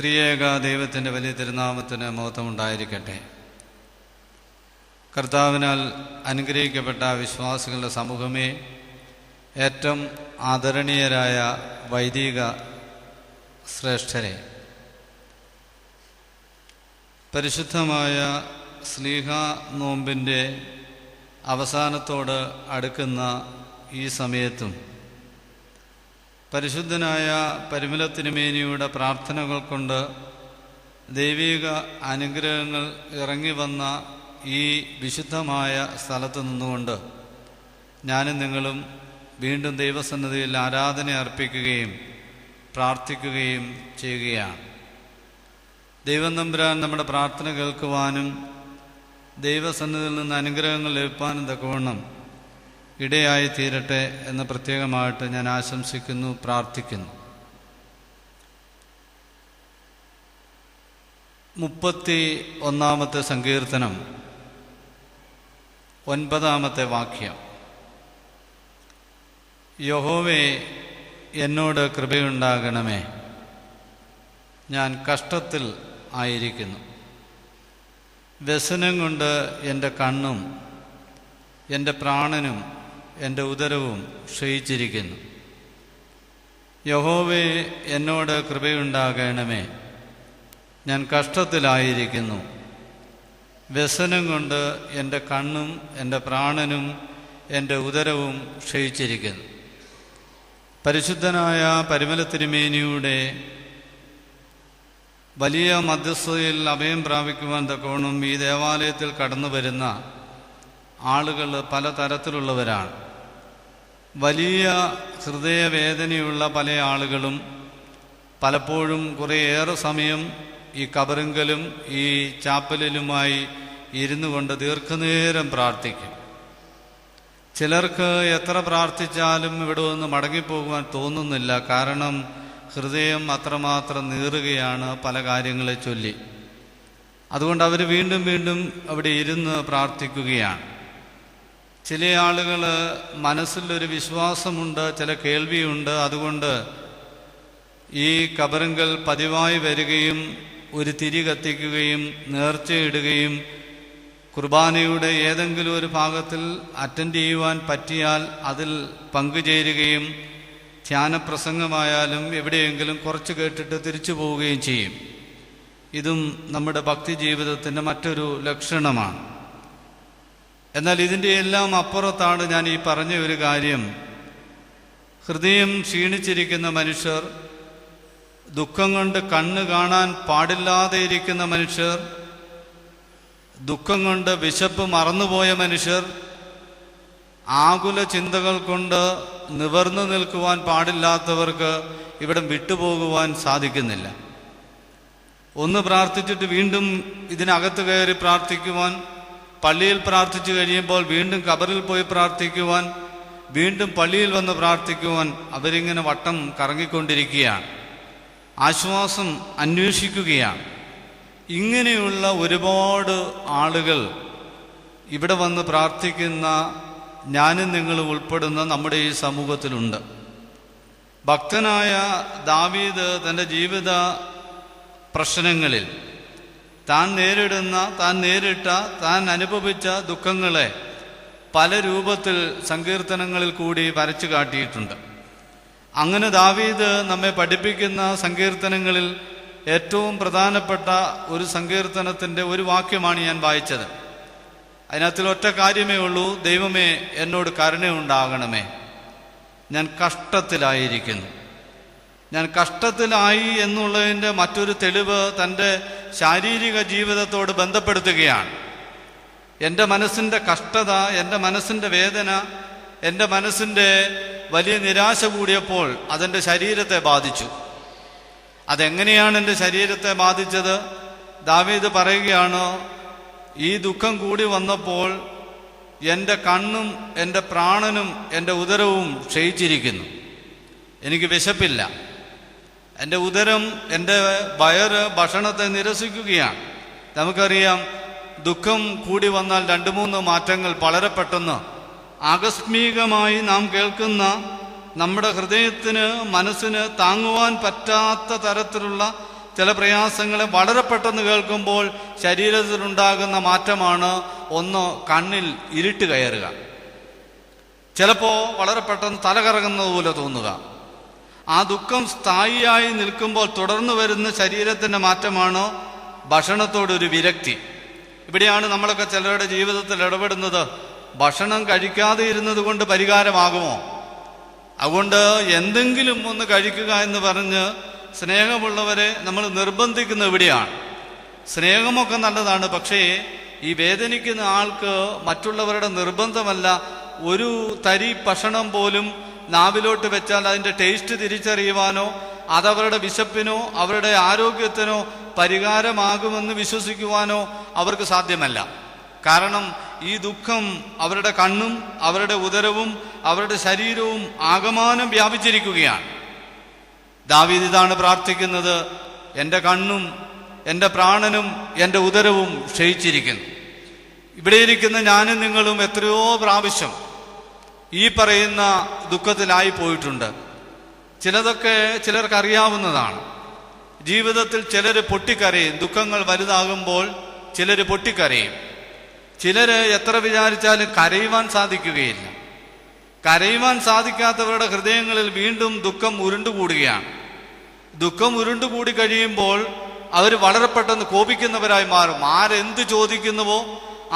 ത്രിയേക ദൈവത്തിൻ്റെ വലിയ തിരുനാമത്തിന് മഹത്വമുണ്ടായിരിക്കട്ടെ. കർത്താവിനാൽ അനുഗ്രഹിക്കപ്പെട്ട വിശ്വാസികളുടെ സമൂഹമേ, ഏറ്റവും ആദരണീയരായ വൈദിക ശ്രേഷ്ഠരെ, പരിശുദ്ധമായ സ്ലീഹ നോമ്പിൻ്റെ അവസാനത്തോട് അടുക്കുന്ന ഈ സമയത്തും പരിശുദ്ധനായ പരിമല തിരുമേനിയുടെ പ്രാർത്ഥനകൾ കൊണ്ട് ദൈവിക അനുഗ്രഹങ്ങൾ ഇറങ്ങി വന്ന ഈ വിശുദ്ധമായ സ്ഥലത്ത് നിന്നുകൊണ്ട് ഞാനും നിങ്ങളും വീണ്ടും ദൈവസന്നിധിയിൽ ആരാധന അർപ്പിക്കുകയും പ്രാർത്ഥിക്കുകയും ചെയ്യുകയാണ്. ദൈവം തമ്പുരാൻ നമ്മുടെ പ്രാർത്ഥന കേൾക്കുവാനും ദൈവസന്നിധിയിൽ നിന്ന് അനുഗ്രഹങ്ങൾ ലഭിക്കാനും തക്കവണ്ണം ഇടയായി തീരട്ടെ എന്ന് പ്രത്യേകമായിട്ട് ഞാൻ ആശംസിക്കുന്നു, പ്രാർത്ഥിക്കുന്നു. 31-ാമത്തെ സങ്കീർത്തനം 9-ാമത്തെ വാക്യം. യഹോവേ, എന്നോട് കൃപയുണ്ടാകണമേ, ഞാൻ കഷ്ടത്തിൽ ആയിരിക്കുന്നു. വ്യസനം കൊണ്ട് എൻ്റെ കണ്ണും എൻ്റെ പ്രാണനും എൻ്റെ ഉദരവും ക്ഷയിച്ചിരിക്കുന്നു. യഹോവേ, എന്നോട് കൃപയുണ്ടാകണമേ, ഞാൻ കഷ്ടത്തിലായിരിക്കുന്നു. വ്യസനം കൊണ്ട് എൻ്റെ കണ്ണും എൻ്റെ പ്രാണനും എൻ്റെ ഉദരവും ക്ഷയിച്ചിരിക്കുന്നു. പരിശുദ്ധനായ പരിമല തിരുമേനിയുടെ വലിയ മധ്യസ്ഥതയിൽ അഭയം പ്രാപിക്കുവാൻ തക്കവണ്ണം ഈ ദേവാലയത്തിൽ കടന്നു വരുന്ന ആളുകൾ പലതരത്തിലുള്ളവരാണ്. വലിയ ഹൃദയവേദനയുള്ള പല ആളുകളും പലപ്പോഴും കുറേയേറെ സമയം ഈ കബറിങ്കലും ഈ ചാപ്പലിലുമായി ഇരുന്നു കൊണ്ട് ദീർഘനേരം പ്രാർത്ഥിക്കും. ചിലർക്ക് എത്ര പ്രാർത്ഥിച്ചാലും ഇവിടെ ഒന്ന് മടങ്ങിപ്പോകുവാൻ തോന്നുന്നില്ല. കാരണം ഹൃദയം അത്രമാത്രം നീറുകയാണ് പല കാര്യങ്ങളെ ചൊല്ലി. അതുകൊണ്ട് അവർ വീണ്ടും വീണ്ടും അവിടെ ഇരുന്ന് പ്രാർത്ഥിക്കുകയാണ്. ചില ആളുകൾ മനസ്സിലൊരു വിശ്വാസമുണ്ട്, ചില കേൾവിയുണ്ട്. അതുകൊണ്ട് ഈ കബറിങ്കൽ പതിവായി വരികയും ഒരു തിരി കത്തിക്കുകയും നേർച്ചയിടുകയും കുർബാനയുടെ ഏതെങ്കിലും ഒരു ഭാഗത്തിൽ അറ്റൻഡ് ചെയ്യുവാൻ പറ്റിയാൽ അതിൽ പങ്കുചേരുകയും ധ്യാനപ്രസംഗമായാലും എവിടെയെങ്കിലും കുറച്ച് കേട്ടിട്ട് തിരിച്ചു പോവുകയും ചെയ്യും. ഇതും നമ്മുടെ ഭക്തി ജീവിതത്തിൻ്റെ മറ്റൊരു ലക്ഷണമാണ്. എന്നാൽ ഇതിൻ്റെ എല്ലാം അപ്പുറത്താണ് ഞാൻ ഈ പറഞ്ഞ ഒരു കാര്യം. ഹൃദയം ക്ഷീണിച്ചിരിക്കുന്ന മനുഷ്യർ, ദുഃഖം കൊണ്ട് കണ്ണ് കാണാൻ പാടില്ലാതെ ഇരിക്കുന്ന മനുഷ്യർ, ദുഃഖം കൊണ്ട് വിശപ്പ് മറന്നുപോയ മനുഷ്യർ, ആകുല ചിന്തകൾ കൊണ്ട് നിവർന്നു നിൽക്കുവാൻ പാടില്ലാത്തവർക്ക് ഇവിടെ വിട്ടുപോകുവാൻ സാധിക്കുന്നില്ല. ഒന്ന് പ്രാർത്ഥിച്ചിട്ട് വീണ്ടും ഇതിനകത്ത് കയറി പ്രാർത്ഥിക്കുവാൻ, പള്ളിയിൽ പ്രാർത്ഥിച്ചു കഴിയുമ്പോൾ വീണ്ടും കബറിൽ പോയി പ്രാർത്ഥിക്കുവാൻ, വീണ്ടും പള്ളിയിൽ വന്ന് പ്രാർത്ഥിക്കുവാൻ അവരിങ്ങനെ വട്ടം കറങ്ങിക്കൊണ്ടിരിക്കുകയാണ്. ആശ്വാസം അന്വേഷിക്കുകയാണ്. ഇങ്ങനെയുള്ള ഒരുപാട് ആളുകൾ ഇവിടെ വന്ന് പ്രാർത്ഥിക്കുന്ന ഞാനും നിങ്ങളും ഉൾപ്പെടുന്ന നമ്മുടെ ഈ സമൂഹത്തിലുണ്ട്. ഭക്തനായ ദാവീദ് തൻ്റെ ജീവിത പ്രശ്നങ്ങളിൽ താൻ നേരിട്ട താൻ അനുഭവിച്ച ദുഃഖങ്ങളെ പല രൂപത്തിൽ സങ്കീർത്തനങ്ങളിൽ കൂടി വരച്ചു കാട്ടിയിട്ടുണ്ട്. അങ്ങനെ ദാവീദ് നമ്മെ പഠിപ്പിക്കുന്ന സങ്കീർത്തനങ്ങളിൽ ഏറ്റവും പ്രധാനപ്പെട്ട ഒരു സങ്കീർത്തനത്തിൻ്റെ ഒരു വാക്യമാണ് ഞാൻ വായിച്ചത്. അതിനകത്തിൽ ഒറ്റ കാര്യമേ ഉള്ളൂ: ദൈവമേ, എന്നോട് കരുണയുണ്ടാകണമേ, ഞാൻ കഷ്ടത്തിലായിരിക്കുന്നു. ഞാൻ കഷ്ടത്തിലായി എന്നുള്ളതിൻ്റെ മറ്റൊരു തെളിവ് തൻ്റെ ശാരീരിക ജീവിതത്തോട് ബന്ധപ്പെടുത്തുകയാണ്. എൻ്റെ മനസ്സിൻ്റെ കഷ്ടത, എൻ്റെ മനസ്സിൻ്റെ വേദന, എൻ്റെ മനസ്സിൻ്റെ വലിയ നിരാശ കൂടിയപ്പോൾ അതെൻ്റെ ശരീരത്തെ ബാധിച്ചു. അതെങ്ങനെയാണ് എൻ്റെ ശരീരത്തെ ബാധിച്ചത്? ദാവീദ് പറയുകയാണ്, ഈ ദുഃഖം കൂടി വന്നപ്പോൾ എൻ്റെ കണ്ണും എൻ്റെ പ്രാണനും എൻ്റെ ഉദരവും ക്ഷയിച്ചിരിക്കുന്നു. എനിക്ക് വിശപ്പില്ല. എൻ്റെ ഉദരം, എൻ്റെ വയറ് ഭക്ഷണത്തെ നിരസിക്കുകയാണ്. നമുക്കറിയാം, ദുഃഖം കൂടി വന്നാൽ 2-3 മാറ്റങ്ങൾ വളരെ പെട്ടെന്ന് ആകസ്മികമായി നാം കേൾക്കുന്ന, നമ്മുടെ ഹൃദയത്തിന് മനസ്സിന് താങ്ങുവാൻ പറ്റാത്ത തരത്തിലുള്ള ചില പ്രയാസങ്ങളെ വളരെ പെട്ടെന്ന് കേൾക്കുമ്പോൾ ശരീരത്തിലുണ്ടാകുന്ന മാറ്റമാണ് ഒന്ന് കണ്ണിൽ ഇരുട്ട് കയറുക, ചിലപ്പോൾ വളരെ പെട്ടെന്ന് തല കറങ്ങുന്നത് പോലെ തോന്നുക. ആ ദുഃഖം സ്ഥായിയായി നിൽക്കുമ്പോൾ തുടർന്ന് വരുന്ന ശരീരത്തിൻ്റെ മാറ്റമാണ് ഭക്ഷണത്തോടൊരു വിരക്തി. ഇവിടെയാണ് നമ്മളൊക്കെ ചിലരുടെ ജീവിതത്തിൽ ഇടപെടുന്നത്. ഭക്ഷണം കഴിക്കാതെ ഇരുന്നത് കൊണ്ട് പരിഹാരമാകുമോ? അതുകൊണ്ട് എന്തെങ്കിലും ഒന്ന് കഴിക്കുക എന്ന് പറഞ്ഞ് സ്നേഹമുള്ളവരെ നമ്മൾ നിർബന്ധിക്കുന്ന ഇവിടെയാണ്. സ്നേഹമൊക്കെ നല്ലതാണ്, പക്ഷേ ഈ വേദനിക്കുന്ന ആൾക്ക് മറ്റുള്ളവരുടെ നിർബന്ധമല്ല. ഒരു തരി ഭക്ഷണം പോലും നാവിലോട്ട് വെച്ചാൽ അതിൻ്റെ ടേസ്റ്റ് തിരിച്ചറിയുവാനോ അതവരുടെ വിശപ്പിനോ അവരുടെ ആരോഗ്യത്തിനോ പരിഹാരമാകുമെന്ന് വിശ്വസിക്കുവാനോ അവർക്ക് സാധ്യമല്ല. കാരണം ഈ ദുഃഖം അവരുടെ കണ്ണും അവരുടെ ഉദരവും അവരുടെ ശരീരവും ആകമാനം വ്യാപിച്ചിരിക്കുകയാണ്. ദാവീദ് ഇതാണ് പ്രാർത്ഥിക്കുന്നത്: എൻ്റെ കണ്ണും എൻ്റെ പ്രാണനും എൻ്റെ ഉദരവും ക്ഷയിച്ചിരിക്കുന്നു. ഇവിടെ ഇരിക്കുന്ന ഞാനും നിങ്ങളും എത്രയോ പ്രാവശ്യം ഈ പറയുന്ന ദുഃഖത്തിലായി പോയിട്ടുണ്ട്. ചിലതൊക്കെ ചിലർക്കറിയാവുന്നതാണ്. ജീവിതത്തിൽ ചിലർ പൊട്ടിക്കരയും. ദുഃഖങ്ങൾ വലുതാകുമ്പോൾ ചിലർ പൊട്ടിക്കരയും. ചിലർ എത്ര വിചാരിച്ചാലും കരയുവാൻ സാധിക്കുകയില്ല. കരയുവാൻ സാധിക്കാത്തവരുടെ ഹൃദയങ്ങളിൽ വീണ്ടും ദുഃഖം ഉരുണ്ടുകൂടുകയാണ്. ദുഃഖം ഉരുണ്ടുകൂടി കഴിയുമ്പോൾ അവർ വളരെ പെട്ടെന്ന് കോപിക്കുന്നവരായി മാറും. ആരെന്ത് ചോദിക്കുന്നുവോ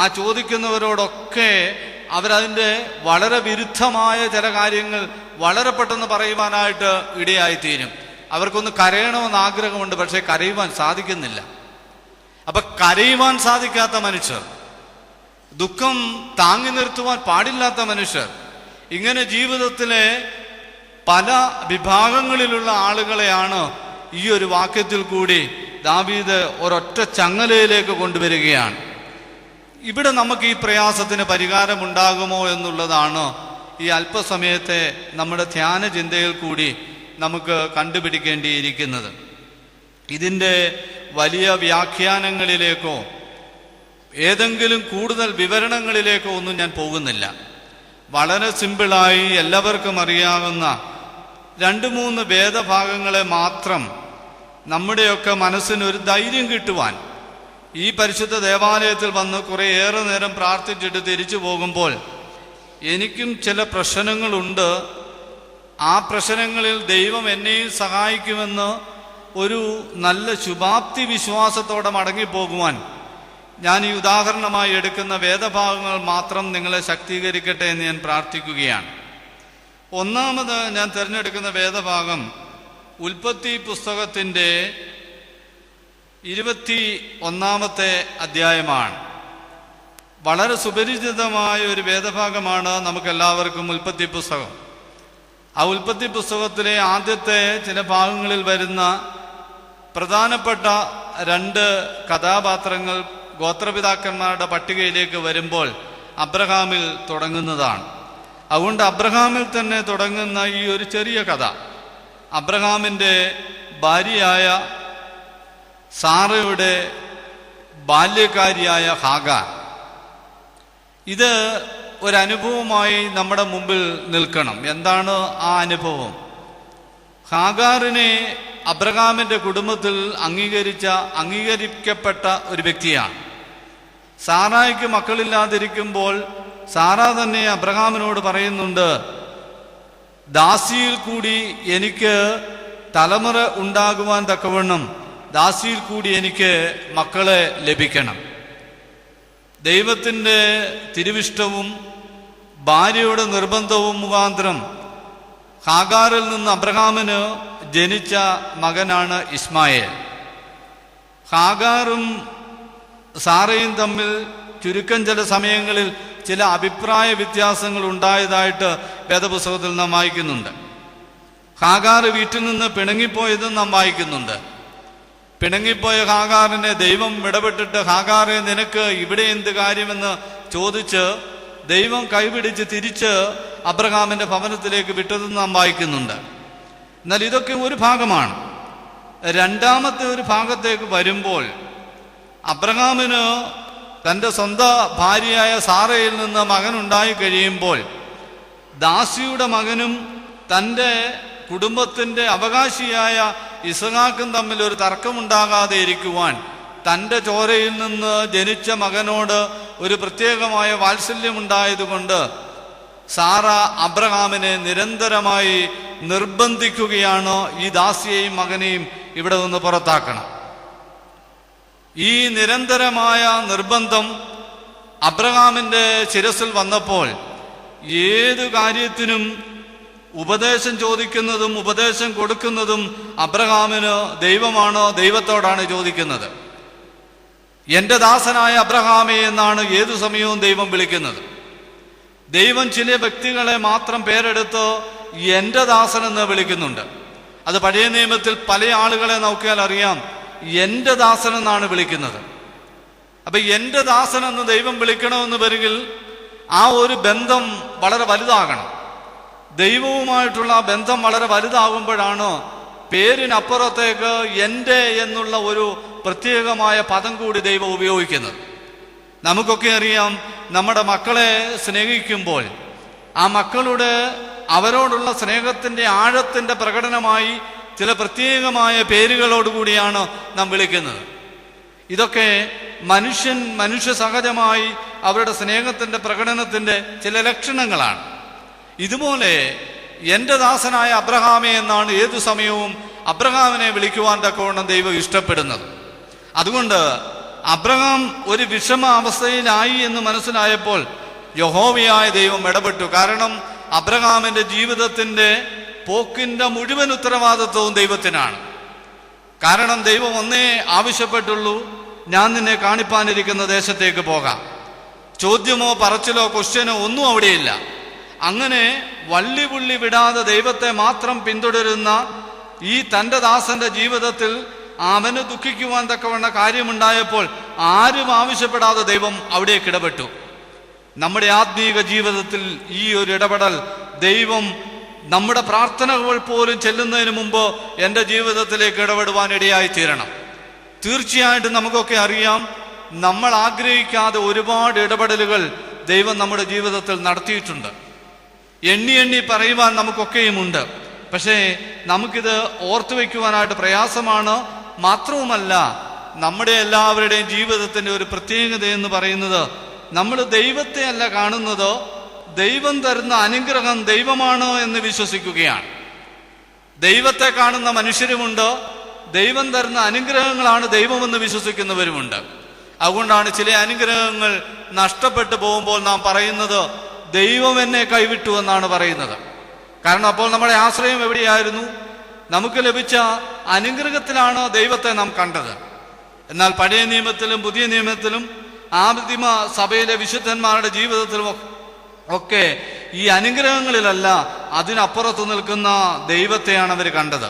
ആ ചോദിക്കുന്നവരോടൊക്കെ അവരതിൻ്റെ വളരെ വിരുദ്ധമായ ചില കാര്യങ്ങൾ വളരെ പെട്ടെന്ന് പറയുവാനായിട്ട് ഇടയായിത്തീരും. അവർക്കൊന്ന് കരയണമെന്ന് ആഗ്രഹമുണ്ട്, പക്ഷേ കരയുവാൻ സാധിക്കുന്നില്ല. അപ്പൊ കരയുവാൻ സാധിക്കാത്ത മനുഷ്യർ, ദുഃഖം താങ്ങി നിർത്തുവാൻ പാടില്ലാത്ത മനുഷ്യർ, ഇങ്ങനെ ജീവിതത്തിലെ പല വിഭാഗങ്ങളിലുള്ള ആളുകളെയാണ് ഈ ഒരു വാക്യത്തിൽ കൂടി ദാവീദ് ഒരൊറ്റ ചങ്ങലയിലേക്ക് കൊണ്ടുവരികയാണ്. ഇവിടെ നമുക്ക് ഈ പ്രയാസത്തിന് പരിഹാരമുണ്ടാകുമോ എന്നുള്ളതാണ് ഈ അല്പസമയത്തെ നമ്മുടെ ധ്യാന ചിന്തയിൽ കൂടി നമുക്ക് കണ്ടുപിടിക്കേണ്ടിയിരിക്കുന്നത്. ഇതിൻ്റെ വലിയ വ്യാഖ്യാനങ്ങളിലേക്കോ ഏതെങ്കിലും കൂടുതൽ വിവരണങ്ങളിലേക്കോ ഒന്നും ഞാൻ പോകുന്നില്ല. വളരെ സിമ്പിളായി എല്ലാവർക്കും അറിയാവുന്ന 2-3 വേദഭാഗങ്ങളെ മാത്രം നമ്മുടെയൊക്കെ മനസ്സിനൊരു ധൈര്യം കിട്ടുവാൻ ഈ പരിശുദ്ധ ദേവാലയത്തിൽ വന്ന് കുറേയേറെ നേരം പ്രാർത്ഥിച്ചിട്ട് തിരിച്ചു പോകുമ്പോൾ എനിക്കും ചില പ്രശ്നങ്ങളുണ്ട്. ആ പ്രശ്നങ്ങളിൽ ദൈവം എന്നെയും സഹായിക്കുമെന്ന് ഒരു നല്ല ശുഭാപ്തി വിശ്വാസത്തോടെ മടങ്ങിപ്പോകുവാൻ ഞാൻ ഈ ഉദാഹരണമായി എടുക്കുന്ന വേദഭാഗങ്ങൾ മാത്രം നിങ്ങളെ ശക്തീകരിക്കട്ടെ എന്ന് ഞാൻ പ്രാർത്ഥിക്കുകയാണ്. ഒന്നാമത് ഞാൻ തിരഞ്ഞെടുക്കുന്ന വേദഭാഗം ഉൽപ്പത്തി പുസ്തകത്തിൻ്റെ 21-ാമത്തെ അധ്യായമാണ്. വളരെ സുപരിചിതമായ ഒരു വേദഭാഗമാണ് നമുക്കെല്ലാവർക്കും ഉൽപ്പത്തി പുസ്തകം. ആ ഉൽപ്പത്തി പുസ്തകത്തിലെ ആദ്യത്തെ ചില ഭാഗങ്ങളിൽ വരുന്ന പ്രധാനപ്പെട്ട 2 കഥാപാത്രങ്ങൾ ഗോത്രപിതാക്കന്മാരുടെ പട്ടികയിലേക്ക് വരുമ്പോൾ അബ്രഹാമിൽ തുടങ്ങുന്നതാണ്. അതുകൊണ്ട് അബ്രഹാമിൽ തന്നെ തുടങ്ങുന്ന ഈ ഒരു ചെറിയ കഥ, അബ്രഹാമിൻ്റെ ഭാര്യയായ സാറയുടെ ബാല്യക്കാരിയായ ഹാഗാർ, ഇത് ഒരനുഭവമായി നമ്മുടെ മുമ്പിൽ നിൽക്കണം. എന്താണ് ആ അനുഭവം? ഹാഗാറിനെ അബ്രഹാമിൻ്റെ കുടുംബത്തിൽ അംഗീകരിക്കപ്പെട്ട ഒരു വ്യക്തിയാണ്. സാറായ്ക്ക് മക്കളില്ലാതിരിക്കുമ്പോൾ സാറ തന്നെ അബ്രഹാമിനോട് പറയുന്നുണ്ട്, ദാസിയിൽ കൂടി എനിക്ക് തലമുറ ഉണ്ടാകുവാൻ തക്കവണ്ണം ദാസിയിൽ കൂടി എനിക്ക് മക്കളെ ലഭിക്കണം. ദൈവത്തിൻ്റെ തിരുവിഷ്ടവും ഭാര്യയുടെ നിർബന്ധവും മുഖാന്തരം ഹാഗാറിൽ നിന്ന് അബ്രഹാമിന് ജനിച്ച മകനാണ് ഇസ്മായേൽ. ഹാഗാറും സാറയും തമ്മിൽ ചുരുക്കം ചില സമയങ്ങളിൽ ചില അഭിപ്രായ വ്യത്യാസങ്ങൾ ഉണ്ടായതായിട്ട് വേദപുസ്തകത്തിൽ നാം വായിക്കുന്നുണ്ട്. ഹാഗാർ വീട്ടിൽ നിന്ന് പിണങ്ങിപ്പോയതും നാം വായിക്കുന്നുണ്ട്. പിണങ്ങിപ്പോയ ഹാഗാറിനെ ദൈവം ഇടപെട്ടിട്ട്, ഹാഗാറെ നിനക്ക് ഇവിടെ എന്ത് കാര്യമെന്ന് ചോദിച്ച് ദൈവം കൈപിടിച്ച് തിരിച്ച് അബ്രഹാമിൻ്റെ ഭവനത്തിലേക്ക് വിട്ടതെന്ന് നാം വായിക്കുന്നുണ്ട്. എന്നാൽ ഇതൊക്കെ ഒരു ഭാഗമാണ്. രണ്ടാമത്തെ ഒരു ഭാഗത്തേക്ക് വരുമ്പോൾ അബ്രഹാമിന് തൻ്റെ സ്വന്തം ഭാര്യയായ സാറയിൽ നിന്ന് മകനുണ്ടായി കഴിയുമ്പോൾ ദാസിയുടെ മകനും തൻ്റെ കുടുംബത്തിൻ്റെ അവകാശിയായ ഇസഹാക്കും തമ്മിൽ ഒരു തർക്കമുണ്ടാകാതെ ഇരിക്കുവാൻ തൻ്റെ ചോരയിൽ നിന്ന് ജനിച്ച മകനോട് ഒരു പ്രത്യേകമായ വാത്സല്യമുണ്ടായതുകൊണ്ട് സാറ അബ്രഹാമിനെ നിരന്തരമായി നിർബന്ധിക്കുകയാണ് ഈ ദാസിയെയും മകനെയും ഇവിടെ നിന്ന് പുറത്താക്കണം. ഈ നിരന്തരമായ നിർബന്ധം അബ്രഹാമിൻ്റെ ശിരസിൽ വന്നപ്പോൾ ഏതു കാര്യത്തിനും ഉപദേശം ചോദിക്കുന്നതും ഉപദേശം കൊടുക്കുന്നതും അബ്രഹാമിന് ദൈവമാണോ, ദൈവത്തോടാണ് ചോദിക്കുന്നത്. എൻ്റെ ദാസനായ അബ്രഹാമേ എന്നാണ് ഏതു സമയവും ദൈവം വിളിക്കുന്നത്. ദൈവം ചില വ്യക്തികളെ മാത്രം പേരെടുത്ത് എൻ്റെ ദാസൻ എന്ന് വിളിക്കുന്നുണ്ട്. അത് പഴയ നിയമത്തിൽ പല ആളുകളെ നോക്കിയാൽ അറിയാം, എൻ്റെ ദാസൻ എന്നാണ് വിളിക്കുന്നത്. അപ്പൊ എൻ്റെ ദാസൻ എന്ന് ദൈവം വിളിക്കണമെന്ന് വരികിൽ ആ ഒരു ബന്ധം വളരെ വലുതാകണം. ദൈവവുമായിട്ടുള്ള ആ ബന്ധം വളരെ വലുതാകുമ്പോഴാണ് പേരിനപ്പുറത്തേക്ക് എൻ്റെ എന്നുള്ള ഒരു പ്രത്യേകമായ പദം കൂടി ദൈവം ഉപയോഗിക്കുന്നത്. നമുക്കൊക്കെ അറിയാം, നമ്മുടെ മക്കളെ സ്നേഹിക്കുമ്പോൾ ആ മക്കളുടെ അവരോടുള്ള സ്നേഹത്തിൻ്റെ ആഴത്തിൻ്റെ പ്രകടനമായി ചില പ്രത്യേകമായ പേരുകളോടുകൂടിയാണ് നാം വിളിക്കുന്നത്. ഇതൊക്കെ മനുഷ്യ സഹജമായി അവരുടെ സ്നേഹത്തിൻ്റെ പ്രകടനത്തിൻ്റെ ചില ലക്ഷണങ്ങളാണ്. ഇതുപോലെ എൻ്റെ ദാസനായ അബ്രഹാമേ എന്നാണ് ഏതു സമയവും അബ്രഹാമിനെ വിളിക്കുവാൻ തക്കവണ്ണം ദൈവം ഇഷ്ടപ്പെടുന്നത്. അതുകൊണ്ട് അബ്രഹാം ഒരു വിഷമ അവസ്ഥയിലായി എന്ന് മനസ്സിലായപ്പോൾ യഹോവയായ ദൈവം ഇടപെട്ടു. കാരണം അബ്രഹാമിന്റെ ജീവിതത്തിന്റെ പോക്കിന്റെ മുഴുവൻ ഉത്തരവാദിത്വവും ദൈവത്തിനാണ്. കാരണം ദൈവം ഒന്നേ ആവശ്യപ്പെട്ടുള്ളൂ, ഞാൻ നിന്നെ കാണിപ്പാനിരിക്കുന്ന ദേശത്തേക്ക് പോകാം. ചോദ്യമോ പറച്ചിലോ ക്വസ്റ്റ്യനോ ഒന്നും അവിടെയില്ല. അങ്ങനെ വള്ളിപുള്ളി വിടാതെ ദൈവത്തെ മാത്രം പിന്തുടരുന്ന ഈ തൻ്റെ ദാസന്റെ ജീവിതത്തിൽ അവന് ദുഃഖിക്കുവാൻ തക്കവണ്ണ കാര്യമുണ്ടായപ്പോൾ ആരും ആവശ്യപ്പെടാതെ ദൈവം അവിടേക്ക് ഇടപെട്ടു. നമ്മുടെ ആത്മീക ജീവിതത്തിൽ ഈ ഒരു ഇടപെടൽ ദൈവം നമ്മുടെ പ്രാർത്ഥനകൾ പോലും ചെല്ലുന്നതിന് മുമ്പ് എൻ്റെ ജീവിതത്തിലേക്ക് ഇടപെടുവാൻ ഇടയായി തീരണം. തീർച്ചയായിട്ടും നമുക്കൊക്കെ അറിയാം, നമ്മൾ ആഗ്രഹിക്കാതെ ഒരുപാട് ഇടപെടലുകൾ ദൈവം നമ്മുടെ ജീവിതത്തിൽ നടത്തിയിട്ടുണ്ട്. എണ്ണി എണ്ണി പറയുവാൻ നമുക്കൊക്കെയുമുണ്ട്. പക്ഷേ നമുക്കിത് ഓർത്തു വയ്ക്കുവാനായിട്ട് പ്രയാസമാണ്. മാത്രവുമല്ല, നമ്മുടെ എല്ലാവരുടെയും ജീവിതത്തിൻ്റെ ഒരു പ്രത്യേകത എന്ന് പറയുന്നത്, നമ്മൾ ദൈവത്തെ അല്ല കാണുന്നത്, ദൈവം തരുന്ന അനുഗ്രഹം ദൈവമാണ് എന്ന് വിശ്വസിക്കുകയാണ്. ദൈവത്തെ കാണുന്ന മനുഷ്യരുമുണ്ട്, ദൈവം തരുന്ന അനുഗ്രഹങ്ങളാണ് ദൈവമെന്ന് വിശ്വസിക്കുന്നവരുമുണ്ട്. അതുകൊണ്ടാണ് ചില അനുഗ്രഹങ്ങൾ നഷ്ടപ്പെട്ടു പോകുമ്പോൾ നാം പറയുന്നത് ദൈവം എന്നെ കൈവിട്ടു എന്നാണ് പറയുന്നത്. കാരണം അപ്പോൾ നമ്മുടെ ആശ്രയം എവിടെയായിരുന്നു? നമുക്ക് ലഭിച്ച അനുഗ്രഹത്തിലാണ് ദൈവത്തെ നാം കണ്ടത്. എന്നാൽ പഴയ നിയമത്തിലും പുതിയ നിയമത്തിലും ആദിമ സഭയിലെ വിശുദ്ധന്മാരുടെ ജീവിതത്തിലും ഒക്കെ ഈ അനുഗ്രഹങ്ങളിലല്ല, അതിനപ്പുറത്ത് നിൽക്കുന്ന ദൈവത്തെയാണ് അവർ കണ്ടത്.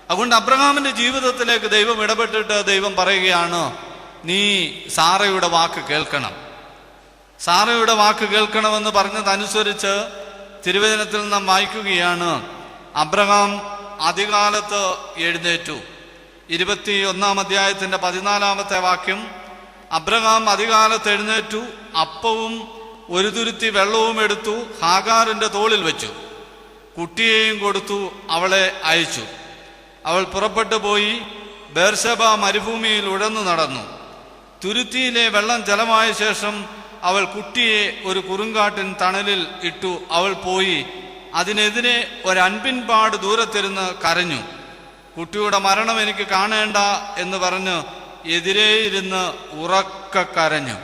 അതുകൊണ്ട് അബ്രഹാമിന്റെ ജീവിതത്തിലേക്ക് ദൈവം ഇടപെട്ടിട്ട് ദൈവം പറയുകയാണ്, നീ സാറയുടെ വാക്ക് കേൾക്കണം. സാറയുടെ വാക്ക് കേൾക്കണമെന്ന് പറഞ്ഞതനുസരിച്ച് തിരുവചനത്തിൽ നാം വായിക്കുകയാണ്, അബ്രഹാം അതികാലത്ത് എഴുന്നേറ്റു. 21 അധ്യായത്തിന്റെ 14 വാക്യം, അബ്രഹാം അതികാലത്ത് എഴുന്നേറ്റു, അപ്പവും ഒരു തുരുത്തി വെള്ളവും എടുത്തു, ഹാഗാറിന്റെ തോളിൽ വെച്ചു, കുട്ടിയെയും കൊടുത്തു, അവളെ അയച്ചു. അവൾ പുറപ്പെട്ടു പോയി ബേർശബ മരുഭൂമിയിൽ ഉഴന്നു നടന്നു. തുരുത്തിയിലെ വെള്ളം ജലമായ ശേഷം അവൾ കുട്ടിയെ ഒരു കുറുങ്കാട്ടിൻ തണലിൽ ഇട്ടു. അവൾ പോയി അതിനെതിരെ ഒരൻപിൻപാട് ദൂരത്തിരുന്ന് കരഞ്ഞു. കുട്ടിയുടെ മരണം എനിക്ക് കാണേണ്ട എന്ന് പറഞ്ഞ് എതിരെ ഇരുന്ന് ഉറക്ക കരഞ്ഞു.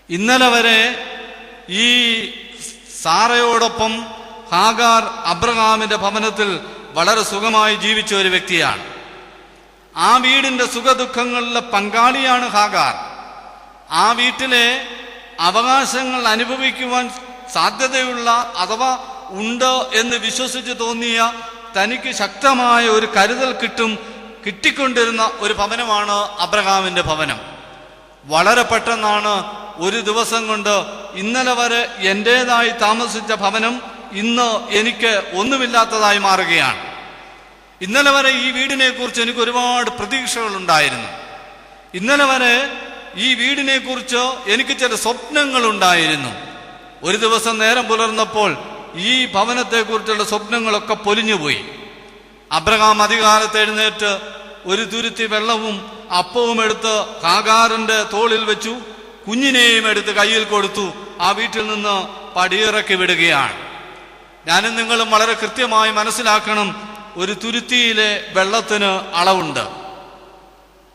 ഇന്നലെ വരെ ഈ സാറയോടൊപ്പം ഹാഗാർ അബ്രഹാമിന്റെ ഭവനത്തിൽ വളരെ സുഖമായി ജീവിച്ച ഒരു വ്യക്തിയാണ്. ആ വീടിന്റെ സുഖദുഃഖങ്ങളിലെ പങ്കാളിയാണ് ഹാഗാർ. ആ വീട്ടിലെ അവകാശങ്ങൾ അനുഭവിക്കുവാൻ സാധ്യതയുള്ള അഥവാ ഉണ്ട് എന്ന് വിശ്വസിച്ച് തോന്നിയ തനിക്ക് ശക്തമായ ഒരു കരുതൽ കിട്ടിക്കൊണ്ടിരുന്ന ഒരു ഭവനമാണ് അബ്രഹാമിന്റെ ഭവനം. വളരെ പെട്ടെന്നാണ് ഒരു ദിവസം കൊണ്ട് ഇന്നലെ വരെ എൻ്റേതായി താമസിച്ച ഭവനം ഇന്ന് എനിക്ക് ഒന്നുമില്ലാത്തതായി മാറുകയാണ്. ഇന്നലെ വരെ ഈ വീടിനെ കുറിച്ച് എനിക്ക് ഒരുപാട് പ്രതീക്ഷകൾ ഉണ്ടായിരുന്നു. ഇന്നലെ വരെ ഈ വീടിനെ കുറിച്ച് എനിക്ക് ചില സ്വപ്നങ്ങൾ ഉണ്ടായിരുന്നു. ഒരു ദിവസം നേരം പുലർന്നപ്പോൾ ഈ ഭവനത്തെക്കുറിച്ചുള്ള സ്വപ്നങ്ങളൊക്കെ പൊലിഞ്ഞുപോയി. അബ്രഹാം അധികാലത്ത് എഴുന്നേറ്റ് ഒരു തുരുത്തി വെള്ളവും അപ്പവും എടുത്ത് ഹാഗാറിന്റെ തോളിൽ വെച്ചു, കുഞ്ഞിനെയും എടുത്ത് കയ്യിൽ കൊടുത്തു, ആ വീട്ടിൽ നിന്ന് പടിയിറക്കി വിടുകയാണ്. ഞാനും നിങ്ങളും വളരെ കൃത്യമായി മനസ്സിലാക്കണം, ഒരു തുരുത്തിയിലെ വെള്ളത്തിന് അളവുണ്ട്.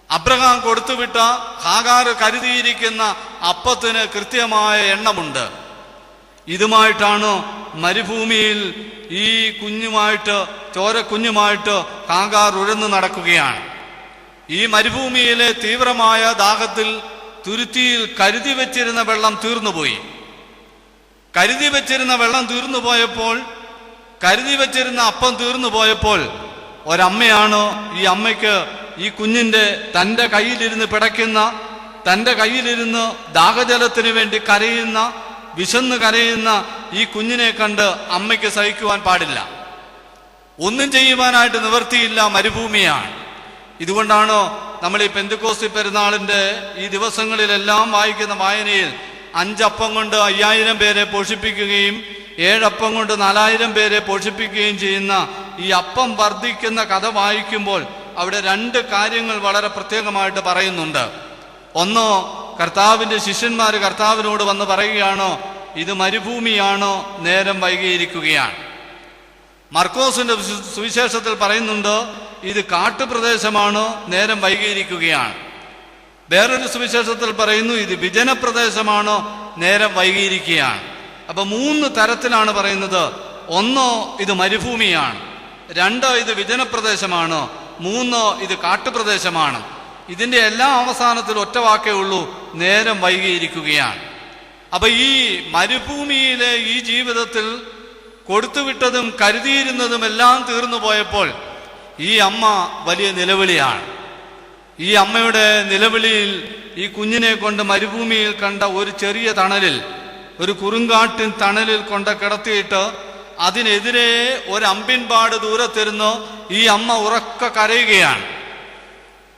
അബ്രഹാം കൊടുത്തുവിട്ട ഹാഗാർ കരുതിയിരിക്കുന്ന അപ്പത്തിന് കൃത്യമായ എണ്ണമുണ്ട്. ഇതുമായിട്ടാണ് മരുഭൂമിയിൽ ഈ കുഞ്ഞുമായിട്ട്, ചോരക്കുഞ്ഞുമായിട്ട് ഹാഗാർ ഉഴന്നു നടക്കുകയാണ്. ഈ മരുഭൂമിയിലെ തീവ്രമായ ദാഹത്തിൽ തുരുത്തിയിൽ കരുതി വെച്ചിരുന്ന വെള്ളം തീർന്നുപോയി. കരുതി വെച്ചിരുന്ന വെള്ളം തീർന്നുപോയപ്പോൾ, കരുതി വെച്ചിരുന്ന അപ്പം തീർന്നുപോയപ്പോൾ ഒരമ്മയാണ്, ഈ അമ്മയ്ക്ക് ഈ കുഞ്ഞിന്റെ തൻ്റെ കയ്യിലിരുന്ന് പിടയ്ക്കുന്ന, തൻ്റെ കയ്യിലിരുന്ന് ദാഹജലത്തിന് വേണ്ടി കരയുന്ന, വിശന്ന് കരയുന്ന ഈ കുഞ്ഞിനെ കണ്ട് അമ്മയ്ക്ക് സഹിക്കുവാൻ പാടില്ല. ഒന്നും ചെയ്യുവാനായിട്ട് നിവർത്തിയില്ല, മരുഭൂമിയാണ്. ഇതുകൊണ്ടാണ് നമ്മൾ ഈ പെന്തക്കോസ്തി പെരുന്നാളിന്റെ ഈ ദിവസങ്ങളിലെല്ലാം വായിക്കുന്ന വായനയിൽ 5 അപ്പം കൊണ്ട് 5000 പേരെ പോഷിപ്പിക്കുകയും 7 അപ്പം കൊണ്ട് 4000 പേരെ പോഷിപ്പിക്കുകയും ചെയ്യുന്ന ഈ അപ്പം വർദ്ധിക്കുന്ന കഥ വായിക്കുമ്പോൾ അവിടെ 2 കാര്യങ്ങൾ വളരെ പ്രത്യേകമായിട്ട് പറയുന്നുണ്ട്. ഒന്ന്, കർത്താവിന്റെ ശിഷ്യന്മാർ കർത്താവിനോട് വന്ന് പറയുകയാണ്, ഇത് മരുഭൂമിയാണോ, നേരം വൈകിയിരിക്കുകയാണ്. മർക്കോസിന്റെ സുവിശേഷത്തിൽ പറയുന്നുണ്ട്, ഇത് കാട്ടുപ്രദേശമാണ്, നേരം വൈകിയിരിക്കുകയാണ്. വേറൊരു സുവിശേഷത്തിൽ പറയുന്നു, ഇത് വിജനപ്രദേശമാണ്, നേരം വൈകിയിരിക്കുകയാണ്. അപ്പൊ 3 തരത്തിലാണ് പറയുന്നത്. 1, ഇത് മരുഭൂമിയാണ്. 2, ഇത് വിജനപ്രദേശമാണ്. 3, ഇത് കാട്ടുപ്രദേശമാണ്. ഇതിന്റെ എല്ലാ അവസാനത്തിൽ ഒറ്റ വാക്കേ ഉള്ളൂ, നേരം വൈകിയിരിക്കുകയാണ്. അപ്പൊ ഈ മരുഭൂമിയിലെ ഈ ജീവിതത്തിൽ കൊടുത്തുവിട്ടതും കരുതിയിരുന്നതും എല്ലാം തീർന്നു പോയപ്പോൾ ഈ അമ്മ വലിയ നിലവിളിയാണ്. ഈ അമ്മയുടെ നിലവിളിയിൽ ഈ കുഞ്ഞിനെ കൊണ്ട് മരുഭൂമിയിൽ കണ്ട ഒരു ചെറിയ തണലിൽ, ഒരു കുറുങ്കാട്ടിൻ തണലിൽ കൊണ്ട് കിടത്തിയിട്ട് അതിനെതിരെ ഒരു അമ്പിൻപാട് ദൂരത്തിരുന്ന് ഈ അമ്മ ഉറക്കെ കരയുകയാണ്.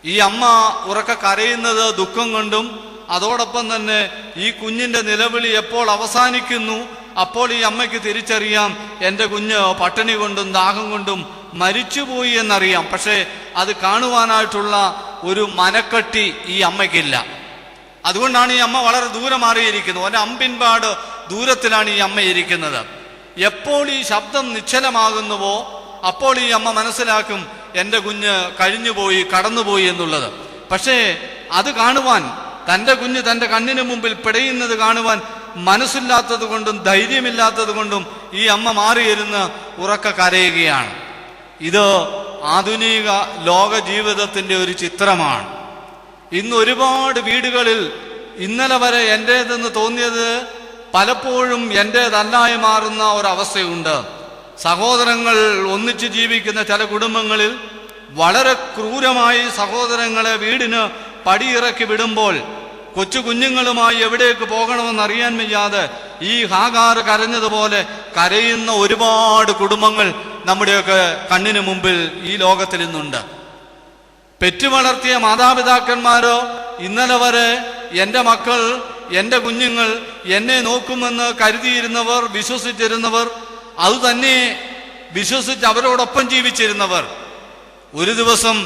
ഈ അമ്മ ഉറക്കെ കരയുന്നത് ദുഃഖം കൊണ്ടും അതോടൊപ്പം തന്നെ ഈ കുഞ്ഞിന്റെ നിലവിളി എപ്പോൾ അവസാനിക്കുന്നു അപ്പോൾ ഈ അമ്മയ്ക്ക് തിരിച്ചറിയാം, എൻ്റെ കുഞ്ഞ് പട്ടിണി കൊണ്ടും ദാഹം കൊണ്ടും മരിച്ചുപോയി എന്നറിയാം. പക്ഷേ അത് കാണുവാനായിട്ടുള്ള ഒരു മനക്കെട്ടി ഈ അമ്മയ്ക്കില്ല. അതുകൊണ്ടാണ് ഈ അമ്മ വളരെ ദൂരെ മാറിയിരിക്കുന്നത്. ഒരു അമ്പിൻപാട് ദൂരത്തിലാണ് ഈ അമ്മ ഇരിക്കുന്നത്. എപ്പോൾ ഈ ശബ്ദം നിശ്ചലമാകുന്നുവോ അപ്പോൾ ഈ അമ്മ മനസ്സിലാക്കും, എൻ്റെ കുഞ്ഞ് കഴിഞ്ഞുപോയി, കടന്നുപോയി എന്നുള്ളത്. പക്ഷേ അത് കാണുവാൻ, തൻ്റെ കുഞ്ഞ് തൻ്റെ കണ്ണിന് മുമ്പിൽ പിടയുന്നത് കാണുവാൻ മനസ്സില്ലാത്തത് കൊണ്ടും ധൈര്യമില്ലാത്തത് കൊണ്ടും ഈ അമ്മ മാറിയിരുന്ന് ഉറക്കെ കരയുകയാണ്. ഇത് ആധുനിക ലോക ജീവിതത്തിന്റെ ഒരു ചിത്രമാണ്. ഇന്ന് ഒരുപാട് വീടുകളിൽ ഇന്നലെ വരെ എൻ്റേതെന്ന് തോന്നിയത് പലപ്പോഴും എൻ്റേതല്ലായി മാറുന്ന ഒരവസ്ഥയുണ്ട്. സഹോദരങ്ങൾ ഒന്നിച്ച് ജീവിക്കുന്ന ചില കുടുംബങ്ങളിൽ വളരെ ക്രൂരമായി സഹോദരങ്ങളെ വീടിന് പടിയിറക്കി വിടുമ്പോൾ കൊച്ചു കുഞ്ഞുങ്ങളുമായി എവിടേക്ക് പോകണമെന്നറിയാൻ വയ്യാതെ ഈ ഹാഗാർ കരഞ്ഞതുപോലെ കരയുന്ന ഒരുപാട് കുടുംബങ്ങൾ നമ്മുടെയൊക്കെ കണ്ണിന് മുമ്പിൽ ഈ ലോകത്തിൽ ഇന്നുണ്ട്. പെറ്റുവളർത്തിയ മാതാപിതാക്കന്മാരോ ഇന്നലെ വരെ എൻ്റെ മക്കൾ, എൻ്റെ കുഞ്ഞുങ്ങൾ എന്നെ നോക്കുമെന്ന് കരുതിയിരുന്നവർ, വിശ്വസിച്ചിരുന്നവർ, അതുതന്നെ വിശ്വസിച്ച് അവരോടൊപ്പം ജീവിച്ചിരുന്നവർ ഒരു ദിവസം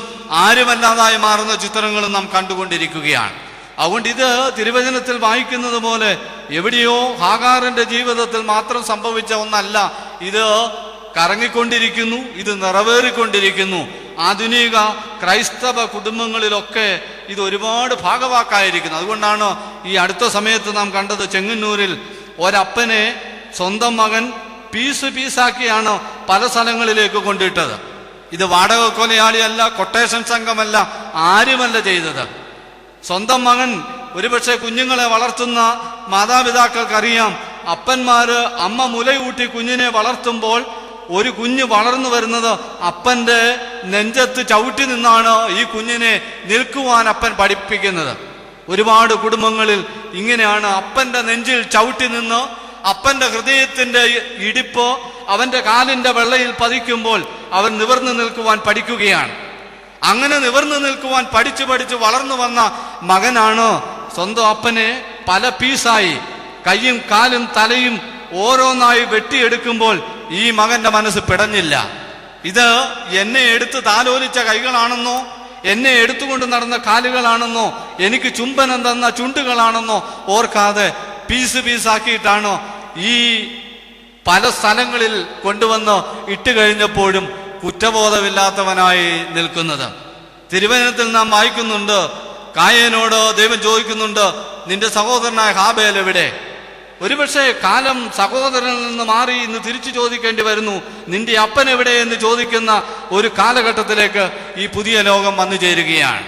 ആരുമല്ലാതായി മാറുന്ന ചിത്രങ്ങളും നാം കണ്ടുകൊണ്ടിരിക്കുകയാണ്. അതുകൊണ്ട് ഇത് തിരുവചനത്തിൽ വായിക്കുന്നത് പോലെ എവിടെയോ ഹാഗാറിന്റെ ജീവിതത്തിൽ മാത്രം സംഭവിച്ച ഒന്നല്ല. ഇത് കറങ്ങിക്കൊണ്ടിരിക്കുന്നു, ഇത് നിറവേറിക്കൊണ്ടിരിക്കുന്നു. ആധുനിക ക്രൈസ്തവ കുടുംബങ്ങളിലൊക്കെ ഇത് ഒരുപാട് ഭാഗവാക്കായിരിക്കുന്നു. അതുകൊണ്ടാണ് ഈ അടുത്ത സമയത്ത് നാം കണ്ടത്, ചെങ്ങന്നൂരിൽ ഒരപ്പനെ സ്വന്തം മകൻ പീസാക്കിയാണ് പല സ്ഥലങ്ങളിലേക്ക് കൊണ്ടിട്ടത്. ഇത് വാടക കൊലയാളിയല്ല, കൊട്ടേഷൻ സംഘമല്ല, ആരുമല്ല ചെയ്തത്. സ്വന്തം മകൻ, ഒരുപക്ഷെ കുഞ്ഞുങ്ങളെ വളർത്തുന്ന മാതാപിതാക്കൾക്കറിയാം, അപ്പന്മാര് അമ്മ മുലയൂട്ടി കുഞ്ഞിനെ വളർത്തുമ്പോൾ ഒരു കുഞ്ഞ് വളർന്നു വരുന്നത് അപ്പന്റെ നെഞ്ചത്ത് ചവിട്ടി നിന്നാണ് ഈ കുഞ്ഞിനെ നിൽക്കുവാൻ അപ്പൻ പഠിപ്പിക്കുന്നത്. ഒരുപാട് കുടുംബങ്ങളിൽ ഇങ്ങനെയാണ്. അപ്പന്റെ നെഞ്ചിൽ ചവിട്ടി നിന്ന് അപ്പന്റെ ഹൃദയത്തിന്റെ ഇടിപ്പ് അവന്റെ കാലിന്റെ വെള്ളയിൽ പതിക്കുമ്പോൾ അവൻ നിവർന്നു നിൽക്കുവാൻ പഠിക്കുകയാണ്. അങ്ങനെ നിവർന്നു നിൽക്കുവാൻ പഠിച്ചു വളർന്നു വന്ന മകനാണ് സ്വന്തം അപ്പനെ പല പീസായി കൈയും കാലും തലയും ഓരോന്നായി വെട്ടിയെടുക്കുമ്പോൾ ഈ മകന്റെ മനസ്സ് പിടഞ്ഞില്ല. ഇത് എന്നെ എടുത്ത് താലോലിച്ച കൈകളാണെന്നോ, എന്നെ എടുത്തുകൊണ്ട് നടന്ന കാലുകളാണെന്നോ, എനിക്ക് ചുംബനം തന്ന ചുണ്ടുകളാണെന്നോ ഓർക്കാതെ പീസ് പീസാക്കിയിട്ടാണോ ഈ പല സ്ഥലങ്ങളിൽ കൊണ്ടുവന്ന് ഇട്ട് കഴിഞ്ഞപ്പോഴും കുറ്റബോധമില്ലാത്തവനായി നിൽക്കുന്നത്? തിരുവചനത്തിൽ നാം വായിക്കുന്നുണ്ട്, കായേനോട് ദൈവം ചോദിക്കുന്നുണ്ട്, നിന്റെ സഹോദരനായ ഹാബേൽ എവിടെ? ഒരുപക്ഷെ കാലം സഹോദരനിൽ നിന്ന് മാറി ഇന്ന് തിരിച്ചു ചോദിക്കേണ്ടി വരുന്നു, നിന്റെ അപ്പൻ എവിടെ എന്ന് ചോദിക്കുന്ന ഒരു കാലഘട്ടത്തിലേക്ക് ഈ പുതിയ ലോകം വന്നു ചേരുകയാണ്.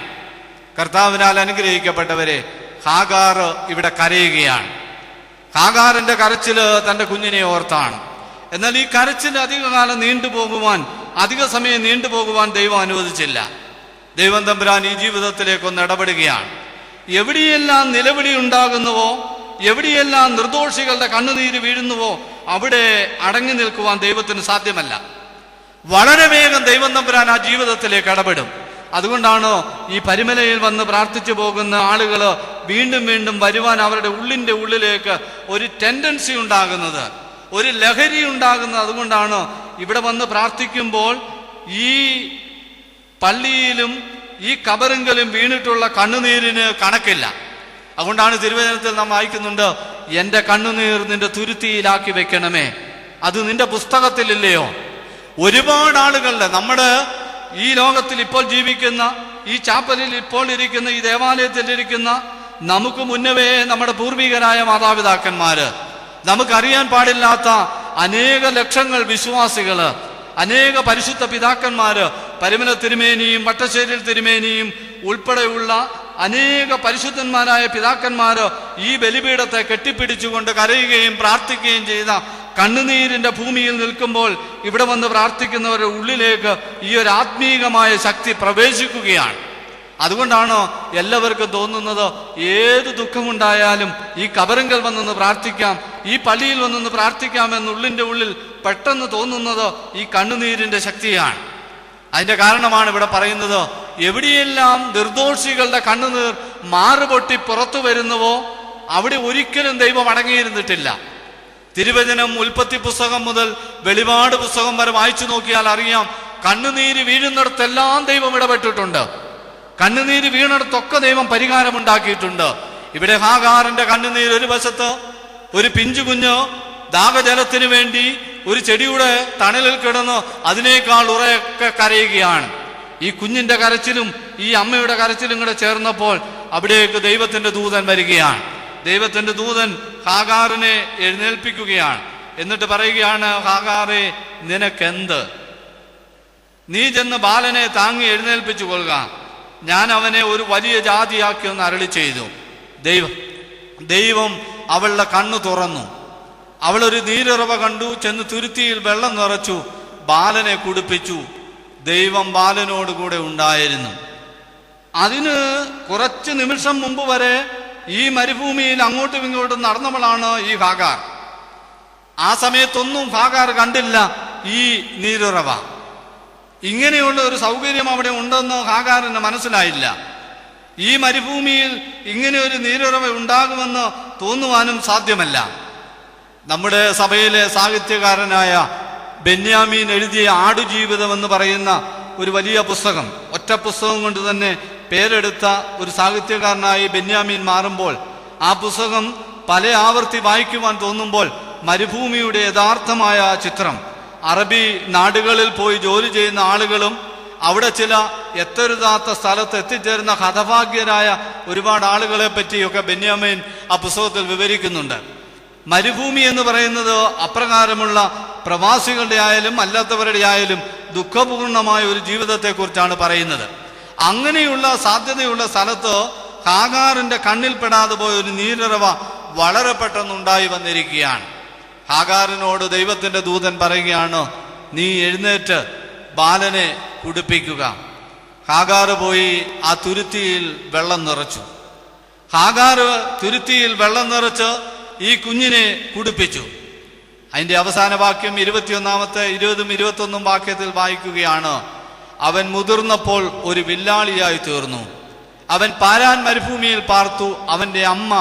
കർത്താവിനാൽ അനുഗ്രഹിക്കപ്പെട്ടവരെ, ഹാഗാർ ഇവിടെ കരയുകയാണ്. ഹാഗാറിന്റെ കരച്ചില് തന്റെ കുഞ്ഞിനെ ഓർത്താണ്. എന്നാൽ ഈ കരച്ചിൽ അധികകാലം അധിക സമയം നീണ്ടുപോകുവാൻ ദൈവം അനുവദിച്ചില്ല. ദൈവം തമ്പുരാൻ ഈ ജീവിതത്തിലേക്കൊന്ന് ഇടപെടുകയാണ്. എവിടെയെല്ലാം നിലവിളി ഉണ്ടാകുന്നുവോ, എവിടെയെല്ലാം നിർദോഷികളുടെ കണ്ണുനീര് വീഴുന്നുവോ അവിടെ അടങ്ങി നിൽക്കുവാൻ ദൈവത്തിന് സാധ്യമല്ല. വളരെ വേഗം ദൈവം തമ്പുരാൻ ആ ജീവിതത്തിലേക്ക് ഇടപെടും. അതുകൊണ്ടാണ് ഈ പരിമലയിൽ വന്ന് പ്രാർത്ഥിച്ചു പോകുന്ന ആളുകൾ വീണ്ടും വീണ്ടും വരുവാൻ അവരുടെ ഉള്ളിലേക്ക് ഒരു ടെൻഡൻസി ഉണ്ടാകുന്നത്, ഒരു ലഹരി ഉണ്ടാകുന്നത്. അതുകൊണ്ടാണ് ഇവിടെ വന്ന് പ്രാർത്ഥിക്കുമ്പോൾ ഈ പള്ളിയിലും ഈ കബറിങ്കലും വീണിട്ടുള്ള കണ്ണുനീരിന് കണക്കില്ല. അതുകൊണ്ടാണ് തിരുവചനത്തിൽ നാം വായിക്കുന്നുണ്ട്, എന്റെ കണ്ണുനീർ നിന്റെ തുരുത്തിയിലാക്കി വെക്കണമേ, അത് നിന്റെ പുസ്തകത്തിലില്ലയോ? ഒരുപാട് ആളുകളുടെ, നമ്മുടെ ഈ ലോകത്തിൽ ഇപ്പോൾ ജീവിക്കുന്ന, ഈ ചാപ്പലിൽ ഇപ്പോൾ ഇരിക്കുന്ന, ഈ ദേവാലയത്തിൽ ഇരിക്കുന്ന, നമുക്ക് മുന്നവേ നമ്മുടെ പൂർവികരായ മാതാപിതാക്കന്മാര്, നമുക്കറിയാൻ പാടില്ലാത്ത അനേക ലക്ഷങ്ങൾ വിശ്വാസികള്, അനേക പരിശുദ്ധ പിതാക്കന്മാര്, പരിമല തിരുമേനിയും വട്ടശ്ശേരിൽ തിരുമേനിയും ഉൾപ്പെടെയുള്ള അനേക പരിശുദ്ധന്മാരായ പിതാക്കന്മാര് ഈ ബലിപീഠത്തെ കെട്ടിപ്പിടിച്ചുകൊണ്ട് കരയുകയും പ്രാർത്ഥിക്കുകയും ചെയ്ത കണ്ണുനീരിന്റെ ഭൂമിയിൽ നിൽക്കുമ്പോൾ ഇവിടെ വന്ന് പ്രാർത്ഥിക്കുന്നവരുടെ ഉള്ളിലേക്ക് ഈ ഒരു ആത്മീകമായ ശക്തി പ്രവേശിക്കുകയാണ്. അതുകൊണ്ടാണ് എല്ലാവർക്കും തോന്നുന്നത്, ഏത് ദുഃഖമുണ്ടായാലും ഈ കബറിങ്കൽ വന്നൊന്ന് പ്രാർത്ഥിക്കാം, ഈ പള്ളിയിൽ വന്നൊന്ന് പ്രാർത്ഥിക്കാം എന്നുള്ളിന്റെ ഉള്ളിൽ പെട്ടെന്ന് തോന്നുന്നത് ഈ കണ്ണുനീരിന്റെ ശക്തിയാണ്. അതിന്റെ കാരണമാണ് ഇവിടെ പറയുന്നത്, എവിടെയെല്ലാം നിർദോഷികളുടെ കണ്ണുനീർ മാറുപൊട്ടി പുറത്തു വരുന്നുവോ അവിടെ ഒരിക്കലും ദൈവം അടങ്ങിയിരുന്നിട്ടില്ല. തിരുവചനം ഉൽപ്പത്തി പുസ്തകം മുതൽ വെളിപാട് പുസ്തകം വരെ വായിച്ചു നോക്കിയാൽ അറിയാം, കണ്ണുനീര് വീഴുന്നിടത്തെല്ലാം ദൈവം ഇടപെട്ടിട്ടുണ്ട്. കണ്ണുനീര് വീണിടത്തൊക്കെ ദൈവം പരിഹാരമുണ്ടാക്കിയിട്ടുണ്ട്. ഇവിടെ ഹാഗാറിന്റെ കണ്ണുനീര് ഒരു വശത്ത്, ഒരു പിഞ്ചു കുഞ്ഞ് ദാഹജലത്തിന് വേണ്ടി ഒരു ചെടിയുടെ തണലിൽ കിടന്ന് അതിനേക്കാൾ ഉറയൊക്കെ കരയുകയാണ്. ഈ കുഞ്ഞിന്റെ കരച്ചിലും ഈ അമ്മയുടെ കരച്ചിലും കൂടെ ചേർന്നപ്പോൾ അവിടേക്ക് ദൈവത്തിന്റെ ദൂതൻ വരികയാണ്. ദൈവത്തിന്റെ ദൂതൻ ഹാഗാറിനെ എഴുന്നേൽപ്പിക്കുകയാണ്. എന്നിട്ട് പറയുകയാണ്, ഹാഗാറെ, നിനക്കെന്ത്? നീ ചെന്ന് ബാലനെ താങ്ങി എഴുന്നേൽപ്പിച്ചു കൊള്ളുക, ഞാൻ അവനെ ഒരു വലിയ ജാതിയാക്കിയെന്ന് അരുളി ചെയ്തു. ദൈവം അവളുടെ കണ്ണു തുറന്നു. അവളൊരു നീരുറവ കണ്ടു, ചെന്ന് തുരുത്തിയിൽ വെള്ളം നിറച്ചു, ബാലനെ കുടിപ്പിച്ചു. ദൈവം ബാലനോടുകൂടെ ഉണ്ടായിരുന്നു. അതിന് കുറച്ച് നിമിഷം മുമ്പ് വരെ ഈ മരുഭൂമിയിൽ അങ്ങോട്ടും ഇങ്ങോട്ടും നടന്നവളാണ് ഈ ഹാഗാർ. ആ സമയത്തൊന്നും ഹാഗാർ കണ്ടില്ല ഈ നീരുറവ. ഇങ്ങനെയുള്ള ഒരു സൗകര്യം അവിടെ ഉണ്ടെന്ന് ഹാഗാറിന് മനസ്സിലായില്ല. ഈ മരുഭൂമിയിൽ ഇങ്ങനെ ഒരു നീരുറവ ഉണ്ടാകുമെന്ന് തോന്നുവാനും സാധ്യമല്ല. നമ്മുടെ സഭയിലെ സാഹിത്യകാരനായ ബെന്യാമീൻ എഴുതിയ ആടുജീവിതം എന്ന് പറയുന്ന ഒരു വലിയ പുസ്തകം, ഒറ്റ പുസ്തകം കൊണ്ട് തന്നെ പേരെടുത്ത ഒരു സാഹിത്യകാരനായി ബെന്യാമീൻ മാറുമ്പോൾ, ആ പുസ്തകം പല ആവർത്തി വായിക്കുവാൻ തോന്നുമ്പോൾ മരുഭൂമിയുടെ യഥാർത്ഥമായ ചിത്രം, അറബി നാടുകളിൽ പോയി ജോലി ചെയ്യുന്ന ആളുകളും അവിടെ ചില എത്തരുതാത്ത സ്ഥലത്ത് എത്തിച്ചേരുന്ന ഹതഭാഗ്യരായ ഒരുപാട് ആളുകളെ പറ്റിയൊക്കെ ബെന്യാമീൻ ആ പുസ്തകത്തിൽ വിവരിക്കുന്നുണ്ട്. മരുഭൂമി എന്ന് പറയുന്നത് അപ്രകാരമുള്ള പ്രവാസികളുടെ ആയാലും അല്ലാത്തവരുടെ ആയാലും ദുഃഖപൂർണമായ ഒരു ജീവിതത്തെക്കുറിച്ചാണ് പറയുന്നത്. അങ്ങനെയുള്ള സാധ്യതയുള്ള സ്ഥലത്ത് ഹാഗാറിന്റെ കണ്ണിൽപ്പെടാതെ പോയ ഒരു നീരുറവ വളരെ പെട്ടെന്നുണ്ടായി വന്നിരിക്കുകയാണ്. ഹാഗാറിനോട് ദൈവത്തിന്റെ ദൂതൻ പറയുകയാണ്, നീ എഴുന്നേറ്റ് ബാലനെ കുടിപ്പിക്കുക. ഹാഗാർ പോയി ആ തുരുത്തിയിൽ വെള്ളം നിറച്ചു. ഹാഗാർ തുരുത്തിയിൽ വെള്ളം നിറച്ച് ഈ കുഞ്ഞിനെ കുടിപ്പിച്ചു. അതിന്റെ അവസാന വാക്യം 21-ാമത്തെ 20ഉം 21ഉം വാക്യത്തിൽ വായിക്കുകയാണ്, അവൻ മുതിർന്നപ്പോൾ ഒരു വില്ലാളിയായി തീർന്നു. അവൻ പാരാൻ മരുഭൂമിയിൽ പാർത്തു. അവന്റെ അമ്മ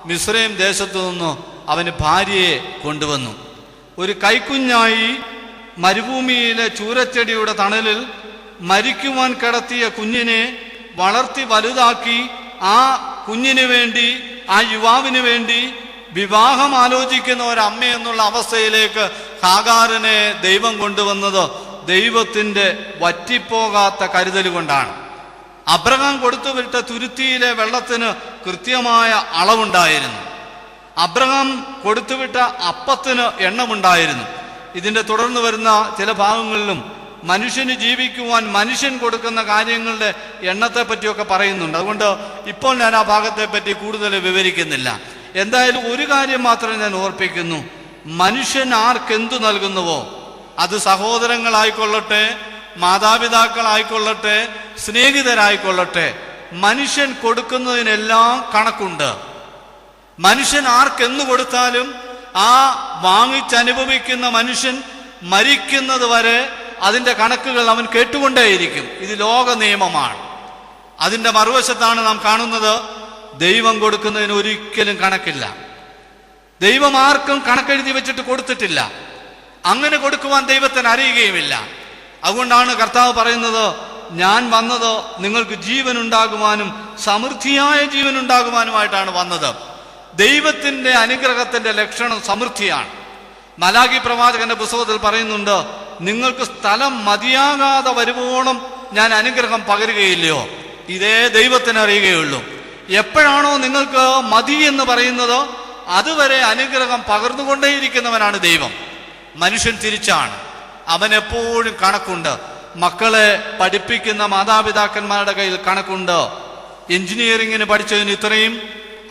മിസ്രൈം ദേശത്തു നിന്ന് അവന് ഭാര്യയെ കൊണ്ടുവന്നു. ഒരു കൈക്കുഞ്ഞായി മരുഭൂമിയിലെ ചൂരച്ചെടിയുടെ തണലിൽ മരിക്കുവാൻ കിടത്തിയ കുഞ്ഞിനെ വളർത്തി വലുതാക്കി ആ കുഞ്ഞിന് വേണ്ടി, ആ യുവാവിന് വേണ്ടി വിവാഹം ആലോചിക്കുന്ന ഒരമ്മ എന്നുള്ള അവസ്ഥയിലേക്ക് ഹാഗാറിനെ ദൈവം കൊണ്ടുവന്നത് ദൈവത്തിൻ്റെ വറ്റിപ്പോകാത്ത കരുതൽ കൊണ്ടാണ്. അബ്രഹാം കൊടുത്തുവിട്ട തുരുത്തിയിലെ വെള്ളത്തിന് കൃത്യമായ അളവുണ്ടായിരുന്നു. അബ്രഹാം കൊടുത്തുവിട്ട അപ്പത്തിന് എണ്ണമുണ്ടായിരുന്നു. ഇതിൻ്റെ തുടർന്ന് വരുന്ന ചില ഭാഗങ്ങളിലും മനുഷ്യന് ജീവിക്കുവാൻ മനുഷ്യൻ കൊടുക്കുന്ന കാര്യങ്ങളുടെ എണ്ണത്തെ പറ്റിയൊക്കെ പറയുന്നുണ്ട്. അതുകൊണ്ട് ഇപ്പോൾ ഞാൻ ആ ഭാഗത്തെ പറ്റി കൂടുതൽ വിവരിക്കുന്നില്ല. എന്തായാലും ഒരു കാര്യം മാത്രം ഞാൻ ഓർപ്പിക്കുന്നു. മനുഷ്യൻ ആർക്കെന്തു നൽകുന്നുവോ, അത് സഹോദരങ്ങളായിക്കൊള്ളട്ടെ, മാതാപിതാക്കളായിക്കൊള്ളട്ടെ, സ്നേഹിതരായിക്കൊള്ളട്ടെ, മനുഷ്യൻ കൊടുക്കുന്നതിനെല്ലാം കണക്കുണ്ട്. മനുഷ്യൻ ആർക്കെന്ന് കൊടുത്താലും ആ വാങ്ങിച്ചനുഭവിക്കുന്ന മനുഷ്യൻ മരിക്കുന്നത് വരെ അതിൻ്റെ കണക്കുകൾ അവൻ കേട്ടുകൊണ്ടേയിരിക്കും. ഇത് ലോക നിയമമാണ്. അതിൻ്റെ മറുവശത്താണ് നാം കാണുന്നത്, ദൈവം കൊടുക്കുന്നതിന് ഒരിക്കലും കണക്കില്ല. ദൈവം ആർക്കും കണക്കെഴുതി വെച്ചിട്ട് കൊടുത്തിട്ടില്ല. അങ്ങനെ കൊടുക്കുവാൻ ദൈവത്തിന് അറിയുകയുമില്ല. അതുകൊണ്ടാണ് കർത്താവ് പറയുന്നത്, ഞാൻ വന്നത് നിങ്ങൾക്ക് ജീവൻ ഉണ്ടാകുവാനും സമൃദ്ധിയായ ജീവൻ ഉണ്ടാകുവാനുമായിട്ടാണ് വന്നത്. ദൈവത്തിൻ്റെ അനുഗ്രഹത്തിൻ്റെ ലക്ഷണം സമൃദ്ധിയാണ്. മലാഖി പ്രവാചകന്റെ പുസ്തകത്തിൽ പറയുന്നുണ്ട്, നിങ്ങൾക്ക് സ്ഥലം മതിയാകാതെ വരുവോളം ഞാൻ അനുഗ്രഹം പകരുകയില്ലയോ. ഇതേ ദൈവത്തിന് അറിയുകയുള്ളൂ. എപ്പോഴാണോ നിങ്ങൾക്ക് മതി എന്ന് പറയുന്നത് അതുവരെ അനുഗ്രഹം പകർന്നുകൊണ്ടേയിരിക്കുന്നവനാണ് ദൈവം. മനുഷ്യൻ തിരിച്ചാണ്. അവൻ എപ്പോഴും കണക്കുണ്ട്. മക്കളെ പഠിപ്പിക്കുന്ന മാതാപിതാക്കന്മാരുടെ കയ്യിൽ കണക്കുണ്ട്. എഞ്ചിനീയറിങ്ങിന് പഠിച്ചതിന് ഇത്രയും,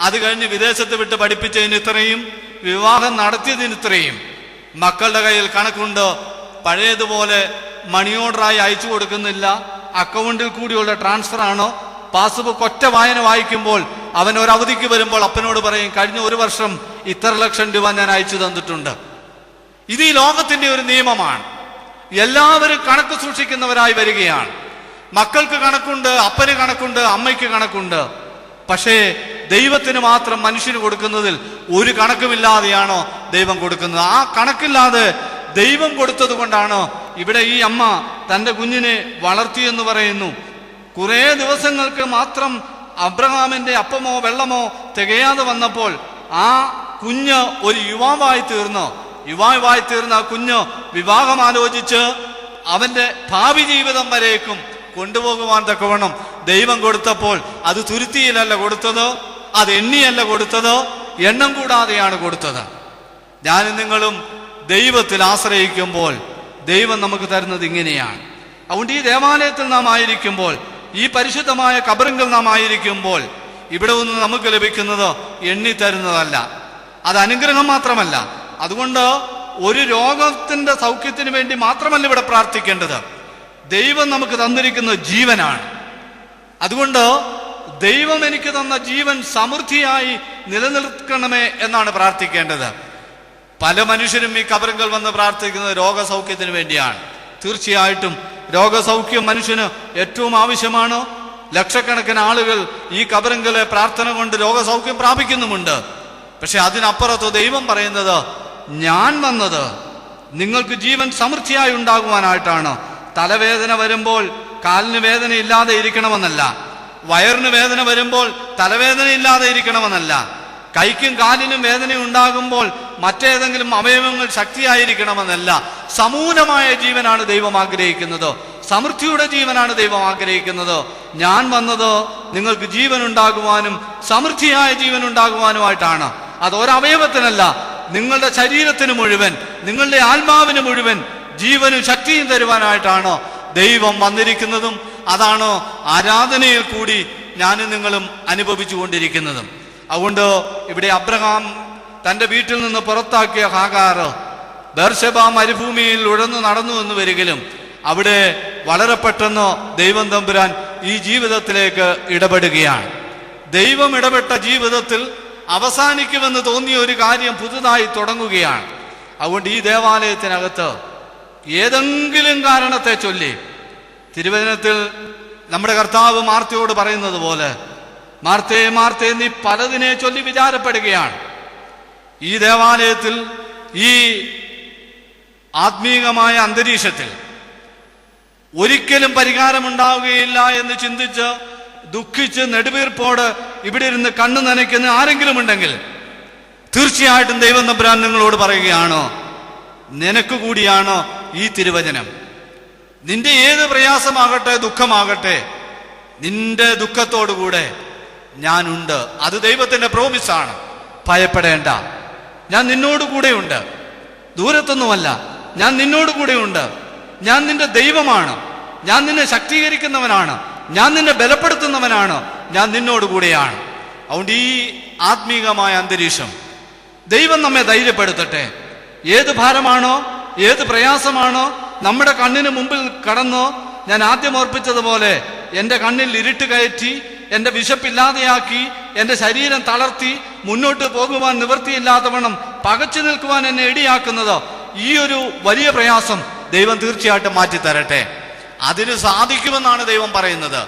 അത് കഴിഞ്ഞ് വിദേശത്ത് വിട്ട് പഠിപ്പിച്ചതിന് ഇത്രയും, വിവാഹം നടത്തിയതിന് ഇത്രയും. മക്കളുടെ കയ്യിൽ കണക്കുണ്ട്. പഴയതുപോലെ മണി ഓർഡറായി അയച്ചു കൊടുക്കുന്നില്ല. അക്കൗണ്ടിൽ കൂടിയുള്ള ട്രാൻസ്ഫർ ആണോ. പാസ്ബുക്ക് ഒറ്റ വായന വായിക്കുമ്പോൾ അവൻ ഒരു അവധിക്ക് വരുമ്പോൾ അപ്പനോട് പറയും, കഴിഞ്ഞ ഒരു വർഷം ഇത്ര ലക്ഷം രൂപ ഞാൻ അയച്ചു തന്നിട്ടുണ്ട്. ഇത് ഈ ലോകത്തിന്റെ ഒരു നിയമമാണ്. എല്ലാവരും കണക്ക് സൂക്ഷിക്കുന്നവരായി വരികയാണ്. മക്കൾക്ക് കണക്കുണ്ട്, അപ്പന് കണക്കുണ്ട്, അമ്മയ്ക്ക് കണക്കുണ്ട്. പക്ഷേ ദൈവത്തിന് മാത്രം മനുഷ്യന് കൊടുക്കുന്നതിൽ ഒരു കണക്കുമില്ലാതെയാണോ ദൈവം കൊടുക്കുന്നത്? ആ കണക്കില്ലാതെ ദൈവം കൊടുത്തത് കൊണ്ടാണ് ഇവിടെ ഈ അമ്മ തൻ്റെ കുഞ്ഞിനെ വളർത്തിയെന്ന് പറയുന്നു. കുറേ ദിവസങ്ങൾക്ക് മാത്രം അബ്രഹാമിന്റെ അപ്പമോ വെള്ളമോ തികയാതെ വന്നപ്പോൾ ആ കുഞ്ഞ് ഒരു യുവാവായി തീർന്ന ആ കുഞ്ഞ് വിവാഹം ആലോചിച്ച് അവന്റെ ഭാവി ജീവിതം വരേക്കും കൊണ്ടുപോകുവാൻ തക്കവണ്ണം ദൈവം കൊടുത്തപ്പോൾ അത് തുരുത്തിയിലല്ല കൊടുത്തത്, അത് എണ്ണിയല്ല കൊടുത്തത്, എണ്ണം കൂടാതെയാണ് കൊടുത്തത്. ഞാനും നിങ്ങളും ദൈവത്തിൽ ആശ്രയിക്കുമ്പോൾ ദൈവം നമുക്ക് തരുന്നത് ഇങ്ങനെയാണ്. അതുകൊണ്ട് ഈ ദേവാലയത്തിൽ നാം ആയിരിക്കുമ്പോൾ, ഈ പരിശുദ്ധമായ കബറിങ്കൽ നാം ആയിരിക്കുമ്പോൾ ഇവിടെ നിന്ന് നമുക്ക് ലഭിക്കുന്നത് എണ്ണി തരുന്നതല്ല, അത് അനുഗ്രഹം മാത്രമല്ല. അതുകൊണ്ട് ഒരു രോഗത്തിന്റെ സൗഖ്യത്തിന് വേണ്ടി മാത്രമല്ല ഇവിടെ പ്രാർത്ഥിക്കേണ്ടത്. ദൈവം നമുക്ക് തന്നിരിക്കുന്ന ജീവനാണ്. അതുകൊണ്ട് ദൈവം എനിക്ക് തന്ന ജീവൻ സമൃദ്ധിയായി നിലനിൽക്കണമേ എന്നാണ് പ്രാർത്ഥിക്കേണ്ടത്. പല മനുഷ്യരും ഈ കബറിങ്കൽ വന്ന് പ്രാർത്ഥിക്കുന്നത് രോഗസൗഖ്യത്തിന് വേണ്ടിയാണ്. തീർച്ചയായിട്ടും രോഗസൗഖ്യം മനുഷ്യന് ഏറ്റവും ആവശ്യമാണ്. ലക്ഷക്കണക്കിന് ആളുകൾ ഈ കബറിങ്കലെ പ്രാർത്ഥന കൊണ്ട് രോഗസൗഖ്യം പ്രാപിക്കുന്നുമുണ്ട്. പക്ഷെ അതിനപ്പുറത്ത് ദൈവം പറയുന്നത്, ഞാൻ വന്നത് നിങ്ങൾക്ക് ജീവൻ സമൃദ്ധിയായി ഉണ്ടാകുവാനായിട്ടാണ്. തലവേദന വരുമ്പോൾ കാലിന് വേദന ഇല്ലാതെ ഇരിക്കണമെന്നല്ല, വയറിന് വേദന വരുമ്പോൾ തലവേദന ഇല്ലാതെ ഇരിക്കണമെന്നല്ല, കൈക്കും കാലിനും വേദന ഉണ്ടാകുമ്പോൾ മറ്റേതെങ്കിലും അവയവങ്ങൾ ശക്തിയായിരിക്കണമെന്നല്ല. സമൂലമായ ജീവനാണ് ദൈവം ആഗ്രഹിക്കുന്നത്. സമൃദ്ധിയുടെ ജീവനാണ് ദൈവം ആഗ്രഹിക്കുന്നത്. ഞാൻ വന്നത് നിങ്ങൾക്ക് ജീവൻ ഉണ്ടാകുവാനും സമൃദ്ധിയായ ജീവൻ ഉണ്ടാകുവാനുമായിട്ടാണ്. അത് ഒരവയവത്തിനല്ല, നിങ്ങളുടെ ശരീരത്തിന് മുഴുവൻ, നിങ്ങളുടെ ആത്മാവിന് മുഴുവൻ ജീവനും ശക്തിയും തരുവാനായിട്ടാണ് ദൈവം വന്നിരിക്കുന്നതും അതാണ് ആരാധനയിൽ കൂടി ഞാനും നിങ്ങളും അനുഭവിച്ചു കൊണ്ടിരിക്കുന്നതും. അതുകൊണ്ട് ഇവിടെ അബ്രഹാം തൻ്റെ വീട്ടിൽ നിന്ന് പുറത്താക്കിയ ഹാഗാർ ബേർശെബ മരുഭൂമിയിൽ ഉഴന്നു നടന്നു എന്ന് വരികിലും അവിടെ വളരെ പെട്ടെന്ന് ദൈവം തമ്പുരാൻ ഈ ജീവിതത്തിലേക്ക് ഇടപെടുകയാണ്. ദൈവം ഇടപെട്ട ജീവിതത്തിൽ അവസാനിക്കുമെന്ന് തോന്നിയ ഒരു കാര്യം പുതുതായി തുടങ്ങുകയാണ്. അതുകൊണ്ട് ഈ ദേവാലയത്തിനകത്ത് ഏതെങ്കിലും കാരണത്തെ ചൊല്ലി, തിരുവചനത്തിൽ നമ്മുടെ കർത്താവ് മാർത്തയോട് പറയുന്നത് പോലെ, മാർത്തേ മാർത്തേ നീ പലതിനെ ചൊല്ലി വിചാരപ്പെടുകയാണ്. ഈ ദേവാലയത്തിൽ ഈ ആത്മീകമായ അന്തരീക്ഷത്തിൽ ഒരിക്കലും പരിഹാരമുണ്ടാവുകയില്ല എന്ന് ചിന്തിച്ച് ദുഃഖിച്ച് നെടുവീർപ്പോട് ഇവിടെ ഇരുന്ന് കണ്ണു നനയ്ക്കുന്ന ആരെങ്കിലും ഉണ്ടെങ്കിൽ തീർച്ചയായിട്ടും ദൈവം തമ്പുരാൻ നിങ്ങളോട് പറയുകയാണോ, നിനക്ക് കൂടിയാണോ ഈ തിരുവചനം? നിന്റെ ഏത് പ്രയാസമാകട്ടെ, ദുഃഖമാകട്ടെ, നിന്റെ ദുഃഖത്തോടുകൂടെ ഞാനുണ്ട്. അത് ദൈവത്തിന്റെ പ്രോമിസാണ്. ഭയപ്പെടേണ്ട, ഞാൻ നിന്നോട് കൂടെയുണ്ട്. ദൂരത്തൊന്നുമല്ല, ഞാൻ നിന്നോട് കൂടെയുണ്ട്. ഞാൻ നിന്റെ ദൈവമാണ്. ഞാൻ നിന്നെ ശക്തീകരിക്കുന്നവനാണ്. ഞാൻ നിന്നെ ബലപ്പെടുത്തുന്നവനാണ്. ഞാൻ നിന്നോട് കൂടെയാണ്. അതുകൊണ്ട് ഈ ആത്മീകമായ അന്തരീക്ഷം ദൈവം നമ്മെ ധൈര്യപ്പെടുത്തട്ടെ. ഏത് ഭാരമാണോ, ഏത് പ്രയാസമാണോ നമ്മുടെ കണ്ണിന് മുമ്പിൽ കടന്നോ, ഞാൻ ആദ്യം ഓർപ്പിച്ചതുപോലെ എൻ്റെ കണ്ണിൽ ഇരുട്ട് കയറ്റി, എൻ്റെ വിശപ്പില്ലാതെയാക്കി, എൻ്റെ ശരീരം തളർത്തി, മുന്നോട്ട് പോകുവാൻ നിവൃത്തിയില്ലാത്തവണ്ണം പകച്ചു നിൽക്കുവാൻ എന്നെ ഇടിയാക്കുന്നത്, ഈ ഒരു വലിയ പ്രയാസം ദൈവം തീർച്ചയായിട്ടും മാറ്റിത്തരട്ടെ. അതിന് സാധിക്കുമെന്നാണ് ദൈവം പറയുന്നത്.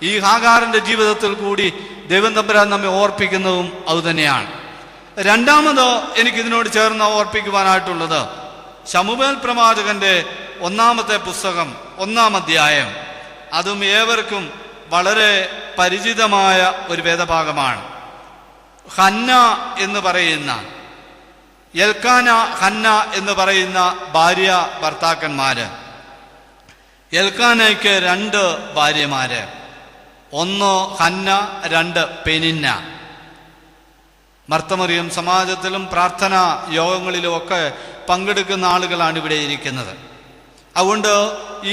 ഈ ഹാഗാറിന്റെ ജീവിതത്തിൽ കൂടി ദൈവം തമ്പുരാൻ നമ്മെ ഓർപ്പിക്കുന്നതും അതുതന്നെയാണ്. രണ്ടാമത് എനിക്കിതിനോട് ചേർന്ന് ഓർപ്പിക്കുവാനായിട്ടുള്ളത് ശമൂവേൽ പ്രവാചകന്റെ 1-ാമത്തെ പുസ്തകം 1-ാം അധ്യായം. അതും ഏവർക്കും വളരെ പരിചിതമായ ഒരു വേദഭാഗമാണ്. ഹന്ന എന്ന് പറയുന്ന, എൽക്കാന, ഹന്ന എന്ന് പറയുന്ന ഭാര്യ ഭർത്താക്കന്മാര്. എൽക്കാനയ്ക്ക് 2 ഭാര്യമാര്, 1 ഹന്ന, 2 പെനിന്ന. മർത്തമറിയം സമാജത്തിലും പ്രാർത്ഥനാ യോഗങ്ങളിലും ഒക്കെ പങ്കെടുക്കുന്ന ആളുകളാണ് ഇവിടെ ഇരിക്കുന്നത്. അതുകൊണ്ട്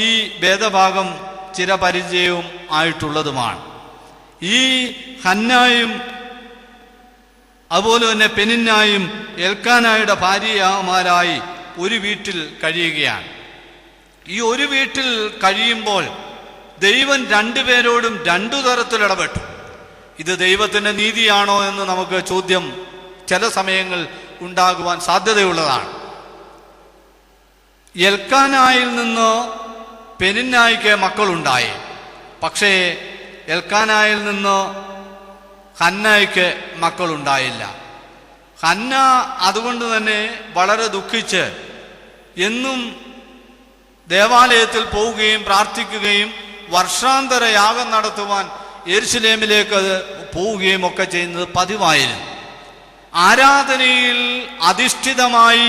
ഈ വേദഭാഗം ചിരപരിചയവും ആയിട്ടുള്ളതുമാണ്. ഈ ഹന്നായും അതുപോലെ തന്നെ പെനിന്നായും എൽക്കാനായുടെ ഭാര്യമാരായി ഒരു വീട്ടിൽ കഴിയുകയാണ്. ഈ ഒരു വീട്ടിൽ കഴിയുമ്പോൾ ദൈവം 2 പേരോടും 2 തരത്തിൽ ഇടപെട്ടു. ഇത് ദൈവത്തിന്റെ നീതിയാണോ എന്ന് നമുക്ക് ചോദ്യം ചില സമയങ്ങൾ ഉണ്ടാകുവാൻ സാധ്യതയുള്ളതാണ്. എൽക്കാനായിൽ നിന്ന് പെനിന്നായിക്ക് മക്കളുണ്ടായി. പക്ഷേ എൽക്കാനായിൽ നിന്ന് ഹന്നായിക്ക് മക്കളുണ്ടായില്ല. ഹന്ന അതുകൊണ്ട് തന്നെ വളരെ ദുഃഖിച്ച് എന്നും ദേവാലയത്തിൽ പോവുകയും പ്രാർത്ഥിക്കുകയും വർഷാന്തര യാഗം നടത്തുവാൻ യെരുശലേമിലേക്ക് പോവുകയും ഒക്കെ ചെയ്യുന്നത് പതിവായിരുന്നു. ആരാധനയിൽ അധിഷ്ഠിതമായി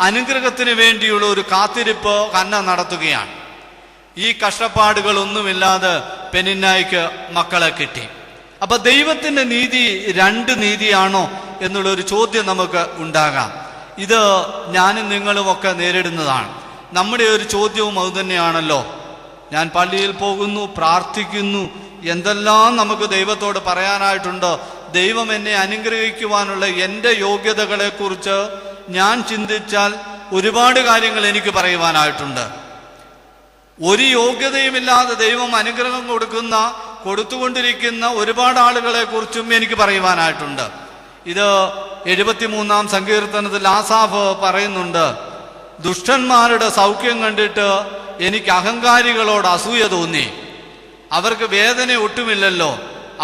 അനുഗ്രഹത്തിന് വേണ്ടിയുള്ള ഒരു കാത്തിരിപ്പ് ഹന്ന നടത്തുകയാണ്. ഈ കഷ്ടപ്പാടുകളൊന്നുമില്ലാതെ പെനിന്നായിക്ക് മക്കളെ കിട്ടി. അപ്പൊ ദൈവത്തിന്റെ നീതി 2 നീതിയാണോ എന്നുള്ളൊരു ചോദ്യം നമുക്ക് ഉണ്ടാകാം. ഇത് ഞാനും നിങ്ങളും ഒക്കെ നേരിടുന്നതാണ്. നമ്മുടെ ഒരു ചോദ്യവും അതുതന്നെയാണല്ലോ. ഞാൻ പള്ളിയിൽ പോകുന്നു, പ്രാർത്ഥിക്കുന്നു, എന്തെല്ലാം നമുക്ക് ദൈവത്തോട് പറയാനായിട്ടുണ്ട്. ദൈവം എന്നെ അനുഗ്രഹിക്കുവാനുള്ള എൻ്റെ യോഗ്യതകളെ കുറിച്ച് ഞാൻ ചിന്തിച്ചാൽ ഒരുപാട് കാര്യങ്ങൾ എനിക്ക് പറയുവാനായിട്ടുണ്ട്. ഒരു യോഗ്യതയുമില്ലാതെ ദൈവം അനുഗ്രഹം കൊടുത്തുകൊണ്ടിരിക്കുന്ന ഒരുപാട് ആളുകളെ കുറിച്ചും എനിക്ക് പറയുവാനായിട്ടുണ്ട്. ഇത് 73-ാം സങ്കീർത്തനത്തിൽ ആസാഫ് പറയുന്നുണ്ട്, ദുഷ്ടന്മാരുടെ സൗഖ്യം കണ്ടിട്ട് എനിക്ക് അഹങ്കാരികളോട് അസൂയ തോന്നി. അവർക്ക് വേദന ഒട്ടുമില്ലല്ലോ,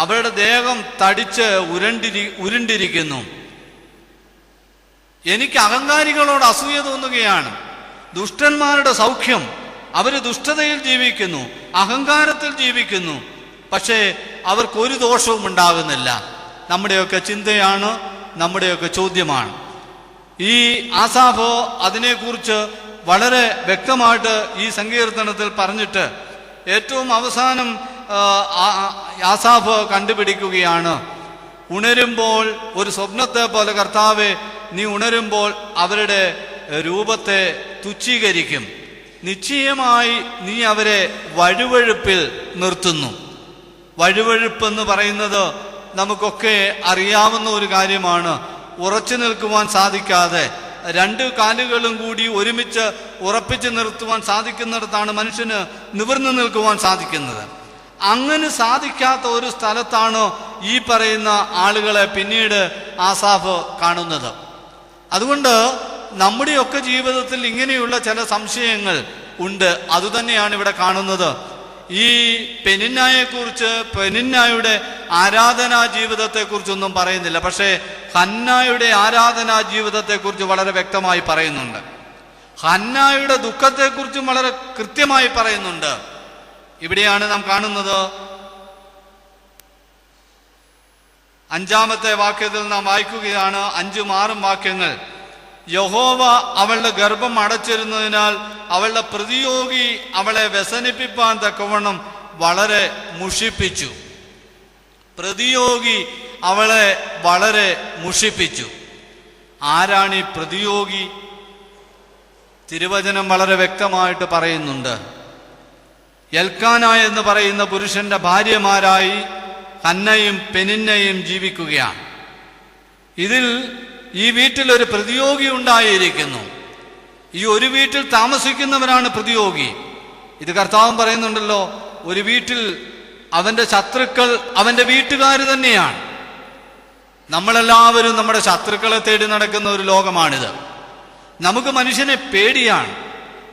അവരുടെ ദേഹം തടിച്ച് ഉരുണ്ടിരിക്കുന്നു. എനിക്ക് അഹങ്കാരികളോട് അസൂയ തോന്നുകയാണ്. ദുഷ്ടന്മാരുടെ സൗഖ്യം, അവര് ദുഷ്ടതയിൽ ജീവിക്കുന്നു, അഹങ്കാരത്തിൽ ജീവിക്കുന്നു, പക്ഷേ അവർക്കൊരു ദോഷവും ഉണ്ടാകുന്നില്ല. നമ്മുടെയൊക്കെ ചിന്തയാണ്, നമ്മുടെയൊക്കെ ചോദ്യമാണ്. ഈ ആസാഫ് അതിനെക്കുറിച്ച് വളരെ വ്യക്തമായിട്ട് ഈ സങ്കീർത്തനത്തിൽ പറഞ്ഞിട്ട് ഏറ്റവും അവസാനം ആസാഫ് കണ്ടുപിടിക്കുകയാണ്, ഉണരുമ്പോൾ ഒരു സ്വപ്നത്തെ പോലെ കർത്താവെ നീ ഉണരുമ്പോൾ അവരുടെ രൂപത്തെ തുച്ഛീകരിക്കും, നിശ്ചയമായി നീ അവരെ വഴുവഴുപ്പിൽ നിർത്തുന്നു. വഴുവഴുപ്പെന്ന് പറയുന്നത് നമുക്കൊക്കെ അറിയാവുന്ന ഒരു കാര്യമാണ്. ഉറച്ചു നിൽക്കുവാൻ സാധിക്കാതെ 2 കാലുകളും കൂടി ഒരുമിച്ച് ഉറപ്പിച്ച് നിർത്തുവാൻ സാധിക്കുന്നിടത്താണ് മനുഷ്യന് നിവർന്നു നിൽക്കുവാൻ സാധിക്കുന്നത്. അങ്ങനെ സാധിക്കാത്ത ഒരു സ്ഥലത്താണ് ഈ പറയുന്ന ആളുകളെ പിന്നീട് ആസാഫ് കാണുന്നത്. അതുകൊണ്ട് നമ്മുടെയൊക്കെ ജീവിതത്തിൽ ഇങ്ങനെയുള്ള ചില സംശയങ്ങൾ ഉണ്ട്. അതുതന്നെയാണ് ഇവിടെ കാണുന്നത്. ഈ പെനിന്നായെക്കുറിച്ച്, പെനിന്നായുടെ ആരാധനാ ജീവിതത്തെക്കുറിച്ചൊന്നും പറയുന്നില്ല. പക്ഷേ ഹന്നായുടെ ആരാധനാ ജീവിതത്തെക്കുറിച്ച് വളരെ വ്യക്തമായി പറയുന്നുണ്ട്. ഹന്നായുടെ ദുഃഖത്തെക്കുറിച്ചും വളരെ കൃത്യമായി പറയുന്നുണ്ട്. ഇവിടെയാണ് നാം കാണുന്നത്, 5-ാമത്തെ വാക്യത്തിൽ നാം വായിക്കുകയാണ്, 5ഉം 6ഉം വാക്യങ്ങൾ. യഹോവ അവളുടെ ഗർഭം അടച്ചിരുന്നതിനാൽ അവളുടെ പ്രതിയോഗി അവളെ വ്യസനിപ്പിപ്പാൻ തക്കവണ്ണം വളരെ മുഷിപ്പിച്ചു. പ്രതിയോഗി അവളെ വളരെ മുഷിപ്പിച്ചു. ആരാണ് ഈ പ്രതിയോഗി? തിരുവചനം വളരെ വ്യക്തമായിട്ട് പറയുന്നുണ്ട്. എൽക്കാന എന്ന് പറയുന്ന പുരുഷന്റെ ഭാര്യമാരായി ഹന്നയും പെനിന്നയും ജീവിക്കുകയാണ്. ഇതിൽ ഈ വീട്ടിൽ ഒരു പ്രതിയോഗി ഉണ്ടായിരിക്കുന്നു. ഈ ഒരു വീട്ടിൽ താമസിക്കുന്നവരാണ് പ്രതിയോഗി. ഇത് കർത്താവ് പറയുന്നുണ്ടല്ലോ, ഒരു വീട്ടിൽ അവന്റെ ശത്രുക്കൾ അവന്റെ വീട്ടുകാർ തന്നെയാണ്. നമ്മളെല്ലാവരും നമ്മുടെ ശത്രുക്കളെ തേടി നടക്കുന്ന ഒരു ലോകമാണിത്. നമുക്ക് മനുഷ്യനെ പേടിയാണ്.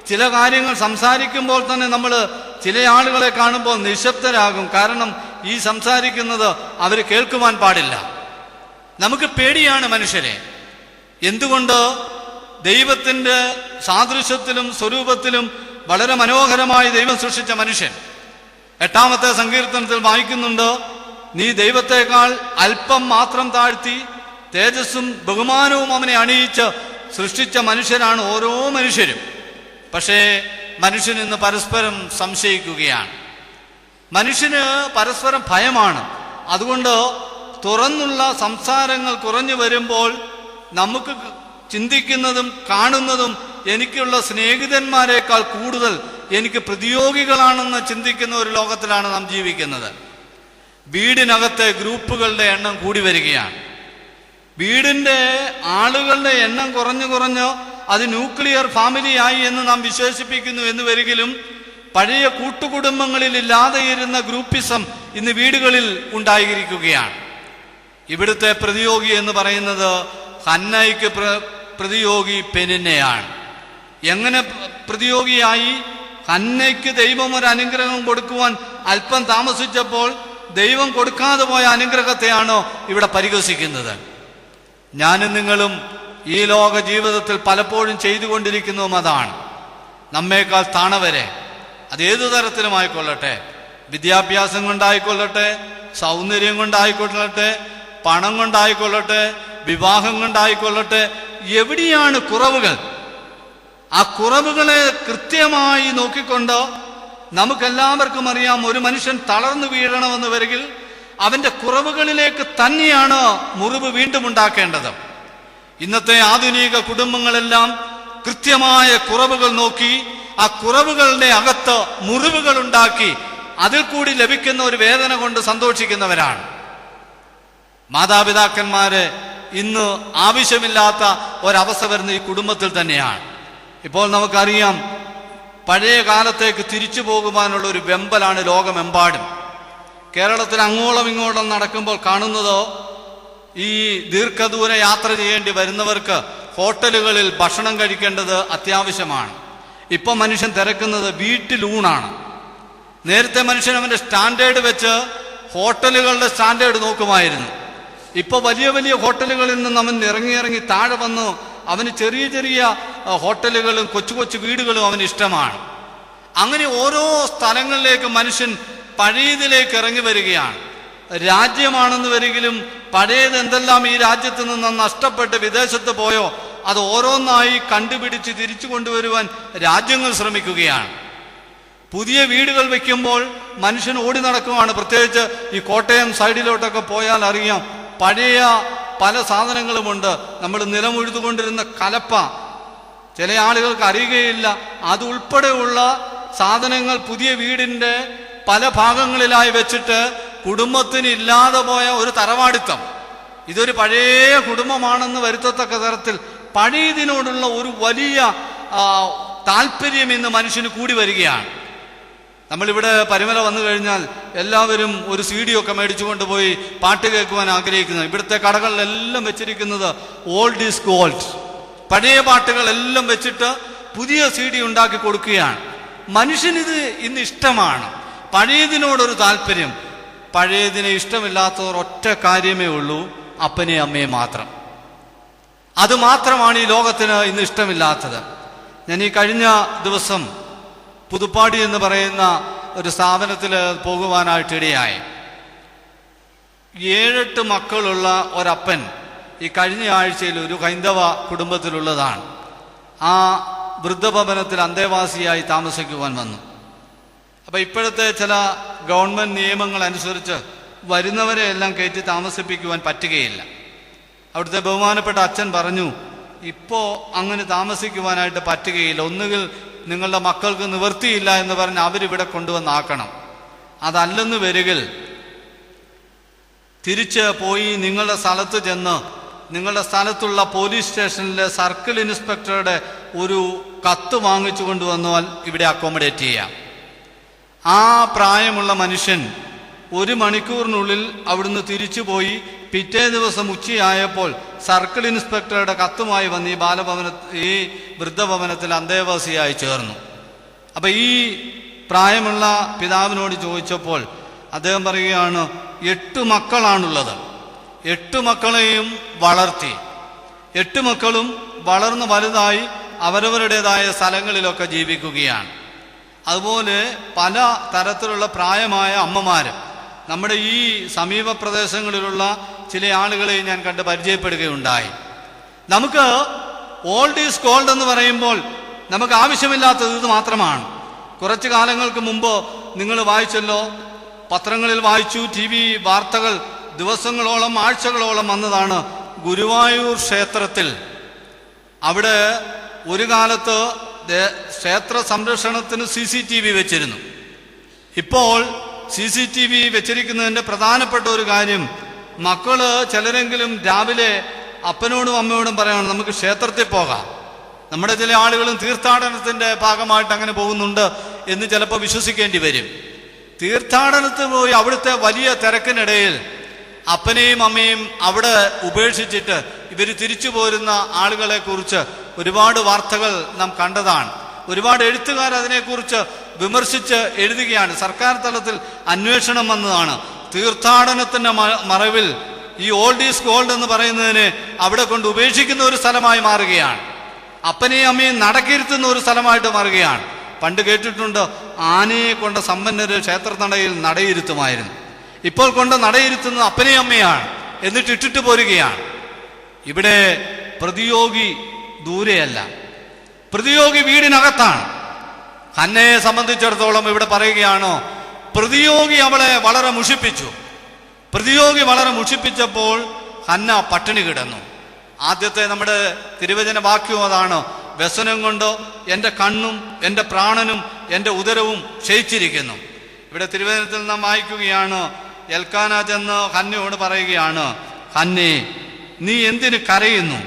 ചില കാര്യങ്ങൾ സംസാരിക്കുമ്പോൾ തന്നെ നമ്മൾ ചില ആളുകളെ കാണുമ്പോൾ നിശബ്ദരാകും. കാരണം ഈ സംസാരിക്കുന്നത് അവർ കേൾക്കുവാൻ പാടില്ല. നമുക്ക് പേടിയാണ് മനുഷ്യരെ. എന്തുകൊണ്ട്? ദൈവത്തിന്റെ സാദൃശ്യത്തിലും സ്വരൂപത്തിലും വളരെ മനോഹരമായി ദൈവം സൃഷ്ടിച്ച മനുഷ്യൻ. 8-ാമത്തെ സങ്കീർത്തനത്തിൽ വായിക്കുന്നുണ്ട്, നീ ദൈവത്തെക്കാൾ അല്പം മാത്രം താഴ്ത്തി തേജസ്സും ബഹുമാനവും അവനെ അണിയിച്ച് സൃഷ്ടിച്ച മനുഷ്യരാണ് ഓരോ മനുഷ്യരും. പക്ഷേ മനുഷ്യൻ ഇന്ന് പരസ്പരം സംശയിക്കുകയാണ്. മനുഷ്യന് പരസ്പരം ഭയമാണ്. അതുകൊണ്ട് തുറന്നുള്ള സംസാരങ്ങൾ കുറഞ്ഞു വരുമ്പോൾ നമുക്ക് ചിന്തിക്കുന്നതും കാണുന്നതും എനിക്കുള്ള സ്നേഹിതന്മാരെക്കാൾ കൂടുതൽ എനിക്ക് പ്രതിയോഗികളാണെന്ന് ചിന്തിക്കുന്ന ഒരു ലോകത്തിലാണ് നാം ജീവിക്കുന്നത്. വീടിനകത്തെ ഗ്രൂപ്പുകളുടെ എണ്ണം കൂടി വരികയാണ്. വീടിന്റെ ആളുകളുടെ എണ്ണം കുറഞ്ഞു അത് ന്യൂക്ലിയർ ഫാമിലിയായി എന്ന് നാം വിശേഷിപ്പിക്കുന്നു എന്ന് വരികിലും പഴയ കൂട്ടുകുടുംബങ്ങളിൽ ഇല്ലാതെയിരുന്ന ഗ്രൂപ്പിസം ഇന്ന് വീടുകളിൽ ഉണ്ടായിരിക്കുകയാണ്. ഇവിടുത്തെ പ്രതിയോഗി എന്ന് പറയുന്നത് ഹന്നയ്ക്ക് പ്രതിയോഗി പെനിന്നയാണ്. എങ്ങനെ പ്രതിയോഗിയായി? ഹന്നയ്ക്ക് ദൈവം ഒരു അനുഗ്രഹം കൊടുക്കുവാൻ അല്പം താമസിച്ചപ്പോൾ ദൈവം കൊടുക്കാതെ പോയ അനുഗ്രഹത്തെയാണോ ഇവിടെ പരിഹസിക്കുന്നത്? ഞാനും നിങ്ങളും ഈ ലോക ജീവിതത്തിൽ പലപ്പോഴും ചെയ്തുകൊണ്ടിരിക്കുന്നതും അതാണ്. നമ്മേക്കാൾ താണവരെ, അതേതു തരത്തിലുമായിക്കൊള്ളട്ടെ, വിദ്യാഭ്യാസം കൊണ്ടായിക്കൊള്ളട്ടെ, സൗന്ദര്യം കൊണ്ടായിക്കൊള്ളട്ടെ, പണം കൊണ്ടായിക്കൊള്ളട്ടെ, വിവാഹം കൊണ്ടായിക്കൊള്ളട്ടെ, എവിടെയാണ് കുറവുകൾ? ആ കുറവുകളെ കൃത്യമായി നോക്കിക്കൊണ്ട് നമുക്കെല്ലാവർക്കും അറിയാം, ഒരു മനുഷ്യൻ തളർന്നു വീഴണമെന്ന് വരികിൽ അവന്റെ കുറവുകളിലേക്ക് തന്നെയാണ് മുറിവ് വീണ്ടും ഉണ്ടാക്കേണ്ടത്. ഇന്നത്തെ ആധുനിക കുടുംബങ്ങളെല്ലാം കൃത്യമായ കുറവുകൾ നോക്കി ആ കുറവുകളുടെ അകത്ത് മുറിവുകൾ ഉണ്ടാക്കി അതിൽ കൂടി ലഭിക്കുന്ന ഒരു വേദന കൊണ്ട് സന്തോഷിക്കുന്നവരാണ്. മാതാപിതാക്കന്മാര് ഇന്ന് ആവശ്യമില്ലാത്ത ഒരവസ്ഥ വരുന്ന ഈ കുടുംബത്തിൽ തന്നെയാണ്. ഇപ്പോൾ നമുക്കറിയാം, പഴയ കാലത്തേക്ക് തിരിച്ചു പോകുവാനുള്ള ഒരു വെമ്പലാണ് ലോകമെമ്പാടും. കേരളത്തിൽ അങ്ങോളം ഇങ്ങോളം നടക്കുമ്പോൾ കാണുന്നതോ, ഈ ദീർഘദൂര യാത്ര ചെയ്യേണ്ടി വരുന്നവർക്ക് ഹോട്ടലുകളിൽ ഭക്ഷണം കഴിക്കേണ്ടത് അത്യാവശ്യമാണ്. ഇപ്പൊ മനുഷ്യൻ തിരക്കുന്നത് വീട്ടിലൂണാണ്. നേരത്തെ മനുഷ്യൻ അവന്റെ സ്റ്റാൻഡേർഡ് വെച്ച് ഹോട്ടലുകളുടെ സ്റ്റാൻഡേർഡ് നോക്കുമായിരുന്നു. ഇപ്പൊ വലിയ വലിയ ഹോട്ടലുകളിൽ നിന്ന് അവൻ ഇറങ്ങി താഴെ വന്നു അവന് ചെറിയ ചെറിയ ഹോട്ടലുകളും കൊച്ചു കൊച്ചു വീടുകളും അവന് ഇഷ്ടമാണ്. അങ്ങനെ ഓരോ സ്ഥലങ്ങളിലേക്ക് മനുഷ്യൻ പഴയതിലേക്ക് ഇറങ്ങി വരികയാണ്. രാജ്യമാണെന്ന് വരികിലും പഴയത് എന്തെല്ലാം ഈ രാജ്യത്ത് നിന്ന് നഷ്ടപ്പെട്ട് വിദേശത്ത് പോയോ അത് ഓരോന്നായി കണ്ടുപിടിച്ച് തിരിച്ചു കൊണ്ടുവരുവാൻ രാജ്യങ്ങൾ ശ്രമിക്കുകയാണ്. പുതിയ വീടുകൾ വെക്കുമ്പോൾ മനുഷ്യൻ ഓടി നടക്കുവാണ്. പ്രത്യേകിച്ച് ഈ കോട്ടയം സൈഡിലോട്ടൊക്കെ പോയാൽ അറിയാം, പഴയ പല സാധനങ്ങളുമുണ്ട്. നമ്മൾ നിലമുഴുതുകൊണ്ടിരുന്ന കലപ്പ ചില ആളുകൾക്ക് അറിയുകയില്ല. അതുൾപ്പെടെയുള്ള സാധനങ്ങൾ പുതിയ വീടിന്റെ പല ഭാഗങ്ങളിലായി വെച്ചിട്ട് കുടുംബത്തിന് ഇല്ലാതെ പോയ ഒരു തറവാടിത്തം. ഇതൊരു പഴയ കുടുംബമാണെന്ന് വരുത്തത്തക്ക തരത്തിൽ പഴയതിനോടുള്ള ഒരു വലിയ താല്പര്യം ഇന്ന് മനുഷ്യന് കൂടി വരികയാണ്. നമ്മളിവിടെ പരിമല വന്നു കഴിഞ്ഞാൽ എല്ലാവരും ഒരു CD ഒക്കെ മേടിച്ചു കൊണ്ടുപോയി പാട്ട് കേൾക്കുവാൻ ആഗ്രഹിക്കുന്നത്. ഇവിടുത്തെ കടകളിലെല്ലാം വെച്ചിരിക്കുന്നത് ഓൾഡ് ഈസ് ഗോൾഡ്, പഴയ പാട്ടുകളെല്ലാം വെച്ചിട്ട് പുതിയ CD ഉണ്ടാക്കി കൊടുക്കുകയാണ്. മനുഷ്യനിത് ഇന്ന് ഇഷ്ടമാണ്, പഴയതിനോടൊരു താല്പര്യം. പഴയതിനെ ഇഷ്ടമില്ലാത്തവർ ഒറ്റ കാര്യമേ ഉള്ളൂ, അപ്പനെ അമ്മയെ മാത്രം. അത് മാത്രമാണ് ഈ ലോകത്തിന് ഇന്ന് ഇഷ്ടമില്ലാത്തത്. ഞാൻ ഈ കഴിഞ്ഞ ദിവസം പുതുപ്പാടി എന്ന് പറയുന്ന ഒരു സ്ഥാപനത്തിൽ പോകുവാനായിട്ടിടയായി. 7-8 മക്കളുള്ള ഒരപ്പൻ ഈ കഴിഞ്ഞ ആഴ്ചയിൽ ഒരു ഹൈന്ദവ കുടുംബത്തിലുള്ളതാണ്. ആ വൃദ്ധഭവനത്തിൽ അന്തേവാസിയായി താമസിക്കുവാൻ വന്നു. അപ്പം ഇപ്പോഴത്തെ ചില ഗവൺമെൻറ് നിയമങ്ങൾ അനുസരിച്ച് വരുന്നവരെ എല്ലാം കയറ്റി താമസിപ്പിക്കുവാൻ പറ്റുകയില്ല. അവിടുത്തെ ബഹുമാനപ്പെട്ട അച്ഛൻ പറഞ്ഞു, ഇപ്പോൾ അങ്ങനെ താമസിക്കുവാനായിട്ട് പറ്റുകയില്ല. ഒന്നുകിൽ നിങ്ങളുടെ മക്കൾക്ക് നിവൃത്തിയില്ല എന്ന് പറഞ്ഞ് അവരിവിടെ കൊണ്ടുവന്നാക്കണം. അതല്ലെന്ന് വരികിൽ തിരിച്ച് പോയി നിങ്ങളുടെ സ്ഥലത്ത് ചെന്ന് നിങ്ങളുടെ സ്ഥലത്തുള്ള പോലീസ് സ്റ്റേഷനിലെ സർക്കിൾ ഇൻസ്പെക്ടറുടെ ഒരു കത്ത് വാങ്ങിച്ചു കൊണ്ടുവന്നാൽ ഇവിടെ അക്കോമഡേറ്റ് ചെയ്യാം. ആ പ്രായമുള്ള മനുഷ്യൻ 1 മണിക്കൂറിനുള്ളിൽ അവിടുന്ന് തിരിച്ചു പോയി പിറ്റേ ദിവസം ഉച്ചയായപ്പോൾ സർക്കിൾ ഇൻസ്പെക്ടറുടെ കത്തുമായി വന്ന് ഈ വൃദ്ധഭവനത്തിൽ അന്തേവാസിയായി ചേർന്നു. അപ്പം ഈ പ്രായമുള്ള പിതാവിനോട് ചോദിച്ചപ്പോൾ അദ്ദേഹം പറയുകയാണ്, 8 മക്കളാണുള്ളത്. 8 മക്കളെയും വളർത്തി. 8 മക്കളും വളർന്ന് വലുതായി അവരവരുടേതായ സ്ഥലങ്ങളിലൊക്കെ ജീവിക്കുകയാണ്. അതുപോലെ പല തരത്തിലുള്ള പ്രായമായ അമ്മമാരും നമ്മുടെ ഈ സമീപ പ്രദേശങ്ങളിലുള്ള ചില ആളുകളെ ഞാൻ കണ്ട് പരിചയപ്പെടുകയുണ്ടായി. നമുക്ക് ഓൾഡ് ഈസ് ഗോൾഡ് എന്ന് പറയുമ്പോൾ നമുക്ക് ആവശ്യമില്ലാത്തത് ഇത് മാത്രമാണ്. കുറച്ചു കാലങ്ങൾക്ക് മുമ്പ് നിങ്ങൾ വായിച്ചല്ലോ, പത്രങ്ങളിൽ വായിച്ചു, TV വാർത്തകൾ ദിവസങ്ങളോളം ആഴ്ചകളോളം വന്നതാണ്. ഗുരുവായൂർ ക്ഷേത്രത്തിൽ അവിടെ ഒരു കാലത്ത് ക്ഷേത്ര സംരക്ഷണത്തിന് CCTV വെച്ചിരുന്നു. ഇപ്പോൾ CCTV വെച്ചിരിക്കുന്നതിൻ്റെ പ്രധാനപ്പെട്ട ഒരു കാര്യം, മക്കള് ചിലരെങ്കിലും രാവിലെ അപ്പനോടും അമ്മയോടും പറയണം നമുക്ക് ക്ഷേത്രത്തിൽ പോകാം. നമ്മുടെ ചില ആളുകളും തീർത്ഥാടനത്തിൻ്റെ ഭാഗമായിട്ട് അങ്ങനെ പോകുന്നുണ്ട് എന്ന് ചിലപ്പോൾ വിശ്വസിക്കേണ്ടി വരും. തീർത്ഥാടനത്തിന് പോയി അവിടുത്തെ വലിയ തിരക്കിനിടയിൽ അപ്പനെയും അമ്മയും അവിടെ ഉപേക്ഷിച്ചിട്ട് ഇവർ തിരിച്ചു പോരുന്ന ആളുകളെ കുറിച്ച് ഒരുപാട് വാർത്തകൾ നാം കണ്ടതാണ്. ഒരുപാട് എഴുത്തുകാർ അതിനെക്കുറിച്ച് വിമർശിച്ച് എഴുതുകയാണ്. സർക്കാർ തലത്തിൽ അന്വേഷണം വന്നതാണ്. തീർത്ഥാടനത്തിന്റെ മറവിൽ ഈ ഓൾഡ് ഈസ് ഗോൾഡ് എന്ന് പറയുന്നതിനെ അവിടെ കൊണ്ട് ഉപേക്ഷിക്കുന്ന ഒരു സ്ഥലമായി മാറുകയാണ്. അപ്പനെയും അമ്മയും നടക്കിരുത്തുന്ന ഒരു സ്ഥലമായിട്ട് മാറുകയാണ്. പണ്ട് കേട്ടിട്ടുണ്ട്, ആനയെ കൊണ്ട സമ്പന്നര് ക്ഷേത്രനടയിൽ നടയിരുത്തുമായിരുന്നു. ഇപ്പോൾ കൊണ്ട് നടയിരുത്തുന്നത് അപ്പനെയും അമ്മയാണ്, എന്നിട്ട് ഇട്ടിട്ട് പോരുകയാണ്. ഇവിടെ പ്രതിയോഗി ദൂരെയല്ല, പ്രതിയോഗി വീടിനകത്താണ്. ഹന്നയെ സംബന്ധിച്ചിടത്തോളം ഇവിടെ പറയുകയാണോ, പ്രതിയോഗി അവളെ വളരെ മുഷിപ്പിച്ചു. പ്രതിയോഗി വളരെ മുഷിപ്പിച്ചപ്പോൾ ഹന്ന പട്ടിണി കിടന്നു. ആദ്യത്തെ നമ്മുടെ തിരുവചന വാക്യം അതാണ്, വ്യസനം കൊണ്ട് എൻ്റെ കണ്ണും എൻ്റെ പ്രാണനും എൻ്റെ ഉദരവും ക്ഷയിച്ചിരിക്കുന്നു. ഇവിടെ തിരുവചനത്തിൽ നാം വായിക്കുകയാണ്, എൽക്കാന ചെന്ന് ഹന്നയോട് പറയുകയാണ്, ഹന്നേ, നീ എന്തിന് കരയുന്നു?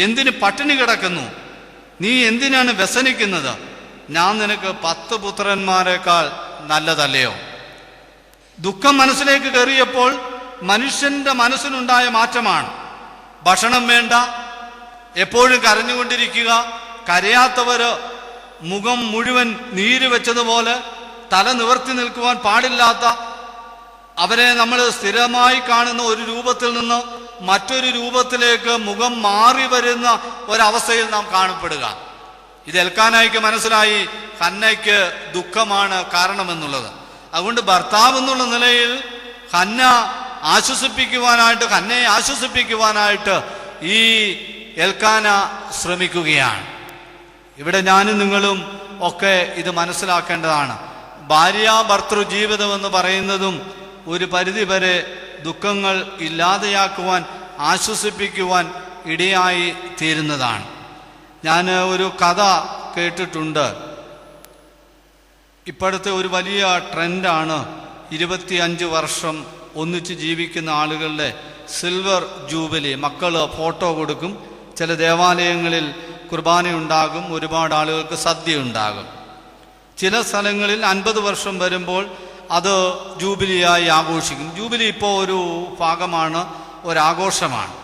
എന്തിന് പട്ടിണി കിടക്കുന്നു? നീ എന്തിനാണ് വ്യസനിക്കുന്നത്? ഞാൻ നിനക്ക് 10 പുത്രന്മാരെക്കാൾ നല്ലതല്ലയോ? ദുഃഖം മനസ്സിലേക്ക് കയറിയപ്പോൾ മനുഷ്യന്റെ മനസ്സിനുണ്ടായ മാറ്റമാണ്. ഭക്ഷണം വേണ്ട, എപ്പോഴും കരഞ്ഞുകൊണ്ടിരിക്കുക, കരയാത്തവര് മുഖം മുഴുവൻ നീര് വെച്ചതുപോലെ തല നിവർത്തി നിൽക്കുവാൻ പാടില്ലാത്ത അവരെ നമ്മൾ സ്ഥിരമായി കാണുന്ന ഒരു രൂപത്തിൽ നിന്ന് മറ്റൊരു രൂപത്തിലേക്ക് മുഖം മാറി വരുന്ന ഒരവസ്ഥയിൽ നാം കാണപ്പെടുക. ഇത് എൽക്കാനായിക്ക് മനസ്സിലായി, ഹന്നയ്ക്ക് ദുഃഖമാണ് കാരണമെന്നുള്ളത്. അതുകൊണ്ട് ഭർത്താവ് എന്നുള്ള നിലയിൽ ഹന്നയെ ആശ്വസിപ്പിക്കുവാനായിട്ട് ഈ എൽക്കാന ശ്രമിക്കുകയാണ്. ഇവിടെ ഞാനും നിങ്ങളും ഒക്കെ ഇത് മനസ്സിലാക്കേണ്ടതാണ്. ഭാര്യാഭർത്തൃ ജീവിതം എന്ന് പറയുന്നതും ഒരു പരിധിവരെ ദുഃഖങ്ങൾ ഇല്ലാതെയാക്കുവാൻ, ആശ്വസിപ്പിക്കുവാൻ ഇടയായി തീരുന്നതാണ്. ഞാൻ ഒരു കഥ കേട്ടിട്ടുണ്ട്. ഇപ്പോഴത്തെ ഒരു വലിയ ട്രെൻഡാണ് 25 വർഷം ഒന്നിച്ച് ജീവിക്കുന്ന ആളുകളുടെ സിൽവർ ജൂബിലി. മക്കൾ ഫോട്ടോ കൊടുക്കും, ചില ദേവാലയങ്ങളിൽ കുർബാന ഉണ്ടാകും, ഒരുപാട് ആളുകൾക്ക് സദ്യ ഉണ്ടാകും. ചില സ്ഥലങ്ങളിൽ 50 വർഷം വരുമ്പോൾ അത് ജൂബിലിയായി ആഘോഷിക്കും. ജൂബിലി ഇപ്പോൾ ഒരു ഭാഗമാണ്, ഒരാഘോഷമാണ്.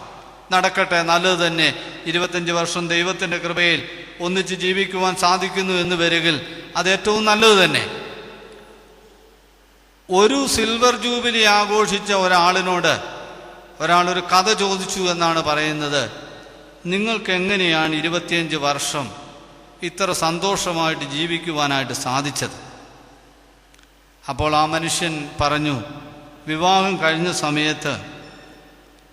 നടക്കട്ടെ, നല്ലത് തന്നെ. 25 വർഷം ദൈവത്തിൻ്റെ കൃപയിൽ ഒന്നിച്ച് ജീവിക്കുവാൻ സാധിക്കുന്നു എന്ന് വരികിൽ അത് ഏറ്റവും നല്ലത് തന്നെ. ഒരു സിൽവർ ജൂബിലി ആഘോഷിച്ച ഒരാളിനോട് ഒരാളൊരു കഥ ചോദിച്ചു എന്നാണ് പറയുന്നത്. നിങ്ങൾക്ക് എങ്ങനെയാണ് 25 വർഷം ഇത്ര സന്തോഷമായിട്ട് ജീവിക്കുവാനായിട്ട് സാധിച്ചത്. അപ്പോൾ ആ മനുഷ്യൻ പറഞ്ഞു, വിവാഹം കഴിഞ്ഞ സമയത്ത്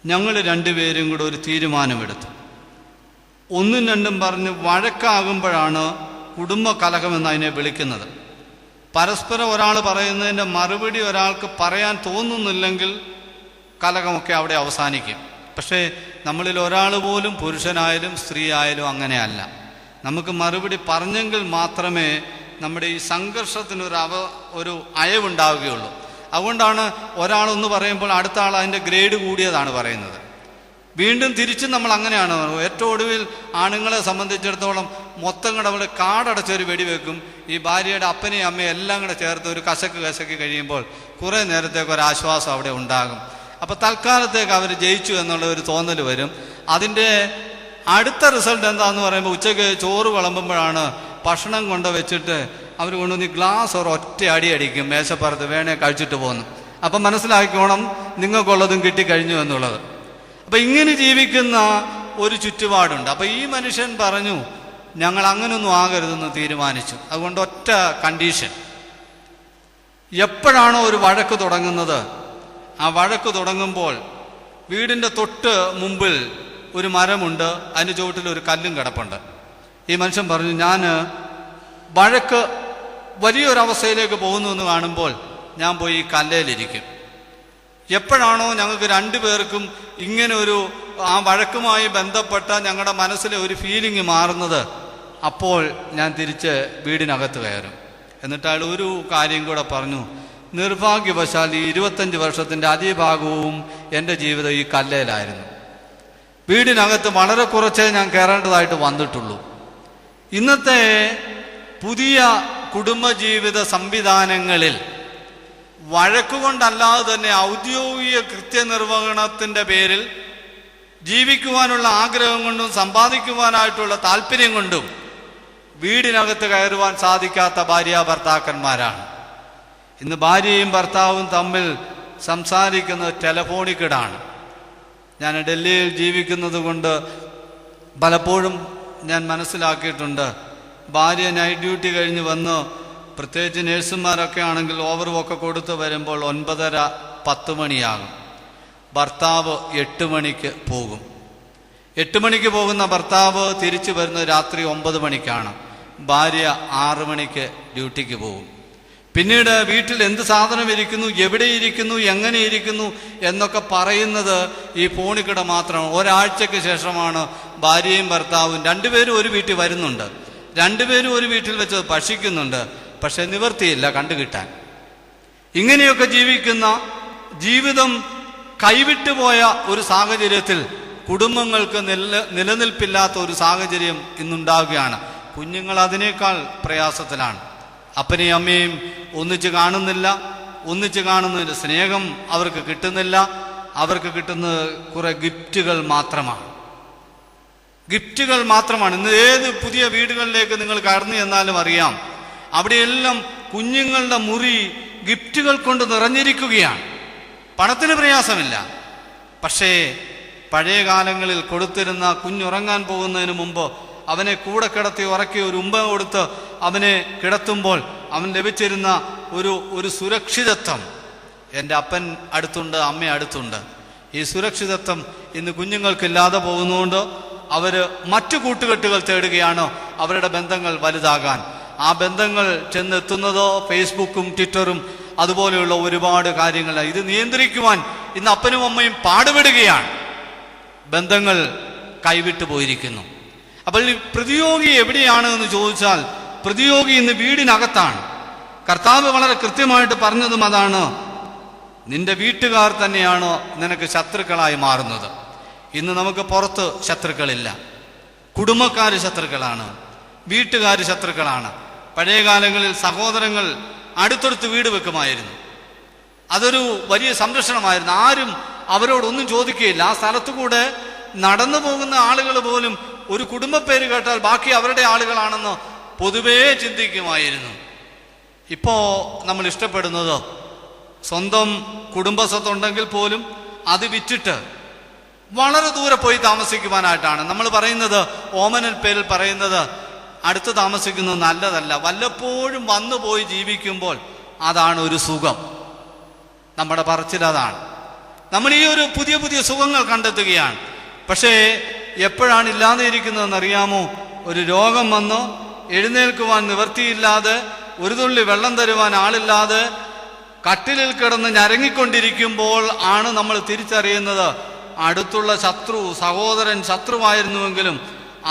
ഞങ്ങൾ രണ്ടുപേരും കൂടെ ഒരു തീരുമാനമെടുത്തു. ഒന്നും രണ്ടും പറഞ്ഞ് വഴക്കാകുമ്പോഴാണ് കുടുംബ കലഹമെന്ന് അതിനെ വിളിക്കുന്നത്. പരസ്പരം ഒരാൾ പറയുന്നതിൻ്റെ മറുപടി ഒരാൾക്ക് പറയാൻ തോന്നുന്നില്ലെങ്കിൽ കലഹമൊക്കെ അവിടെ അവസാനിക്കും. പക്ഷേ നമ്മളിൽ ഒരാൾ പോലും, പുരുഷനായാലും സ്ത്രീ ആയാലും അങ്ങനെയല്ല. നമുക്ക് മറുപടി പറഞ്ഞെങ്കിൽ മാത്രമേ നമ്മുടെ ഈ സംഘർഷത്തിനൊരു അയവുണ്ടാവുകയുള്ളൂ. അതുകൊണ്ടാണ് ഒരാളൊന്ന് പറയുമ്പോൾ അടുത്ത ആൾ അതിൻ്റെ ഗ്രേഡ് കൂടിയതാണ് പറയുന്നത്. വീണ്ടും തിരിച്ചും നമ്മൾ അങ്ങനെയാണ്. ഏറ്റവും ഒടുവിൽ ആണുങ്ങളെ സംബന്ധിച്ചിടത്തോളം മൊത്തം കൂടെ അവിടെ കാടടച്ചൊരു വെടിവെക്കും. ഈ ഭാര്യയുടെ അപ്പനെയും അമ്മയും എല്ലാം കൂടെ ചേർത്ത് ഒരു കശക്ക് കഴിയുമ്പോൾ കുറേ നേരത്തേക്ക് ഒരു ആശ്വാസം അവിടെ ഉണ്ടാകും. അപ്പോൾ തൽക്കാലത്തേക്ക് അവർ ജയിച്ചു എന്നുള്ള ഒരു തോന്നൽ വരും. അതിൻ്റെ അടുത്ത റിസൾട്ട് എന്താണെന്ന് പറയുമ്പോൾ ഉച്ചയ്ക്ക് ചോറ് വിളമ്പുമ്പോഴാണ് ഭക്ഷണം കൊണ്ട് വെച്ചിട്ട് അവർ കൊണ്ടുവന്ന് ഗ്ലാസ് ഒറ്റ അടിക്കും മേശപ്പുറത്ത്, വേണേ കഴിച്ചിട്ട് പോകുന്നു. അപ്പം മനസ്സിലാക്കിക്കോണം നിങ്ങൾക്കുള്ളതും കിട്ടിക്കഴിഞ്ഞു എന്നുള്ളത്. അപ്പം ഇങ്ങനെ ജീവിക്കുന്ന ഒരു ചുറ്റുപാടുണ്ട്. അപ്പം ഈ മനുഷ്യൻ പറഞ്ഞു, ഞങ്ങൾ അങ്ങനൊന്നും ആകരുതെന്ന് തീരുമാനിച്ചു. അതുകൊണ്ട് ഒറ്റ കണ്ടീഷൻ, എപ്പോഴാണോ ഒരു വഴക്ക് തുടങ്ങുന്നത്, ആ വഴക്ക് തുടങ്ങുമ്പോൾ വീടിൻ്റെ തൊട്ട് മുമ്പിൽ ഒരു മരമുണ്ട്, അതിൻ്റെ ചുവട്ടിൽ ഒരു കല്ലും കിടപ്പുണ്ട്. ഈ മനുഷ്യൻ പറഞ്ഞു, ഞാൻ വഴക്ക് വലിയൊരവസ്ഥയിലേക്ക് പോകുന്നു എന്ന് കാണുമ്പോൾ ഞാൻ പോയി ഈ കല്ലേലിരിക്കും. എപ്പോഴാണോ ഞങ്ങൾക്ക് രണ്ടുപേർക്കും ഇങ്ങനെ ഒരു ആ വഴക്കുമായി ബന്ധപ്പെട്ട ഞങ്ങളുടെ മനസ്സിലെ ഒരു ഫീലിംഗ് മാറുന്നത്, അപ്പോൾ ഞാൻ തിരിച്ച് വീടിനകത്ത് കയറും. എന്നിട്ട് അയാൾ ഒരു കാര്യം കൂടെ പറഞ്ഞു, നിർഭാഗ്യവശാൽ ഈ 25 വർഷത്തിൻ്റെ അതിഭാഗവും എൻ്റെ ജീവിതം ഈ കല്ലേലായിരുന്നു. വീടിനകത്ത് വളരെ കുറച്ചേ ഞാൻ കയറേണ്ടതായിട്ട് വന്നിട്ടുള്ളൂ. ഇന്നത്തെ പുതിയ കുടുംബജീവിത സംവിധാനങ്ങളിൽ വഴക്കുകൊണ്ടല്ലാതെ തന്നെ ഔദ്യോഗിക കൃത്യനിർവഹണത്തിൻ്റെ പേരിൽ ജീവിക്കുവാനുള്ള ആഗ്രഹം കൊണ്ടും സമ്പാദിക്കുവാനായിട്ടുള്ള താല്പര്യം കൊണ്ടും വീടിനകത്ത് കയറുവാൻ സാധിക്കാത്ത ഭാര്യാഭർത്താക്കന്മാരാണ്. ഇന്ന് ഭാര്യയും ഭർത്താവും തമ്മിൽ സംസാരിക്കുന്നത് ടെലഫോണിക്കിടാണ്. ഞാൻ ഡൽഹിയിൽ ജീവിക്കുന്നത് കൊണ്ട് പലപ്പോഴും ഞാൻ മനസ്സിലാക്കിയിട്ടുണ്ട്, ഭാര്യ നൈറ്റ് ഡ്യൂട്ടി കഴിഞ്ഞ് വന്ന്, പ്രത്യേകിച്ച് നേഴ്സുമാരൊക്കെ ആണെങ്കിൽ ഓവർവൊക്കെ കൊടുത്ത് വരുമ്പോൾ 9:30-10 മണിയാകും. ഭർത്താവ് 8 മണിക്ക് പോകും. 8 മണിക്ക് പോകുന്ന ഭർത്താവ് തിരിച്ചു വരുന്നത് രാത്രി 9 മണിക്കാണ്. ഭാര്യ 6 മണിക്ക് ഡ്യൂട്ടിക്ക് പോകും. പിന്നീട് വീട്ടിൽ എന്ത് സാധനം ഇരിക്കുന്നു, എവിടെ ഇരിക്കുന്നു, എങ്ങനെ ഇരിക്കുന്നു എന്നൊക്കെ പറയുന്നത് ഈ ഫോണിക്കിടെ മാത്രമാണ്. ഒരാഴ്ചയ്ക്ക് ശേഷമാണ് ഭാര്യയും ഭർത്താവും രണ്ടുപേരും ഒരു വീട്ടിൽ വരുന്നുണ്ട്, രണ്ടുപേരും ഒരു വീട്ടിൽ വെച്ച് ഭക്ഷിക്കുന്നുണ്ട്. പക്ഷെ നിവൃത്തിയില്ല കണ്ടുകിട്ടാൻ. ഇങ്ങനെയൊക്കെ ജീവിക്കുന്ന, ജീവിതം കൈവിട്ടുപോയ ഒരു സാഹചര്യത്തിൽ കുടുംബങ്ങൾക്ക് നിലനിൽപ്പില്ലാത്ത ഒരു സാഹചര്യം ഇന്നുണ്ടാവുകയാണ്. കുഞ്ഞുങ്ങൾ അതിനേക്കാൾ പ്രയാസത്തിലാണ്. അപ്പനെയും അമ്മയും ഒന്നിച്ച് കാണുന്നില്ല, ഒന്നിച്ച് കാണുന്നതിന് സ്നേഹം അവർക്ക് കിട്ടുന്നില്ല. അവർക്ക് കിട്ടുന്നത് കുറെ ഗിഫ്റ്റുകൾ മാത്രമാണ്. ഇന്ന് ഏത് പുതിയ വീടുകളിലേക്ക് നിങ്ങൾ കടന്നു ചെന്നാലും അറിയാം, അവിടെയെല്ലാം കുഞ്ഞുങ്ങളുടെ മുറി ഗിഫ്റ്റുകൾ കൊണ്ട് നിറഞ്ഞിരിക്കുകയാണ്. പണത്തിന് പ്രയാസമില്ല. പക്ഷേ പഴയ കാലങ്ങളിൽ കൊടുത്തിരുന്ന കുഞ്ഞുറങ്ങാൻ പോകുന്നതിന് മുമ്പ് അവനെ കൂടെ കിടത്തി ഉറക്കി ഒരു ഉമ്പ കൊടുത്ത് അവനെ കിടത്തുമ്പോൾ അവൻ ലഭിച്ചിരുന്ന ഒരു സുരക്ഷിതത്വം, എൻ്റെ അപ്പൻ അടുത്തുണ്ട്, അമ്മ അടുത്തുണ്ട്. ഈ സുരക്ഷിതത്വം ഇന്ന് കുഞ്ഞുങ്ങൾക്കില്ലാതെ പോകുന്നതുകൊണ്ട് അവർ മറ്റു കൂട്ടുകെട്ടുകൾ തേടുകയാണ് അവരുടെ ബന്ധങ്ങൾ വലുതാകാൻ. ആ ബന്ധങ്ങൾ ചെന്നെത്തുന്നതോ ഫേസ്ബുക്കും ട്വിറ്ററും അതുപോലെയുള്ള ഒരുപാട് കാര്യങ്ങൾ. ഇത് നിയന്ത്രിക്കുവാൻ ഇന്ന് അപ്പനും അമ്മയും പാടുപെടുകയാണ്. ബന്ധങ്ങൾ കൈവിട്ടു പോയിരിക്കുന്നു. അപ്പോൾ ഈ പ്രതിയോഗി എവിടെയാണ് എന്ന് ചോദിച്ചാൽ, പ്രതിയോഗി ഇന്ന് വീടിനകത്താണ്. കർത്താവ് വളരെ കൃത്യമായിട്ട് പറഞ്ഞതും അതാണ്, നിന്റെ വീട്ടുകാർ തന്നെയാണ് നിനക്ക് ശത്രുക്കളായി മാറുന്നത്. ഇന്ന് നമുക്ക് പുറത്ത് ശത്രുക്കളില്ല, കുടുംബക്കാർ ശത്രുക്കളാണ്, വീട്ടുകാർ ശത്രുക്കളാണ്. പഴയ കാലങ്ങളിൽ സഹോദരങ്ങൾ അടുത്തടുത്ത് വീട് വെക്കുമായിരുന്നു. അതൊരു വലിയ സംരക്ഷണമായിരുന്നു. ആരും അവരോടൊന്നും ചോദിക്കുകയില്ല. ആ സ്ഥലത്തു കൂടെ നടന്നു പോകുന്ന ആളുകൾ പോലും ഒരു കുടുംബ പേര് കേട്ടാൽ ബാക്കി അവരുടെ ആളുകളാണെന്ന് പൊതുവേ ചിന്തിക്കുമായിരുന്നു. ഇപ്പോ നമ്മൾ ഇഷ്ടപ്പെടുന്നത് സ്വന്തം കുടുംബസ്വത്തുണ്ടെങ്കിൽ പോലും അത് വിറ്റിട്ട് വളരെ ദൂരെ പോയി താമസിക്കുവാനായിട്ടാണ്. നമ്മൾ പറയുന്നത്, ഓമനൽ പേരിൽ പറയുന്നത്, അടുത്ത് താമസിക്കുന്നത് നല്ലതല്ല. വല്ലപ്പോഴും വന്നു പോയി ജീവിക്കുമ്പോൾ അതാണ് ഒരു സുഖം. നമ്മുടെ പറച്ചിലതാണ്. നമ്മൾ ഈ ഒരു പുതിയ പുതിയ സുഖങ്ങൾ കണ്ടെത്തുകയാണ്. പക്ഷേ എപ്പോഴാണ് ഇല്ലാതെ ഇരിക്കുന്നതെന്നറിയാമോ? ഒരു രോഗം വന്ന് എഴുന്നേൽക്കുവാൻ നിവൃത്തിയില്ലാതെ, ഒരു തുള്ളി വെള്ളം തരുവാൻ ആളില്ലാതെ കട്ടിലിൽ കിടന്ന് ഞരങ്ങിക്കൊണ്ടിരിക്കുമ്പോൾ ആണ് നമ്മൾ തിരിച്ചറിയുന്നത് അടുത്തുള്ള ശത്രു, സഹോദരൻ ശത്രുവായിരുന്നുവെങ്കിലും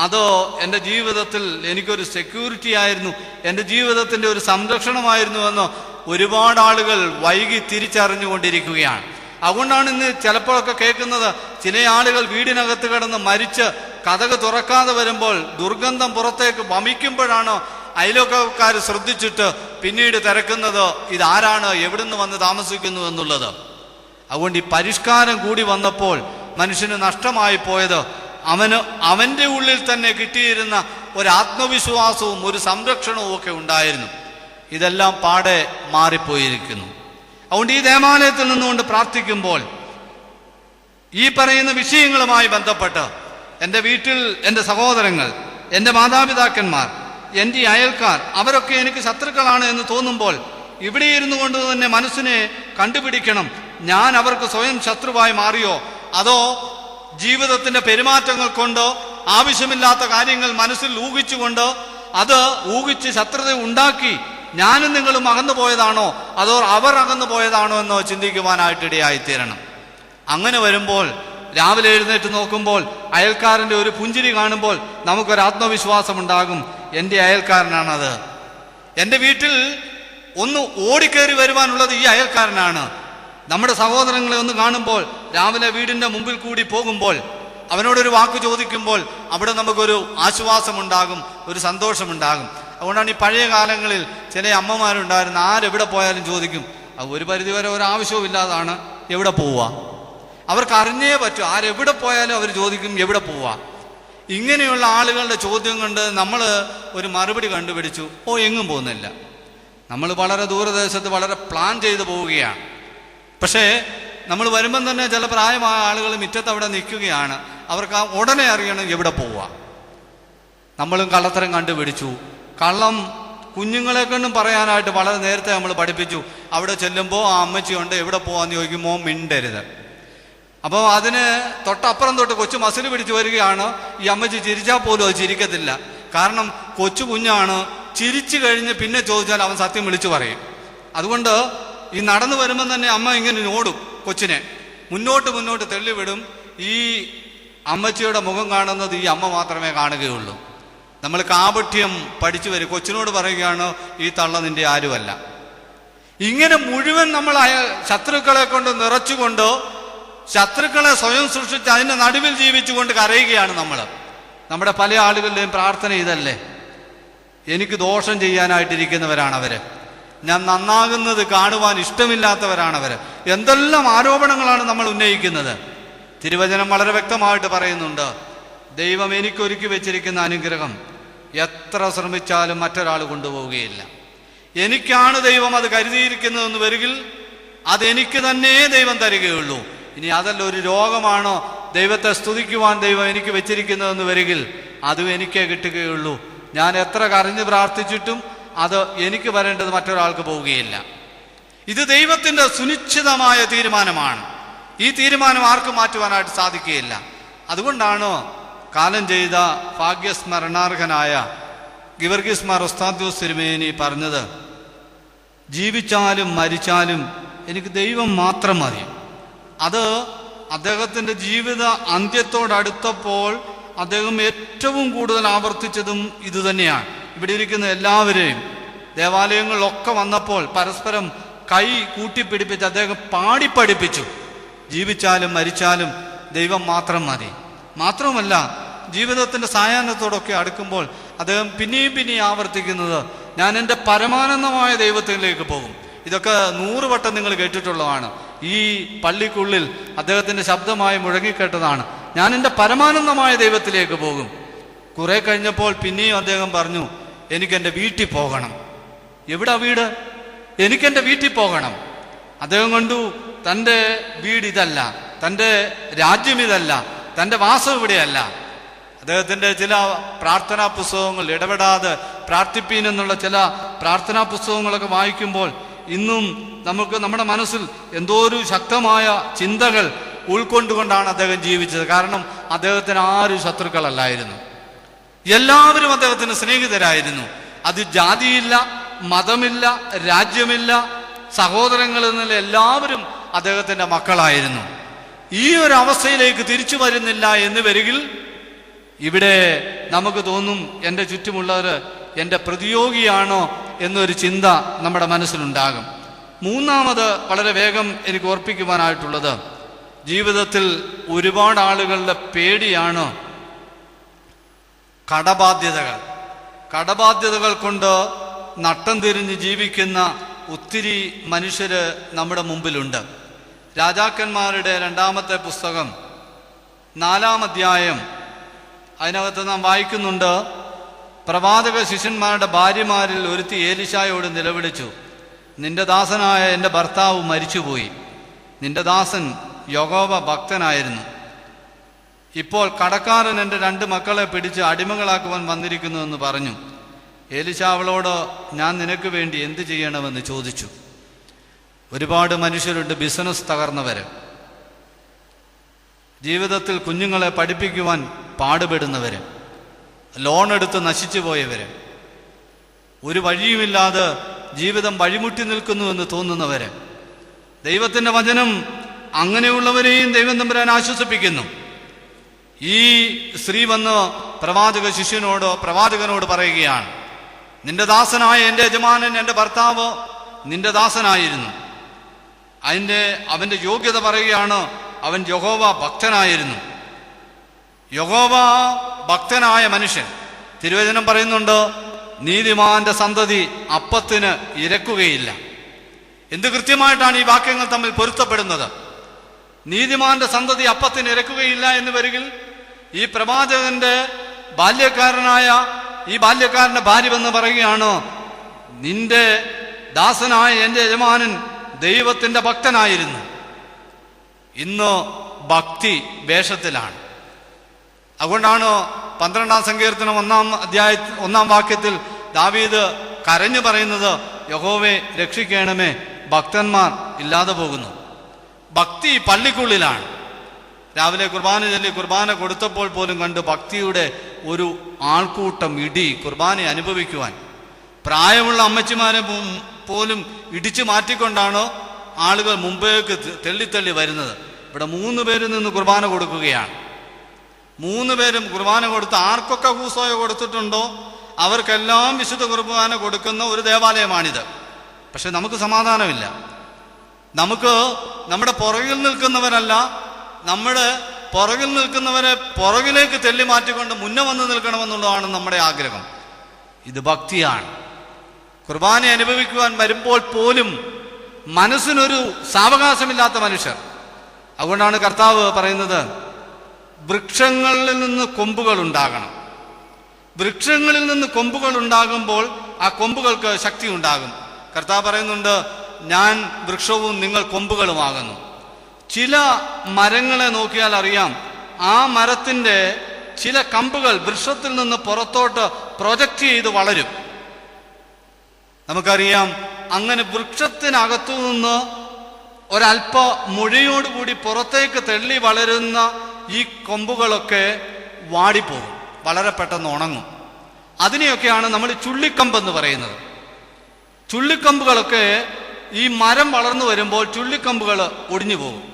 അതോ എൻ്റെ ജീവിതത്തിൽ എനിക്കൊരു സെക്യൂരിറ്റി ആയിരുന്നു, എൻ്റെ ജീവിതത്തിൻ്റെ ഒരു സംരക്ഷണമായിരുന്നുവെന്ന് ഒരുപാട് ആളുകൾ വൈകി തിരിച്ചറിഞ്ഞുകൊണ്ടിരിക്കുകയാണ്. അതുകൊണ്ടാണ് ഇന്ന് ചിലപ്പോഴൊക്കെ കേൾക്കുന്നത്, ചില ആളുകൾ വീടിനകത്ത് കിടന്ന് മരിച്ച് കതക് തുറക്കാതെ വരുമ്പോൾ ദുർഗന്ധം പുറത്തേക്ക് വമിക്കുമ്പോഴാണ് അയൽവക്കക്കാർ ശ്രദ്ധിച്ചിട്ട് പിന്നീട് തിരക്കുന്നത് ഇതാരാണ്, എവിടുന്ന് വന്ന് താമസിക്കുന്നു എന്നുള്ളത്. അതുകൊണ്ട് ഈ പരിഷ്കാരം കൂടി വന്നപ്പോൾ മനുഷ്യന് നഷ്ടമായി പോയത് അവൻ്റെ ഉള്ളിൽ തന്നെ കിട്ടിയിരുന്ന ഒരു ആത്മവിശ്വാസവും ഒരു സംരക്ഷണവും ഒക്കെ ഉണ്ടായിരുന്നു. ഇതെല്ലാം പാടെ മാറിപ്പോയിരിക്കുന്നു. അതുകൊണ്ട് ഈ ദേവാലയത്തിൽ നിന്നുകൊണ്ട് പ്രാർത്ഥിക്കുമ്പോൾ ഈ പറയുന്ന വിഷയങ്ങളുമായി ബന്ധപ്പെട്ട് എൻ്റെ വീട്ടിൽ എൻ്റെ സഹോദരങ്ങൾ, എൻ്റെ മാതാപിതാക്കന്മാർ, എൻ്റെ അയൽക്കാർ അവരൊക്കെ എനിക്ക് ശത്രുക്കളാണ് എന്ന് തോന്നുമ്പോൾ ഇവിടെ ഇരുന്നു കൊണ്ട് തന്നെ മനസ്സിനെ കണ്ടുപിടിക്കണം. ഞാൻ അവർക്ക് സ്വയം ശത്രുവായി മാറിയോ, അതോ ജീവിതത്തിന്റെ പെരുമാറ്റങ്ങൾ കൊണ്ടോ ആവശ്യമില്ലാത്ത കാര്യങ്ങൾ മനസ്സിൽ ഊഹിച്ചുകൊണ്ട് അത് ഊഹിച്ച് ശത്രുത ഉണ്ടാക്കി ഞാനും നിങ്ങളും അകന്നു പോയതാണോ, അതോ അവർ അകന്നു പോയതാണോ എന്നോ ചിന്തിക്കുവാനായിട്ടിടയായിത്തീരണം. അങ്ങനെ വരുമ്പോൾ രാവിലെ എഴുന്നേറ്റ് നോക്കുമ്പോൾ അയൽക്കാരൻ്റെ ഒരു പുഞ്ചിരി കാണുമ്പോൾ നമുക്കൊരു ആത്മവിശ്വാസം ഉണ്ടാകും. എൻ്റെ അയൽക്കാരനാണത്. എൻ്റെ വീട്ടിൽ ഒന്ന് ഓടിക്കയറി വരുവാനുള്ളത് ഈ അയൽക്കാരനാണ്. നമ്മുടെ സഹോദരങ്ങളെ ഒന്ന് കാണുമ്പോൾ, രാവിലെ വീടിൻ്റെ മുമ്പിൽ കൂടി പോകുമ്പോൾ അവനോടൊരു വാക്ക് ചോദിക്കുമ്പോൾ അവിടെ നമുക്കൊരു ആശ്വാസമുണ്ടാകും, ഒരു സന്തോഷമുണ്ടാകും. അതുകൊണ്ടാണ് ഈ പഴയ കാലങ്ങളിൽ ചില അമ്മമാരുണ്ടായിരുന്നു, ആരെവിടെ പോയാലും ചോദിക്കും. അത് ഒരു പരിധിവരെ ഒരാവശ്യവും ഇല്ലാതാണ്, എവിടെ പോവുക. അവർക്ക് അറിഞ്ഞേ പറ്റൂ, ആരെവിടെ പോയാലും അവർ ചോദിക്കും എവിടെ പോവുക. ഇങ്ങനെയുള്ള ആളുകളുടെ ചോദ്യം കൊണ്ട് നമ്മൾ ഒരു മറുപടി കണ്ടുപിടിച്ചു, എങ്ങും പോകുന്നില്ല. നമ്മൾ വളരെ ദൂരദേശത്ത് വളരെ പ്ലാൻ ചെയ്ത് പോവുകയാണ്. പക്ഷേ നമ്മൾ വരുമ്പം തന്നെ ചില പ്രായമായ ആളുകൾ മുറ്റത്ത് അവിടെ നിൽക്കുകയാണ്. അവർക്ക് ഉടനെ അറിയണം എവിടെ പോവുക. നമ്മളും കള്ളത്തരം കണ്ടുപിടിച്ചു. കള്ളം കുഞ്ഞുങ്ങളെ കൊണ്ടും പറയാനായിട്ട് വളരെ നേരത്തെ നമ്മൾ പഠിപ്പിച്ചു. അവിടെ ചെല്ലുമ്പോൾ ആ അമ്മച്ചിയുണ്ട്, എവിടെ പോവാന്ന് ചോദിക്കുമ്പോൾ മിണ്ടരുത്. അപ്പോൾ അതിന് തൊട്ടപ്പുറം തൊട്ട് കൊച്ചു മസിൽ പിടിച്ച് വരികയാണ്. ഈ അമ്മച്ചി ചിരിച്ചാൽ പോലും അത് ചിരിക്കത്തില്ല. കാരണം കൊച്ചു കുഞ്ഞാണ്. ചിരിച്ചു കഴിഞ്ഞ് പിന്നെ ചോദിച്ചാൽ അവൻ സത്യം വിളിച്ചു പറയും. അതുകൊണ്ട് ഈ നടന്നു വരുമ്പം തന്നെ അമ്മ ഇങ്ങനെ ഓടും, കൊച്ചിനെ മുന്നോട്ട് തള്ളിവിടും. ഈ അമ്മച്ചിയുടെ മുഖം കാണുന്നത് ഈ അമ്മ മാത്രമേ കാണുകയുള്ളൂ. നമ്മൾ കാപട്യം പഠിച്ചു വരും. കൊച്ചിനോട് പറയുകയാണ്, ഈ തള്ള നിന്റെ ആരുമല്ല. ഇങ്ങനെ മുഴുവൻ നമ്മൾ ശത്രുക്കളെ കൊണ്ട് നിറച്ചുകൊണ്ട്, ശത്രുക്കളെ സ്വയം സൃഷ്ടിച്ച് അതിൻ്റെ നടുവിൽ ജീവിച്ചുകൊണ്ട് കരയുകയാണ് നമ്മൾ. നമ്മുടെ പല ആളുകളുടെയും പ്രാർത്ഥന ഇതല്ലേ, എനിക്ക് ദോഷം ചെയ്യാനായിട്ടിരിക്കുന്നവരാണവര്, ഞാൻ നന്നാകുന്നത് കാണുവാൻ ഇഷ്ടമില്ലാത്തവരാണവര്. എന്തെല്ലാം ആരോപണങ്ങളാണ് നമ്മൾ ഉന്നയിക്കുന്നത്. തിരുവചനം വളരെ വ്യക്തമായിട്ട് പറയുന്നുണ്ട്, ദൈവം എനിക്കൊരുക്കി വെച്ചിരിക്കുന്ന അനുഗ്രഹം എത്ര ശ്രമിച്ചാലും മറ്റൊരാൾ കൊണ്ടുപോവുകയില്ല. എനിക്കാണ് ദൈവം അത് കരുതിയിരിക്കുന്നതെന്ന് വരികിൽ അതെനിക്ക് തന്നെ ദൈവം തരികയുള്ളൂ. ഇനി അതല്ല ഒരു രോഗമാണോ ദൈവത്തെ സ്തുതിക്കുവാൻ ദൈവം എനിക്ക് വെച്ചിരിക്കുന്നതെന്ന് വരികിൽ അതും എനിക്കേ കിട്ടുകയുള്ളൂ. ഞാൻ എത്ര കരഞ്ഞ് പ്രാർത്ഥിച്ചിട്ടും അത് എനിക്ക് വരേണ്ടത് മറ്റൊരാൾക്ക് പോവുകയില്ല. ഇത് ദൈവത്തിൻ്റെ സുനിശ്ചിതമായ തീരുമാനമാണ്. ഈ തീരുമാനം ആർക്കും മാറ്റുവാനായിട്ട് സാധിക്കുകയില്ല. അതുകൊണ്ടാണ് കാലം ചെയ്ത ഭാഗ്യസ്മരണാർഹനായ ഗിവർഗീസ് മാർ ഉസ്താദ്യോസ് തിരുമേനി പറഞ്ഞത്, ജീവിച്ചാലും മരിച്ചാലും എനിക്ക് ദൈവം മാത്രം മതി. അത് അദ്ദേഹത്തിൻ്റെ ജീവിത അന്ത്യത്തോടടുത്തപ്പോൾ അദ്ദേഹം ഏറ്റവും കൂടുതൽ ആവർത്തിച്ചതും ഇതുതന്നെയാണ്. ഇവിടെ ഇരിക്കുന്ന എല്ലാവരെയും ദേവാലയങ്ങളിലൊക്കെ വന്നപ്പോൾ പരസ്പരം കൈ കൂട്ടിപ്പിടിപ്പിച്ച് അദ്ദേഹം പാടിപ്പഠിപ്പിച്ചു, ജീവിച്ചാലും മരിച്ചാലും ദൈവം മാത്രം മതി. മാത്രവുമല്ല, ജീവിതത്തിൻ്റെ സായാഹ്നത്തോടൊക്കെ അടുക്കുമ്പോൾ അദ്ദേഹം പിന്നെയും ആവർത്തിക്കുന്നത്, ഞാൻ എൻ്റെ പരമാനന്ദമായ ദൈവത്തിലേക്ക് പോകും. ഇതൊക്കെ 100 വട്ടം നിങ്ങൾ കേട്ടിട്ടുള്ളതാണ്. ഈ പള്ളിക്കുള്ളിൽ അദ്ദേഹത്തിൻ്റെ ശബ്ദമായി മുഴങ്ങിക്കേട്ടതാണ്, ഞാൻ എൻ്റെ പരമാനന്ദമായ ദൈവത്തിലേക്ക് പോകും. കുറെ കഴിഞ്ഞപ്പോൾ പിന്നെയും അദ്ദേഹം പറഞ്ഞു, എനിക്കെൻ്റെ വീട്ടിൽ പോകണം. എവിടാ വീട്? എനിക്കെൻ്റെ വീട്ടിൽ പോകണം. അദ്ദേഹം കണ്ടു തൻ്റെ വീട് ഇതല്ല, തൻ്റെ രാജ്യം ഇതല്ല, തൻ്റെ വാസം ഇവിടെയല്ല. അദ്ദേഹത്തിൻ്റെ ചില പ്രാർത്ഥനാ പുസ്തകങ്ങൾ, ഇടപെടാതെ പ്രാർത്ഥിപ്പീൻ എന്നുള്ള ചില പ്രാർത്ഥനാ പുസ്തകങ്ങളൊക്കെ വായിക്കുമ്പോൾ ഇന്നും നമുക്ക് നമ്മുടെ മനസ്സിൽ എന്തോ ഒരു ശക്തമായ ചിന്തകൾ ഉൾക്കൊണ്ടുകൊണ്ടാണ് അദ്ദേഹം ജീവിച്ചത്. കാരണം അദ്ദേഹത്തിന് ആരും ശത്രുക്കളല്ലായിരുന്നു, എല്ലാവരും അദ്ദേഹത്തിന് സ്നേഹിതരായിരുന്നു. അത് ജാതിയില്ല, മതമില്ല, രാജ്യമില്ല, സഹോദരങ്ങൾ എന്നുള്ള എല്ലാവരും അദ്ദേഹത്തിൻ്റെ മക്കളായിരുന്നു. ഈ ഒരു അവസ്ഥയിലേക്ക് തിരിച്ചു വരുന്നില്ല എന്ന് വരികിൽ ഇവിടെ നമുക്ക് തോന്നും, എൻ്റെ ചുറ്റുമുള്ളവർ എൻ്റെ പ്രതിയോഗിയാണോ എന്നൊരു ചിന്ത നമ്മുടെ മനസ്സിലുണ്ടാകും. മൂന്നാമത് വളരെ വേഗം എനിക്ക് ഓർപ്പിക്കുവാനായിട്ടുള്ളത്, ജീവിതത്തിൽ ഒരുപാട് ആളുകളുടെ പേടിയാണ് കടബാധ്യതകൾ. കടബാധ്യതകൾ കൊണ്ട് നട്ടം തിരിഞ്ഞ് ജീവിക്കുന്ന ഒത്തിരി മനുഷ്യര് നമ്മുടെ മുമ്പിലുണ്ട്. രാജാക്കന്മാരുടെ 2-ാമത്തെ പുസ്തകം 4-ാം അധ്യായം, അതിനകത്ത് നാം വായിക്കുന്നുണ്ട്, പ്രവാചക ശിഷ്യന്മാരുടെ ഭാര്യമാരിൽ ഒരുത്തി ഏലിശായോട് നിലവിളിച്ചു, നിന്റെ ദാസനായ എൻ്റെ ഭർത്താവ് മരിച്ചുപോയി, നിന്റെ ദാസൻ യഹോവ ഭക്തനായിരുന്നു, ഇപ്പോൾ കടക്കാരൻ എൻ്റെ 2 മക്കളെ പിടിച്ച് അടിമകളാക്കുവാൻ വന്നിരിക്കുന്നു എന്ന് പറഞ്ഞു. ഏലിശ അവളോട്, ഞാൻ നിനക്ക് വേണ്ടി എന്ത് ചെയ്യണമെന്ന് ചോദിച്ചു. ഒരുപാട് മനുഷ്യരുണ്ട്, ബിസിനസ് തകർന്നവര്, ജീവിതത്തിൽ കുഞ്ഞുങ്ങളെ പഠിപ്പിക്കുവാൻ പാടുപെടുന്നവര്, ലോൺ എടുത്ത് നശിച്ചു പോയവര്, ഒരു വഴിയുമില്ലാതെ ജീവിതം വഴിമുട്ടി നിൽക്കുന്നുവെന്ന് തോന്നുന്നവര്. ദൈവത്തിൻ്റെ വചനം അങ്ങനെയുള്ളവരെയും ദൈവം തമ്പുരാൻ ആശ്വസിപ്പിക്കുന്നു. ഈ സ്ത്രീ വന്ന് പ്രവാചകനോട് പറയുകയാണ്, നിന്റെ ദാസനായ എൻ്റെ യജമാനൻ, എൻ്റെ ഭർത്താവ് നിന്റെ ദാസനായിരുന്നു. അവൻ്റെ യോഗ്യത പറയുകയാണ്, അവൻ യഹോവ ഭക്തനായിരുന്നു. യഹോവ ഭക്തനായ മനുഷ്യൻ. തിരുവചനം പറയുന്നുണ്ട്, നീതിമാന്റെ സന്തതി അപ്പത്തിന് ഇരക്കുകയില്ല. എന്ത് കൃത്യമായിട്ടാണ് ഈ വാക്യങ്ങൾ തമ്മിൽ പൊരുത്തപ്പെടുന്നത്. നീതിമാന്റെ സന്തതി അപ്പത്തിന് ഇരക്കുകയില്ല എന്ന് വരികിൽ ഈ പ്രവാചകന്റെ ബാല്യക്കാരന്റെ ഭാര്യ എന്ന് പറയുകയാണ്, നിന്റെ ദാസനായ എൻ്റെ യജമാനൻ ദൈവത്തിന്റെ ഭക്തനായിരുന്നു. ഇന്ന് ഭക്തി വേഷത്തിലാണ്. അതുകൊണ്ടാണ് 12-ാം സങ്കീർത്തനം 1-ാം വാക്യത്തിൽ ദാവീദ് കരഞ്ഞു പറയുന്നത്, യഹോവേ രക്ഷിക്കണമേ, ഭക്തന്മാർ ഇല്ലാതെ പോകുന്നു. ഭക്തി പള്ളിക്കുള്ളിലാണ്. രാവിലെ കുർബാന ചൊല്ലി കുർബാന കൊടുത്തപ്പോൾ പോലും കണ്ട് ഭക്തിയുടെ ഒരു ആൾക്കൂട്ടം ഇടി കുർബാന അനുഭവിക്കുവാൻ. പ്രായമുള്ള അമ്മച്ചിമാരെ പോലും ഇടിച്ചു മാറ്റിക്കൊണ്ടാണ് ആളുകൾ മുമ്പേക്ക് തെള്ളിത്തള്ളി വരുന്നത്. ഇവിടെ 3 പേര് നിന്ന് കുർബാന കൊടുക്കുകയാണ്. 3 പേരും കുർബാന കൊടുത്ത് ആർക്കൊക്കെ ഹൂസോയ കൊടുത്തിട്ടുണ്ടോ അവർക്കെല്ലാം വിശുദ്ധ കുർബാന കൊടുക്കുന്ന ഒരു ദേവാലയമാണിത്. പക്ഷെ നമുക്ക് സമാധാനമില്ല. നമുക്ക് നമ്മുടെ പുറകിൽ നിൽക്കുന്നവരല്ല, നമ്മുടെ പുറകിൽ നിൽക്കുന്നവരെ പുറകിലേക്ക് തെള്ളി മാറ്റിക്കൊണ്ട് മുന്നേ വന്ന് നിൽക്കണമെന്നുള്ളതാണ് നമ്മുടെ ആഗ്രഹം. ഇത് ഭക്തിയാണ്. കുർബാന അനുഭവിക്കുവാൻ വരുമ്പോൾ പോലും മനസ്സിനൊരു സാവകാശമില്ലാത്ത മനുഷ്യർ. അതുകൊണ്ടാണ് കർത്താവ് പറയുന്നത്, വൃക്ഷങ്ങളിൽ നിന്ന് കൊമ്പുകൾ ഉണ്ടാകണം. വൃക്ഷങ്ങളിൽ നിന്ന് കൊമ്പുകൾ ഉണ്ടാകുമ്പോൾ ആ കൊമ്പുകൾക്ക് ശക്തി ഉണ്ടാകും. കർത്താവ് പറയുന്നുണ്ട്, ഞാൻ വൃക്ഷവും നിങ്ങൾ കൊമ്പുകളുമാകുന്നു. ചില മരങ്ങളെ നോക്കിയാൽ അറിയാം, ആ മരത്തിന്റെ ചില കമ്പുകൾ വൃക്ഷത്തിൽ നിന്ന് പുറത്തോട്ട് പ്രൊജക്റ്റ് ചെയ്ത് വളരും. നമുക്കറിയാം, അങ്ങനെ വൃക്ഷത്തിനകത്തു നിന്ന് ഒരല്പ മുഴയോടുകൂടി പുറത്തേക്ക് തെള്ളി വളരുന്ന ഈ കൊമ്പുകളൊക്കെ വാടിപ്പോകും, വളരെ പെട്ടെന്ന് ഉണങ്ങും. അതിനെയൊക്കെയാണ് നമ്മൾ ചുള്ളിക്കമ്പെന്ന് പറയുന്നത്. ചുള്ളിക്കമ്പുകളൊക്കെ ഈ മരം വളർന്നു വരുമ്പോൾ ചുള്ളിക്കമ്പുകൾ ഒടിഞ്ഞു പോകും.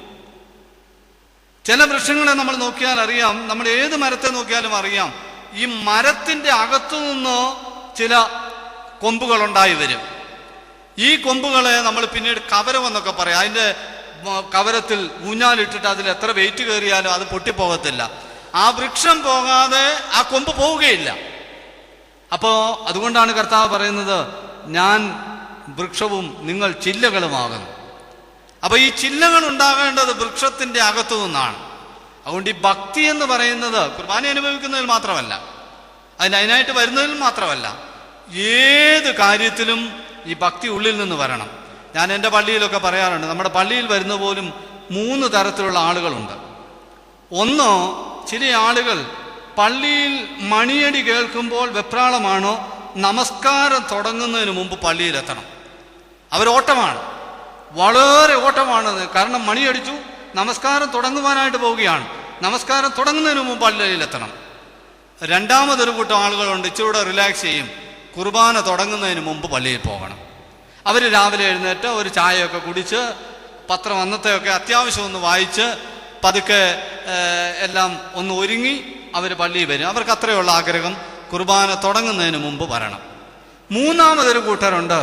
ചില വൃക്ഷങ്ങളെ നമ്മൾ നോക്കിയാൽ അറിയാം, നമ്മൾ ഏത് മരത്തെ നോക്കിയാലും അറിയാം, ഈ മരത്തിന്റെ അകത്തു നിന്ന് ചില കൊമ്പുകൾ ഉണ്ടായി വരും. ഈ കൊമ്പുകളെ നമ്മൾ പിന്നീട് കവരം എന്നൊക്കെ പറയാം. അതിൻ്റെ കവരത്തിൽ ഊഞ്ഞാലിട്ടിട്ട് അതിൽ എത്ര വെയിറ്റ് കയറിയാലും അത് പൊട്ടിപ്പോകത്തില്ല. ആ വൃക്ഷം പോകാതെ ആ കൊമ്പ് പോവുകയില്ല. അപ്പോൾ അതുകൊണ്ടാണ് കർത്താവ് പറയുന്നത്, ഞാൻ വൃക്ഷവും നിങ്ങൾ ചില്ലകളുമാകുന്നു. അപ്പൊ ഈ ചില്ലകൾ ഉണ്ടാകേണ്ടത് വൃക്ഷത്തിന്റെ അകത്തു നിന്നാണ്. അതുകൊണ്ട് ഈ ഭക്തി എന്ന് പറയുന്നത് കുർബാന അനുഭവിക്കുന്നതിൽ മാത്രമല്ല, അതിനായിട്ട് വരുന്നതിൽ മാത്രമല്ല, ഏത് കാര്യത്തിലും ഈ ഭക്തി ഉള്ളിൽ നിന്ന് വരണം. ഞാൻ എൻ്റെ പള്ളിയിലൊക്കെ പറയാറുണ്ട്, നമ്മുടെ പള്ളിയിൽ വരുന്ന പോലും 3 തരത്തിലുള്ള ആളുകളുണ്ട്. ഒന്ന്, ചില ആളുകൾ പള്ളിയിൽ മണിയടി കേൾക്കുമ്പോൾ വെപ്രാളമാണോ, നമസ്കാരം തുടങ്ങുന്നതിന് മുമ്പ് പള്ളിയിലെത്തണം. അവരോട്ടമാണ്, വളരെ ഓട്ടമാണ്. കാരണം മണിയടിച്ചു, നമസ്കാരം തുടങ്ങുവാനായിട്ട് പോവുകയാണ്. നമസ്കാരം തുടങ്ങുന്നതിന് മുമ്പ് പള്ളിയിലെത്തണം. രണ്ടാമതൊരു കൂട്ടം ആളുകളുണ്ട്, ഇച്ചിരൂടെ റിലാക്സ് ചെയ്യും, കുർബാന തുടങ്ങുന്നതിന് മുമ്പ് പള്ളിയിൽ പോകണം. അവർ രാവിലെ എഴുന്നേറ്റ് ഒരു ചായയൊക്കെ കുടിച്ച് പത്രം അന്നത്തെയൊക്കെ അത്യാവശ്യം ഒന്ന് വായിച്ച് പതുക്കെ എല്ലാം ഒന്ന് ഒരുങ്ങി അവർ പള്ളിയിൽ വരും. അവർക്ക് അത്രയുള്ള ആഗ്രഹം, കുർബാന തുടങ്ങുന്നതിന് മുമ്പ് വരണം. മൂന്നാമതൊരു കൂട്ടരുണ്ട്,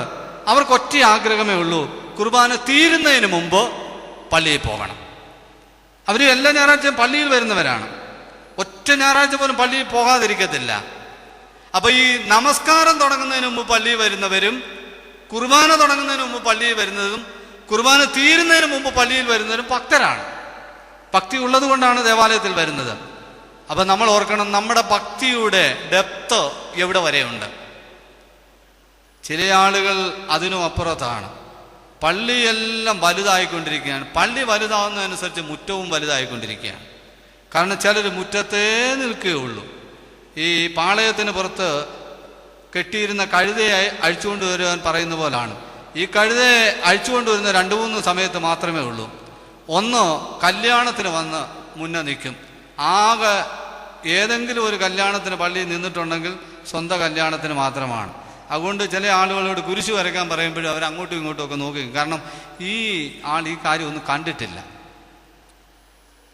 അവർക്ക് ഒറ്റ ആഗ്രഹമേ ഉള്ളൂ, കുർബാന തീരുന്നതിന് മുമ്പ് പള്ളിയിൽ പോകണം. അവർ എല്ലാ ഞായറാഴ്ചയും പള്ളിയിൽ വരുന്നവരാണ്, ഒറ്റ ഞായറാഴ്ച പോലും പള്ളിയിൽ പോകാതിരിക്കത്തില്ല. അപ്പൊ ഈ നമസ്കാരം തുടങ്ങുന്നതിന് മുമ്പ് പള്ളിയിൽ വരുന്നവരും കുർബാന തുടങ്ങുന്നതിന് മുമ്പ് പള്ളിയിൽ വരുന്നതും കുർബാന തീരുന്നതിന് മുമ്പ് പള്ളിയിൽ വരുന്നവരും ഭക്തരാണ്. ഭക്തി ഉള്ളത് കൊണ്ടാണ് ദേവാലയത്തിൽ വരുന്നത്. അപ്പൊ നമ്മൾ ഓർക്കണം, നമ്മുടെ ഭക്തിയുടെ ഡെപ്ത് എവിടെ വരെയുണ്ട്. ചില ആളുകൾ അതിനും അപ്പുറത്താണ്. പള്ളിയെല്ലാം വലുതായിക്കൊണ്ടിരിക്കുകയാണ്. പള്ളി വലുതാവുന്നതനുസരിച്ച് മുറ്റവും വലുതായിക്കൊണ്ടിരിക്കുകയാണ്. കാരണം ചിലർ മുറ്റത്തേ നിൽക്കുകയുള്ളൂ. ഈ പാളയത്തിന് പുറത്ത് കെട്ടിയിരുന്ന കഴുതയെ അഴിച്ചുകൊണ്ട് വരുവാൻ പറയുന്ന പോലാണ്. ഈ കഴുതയെ അഴിച്ചുകൊണ്ട് വരുന്ന 2-3 സമയത്ത് മാത്രമേ ഉള്ളൂ. ഒന്ന്, കല്യാണത്തിന് വന്ന് മുന്നേ നിൽക്കും. ആകെ ഏതെങ്കിലും ഒരു കല്യാണത്തിന് പള്ളിയിൽ നിന്നിട്ടുണ്ടെങ്കിൽ സ്വന്തം കല്യാണത്തിന് മാത്രമാണ്. അതുകൊണ്ട് ചില ആളുകളോട് കുരിശ് വരയ്ക്കാൻ പറയുമ്പോഴും അവർ അങ്ങോട്ടും ഇങ്ങോട്ടും ഒക്കെ നോക്കി. കാരണം ഈ ആൾ ഈ കാര്യം ഒന്നും കണ്ടിട്ടില്ല.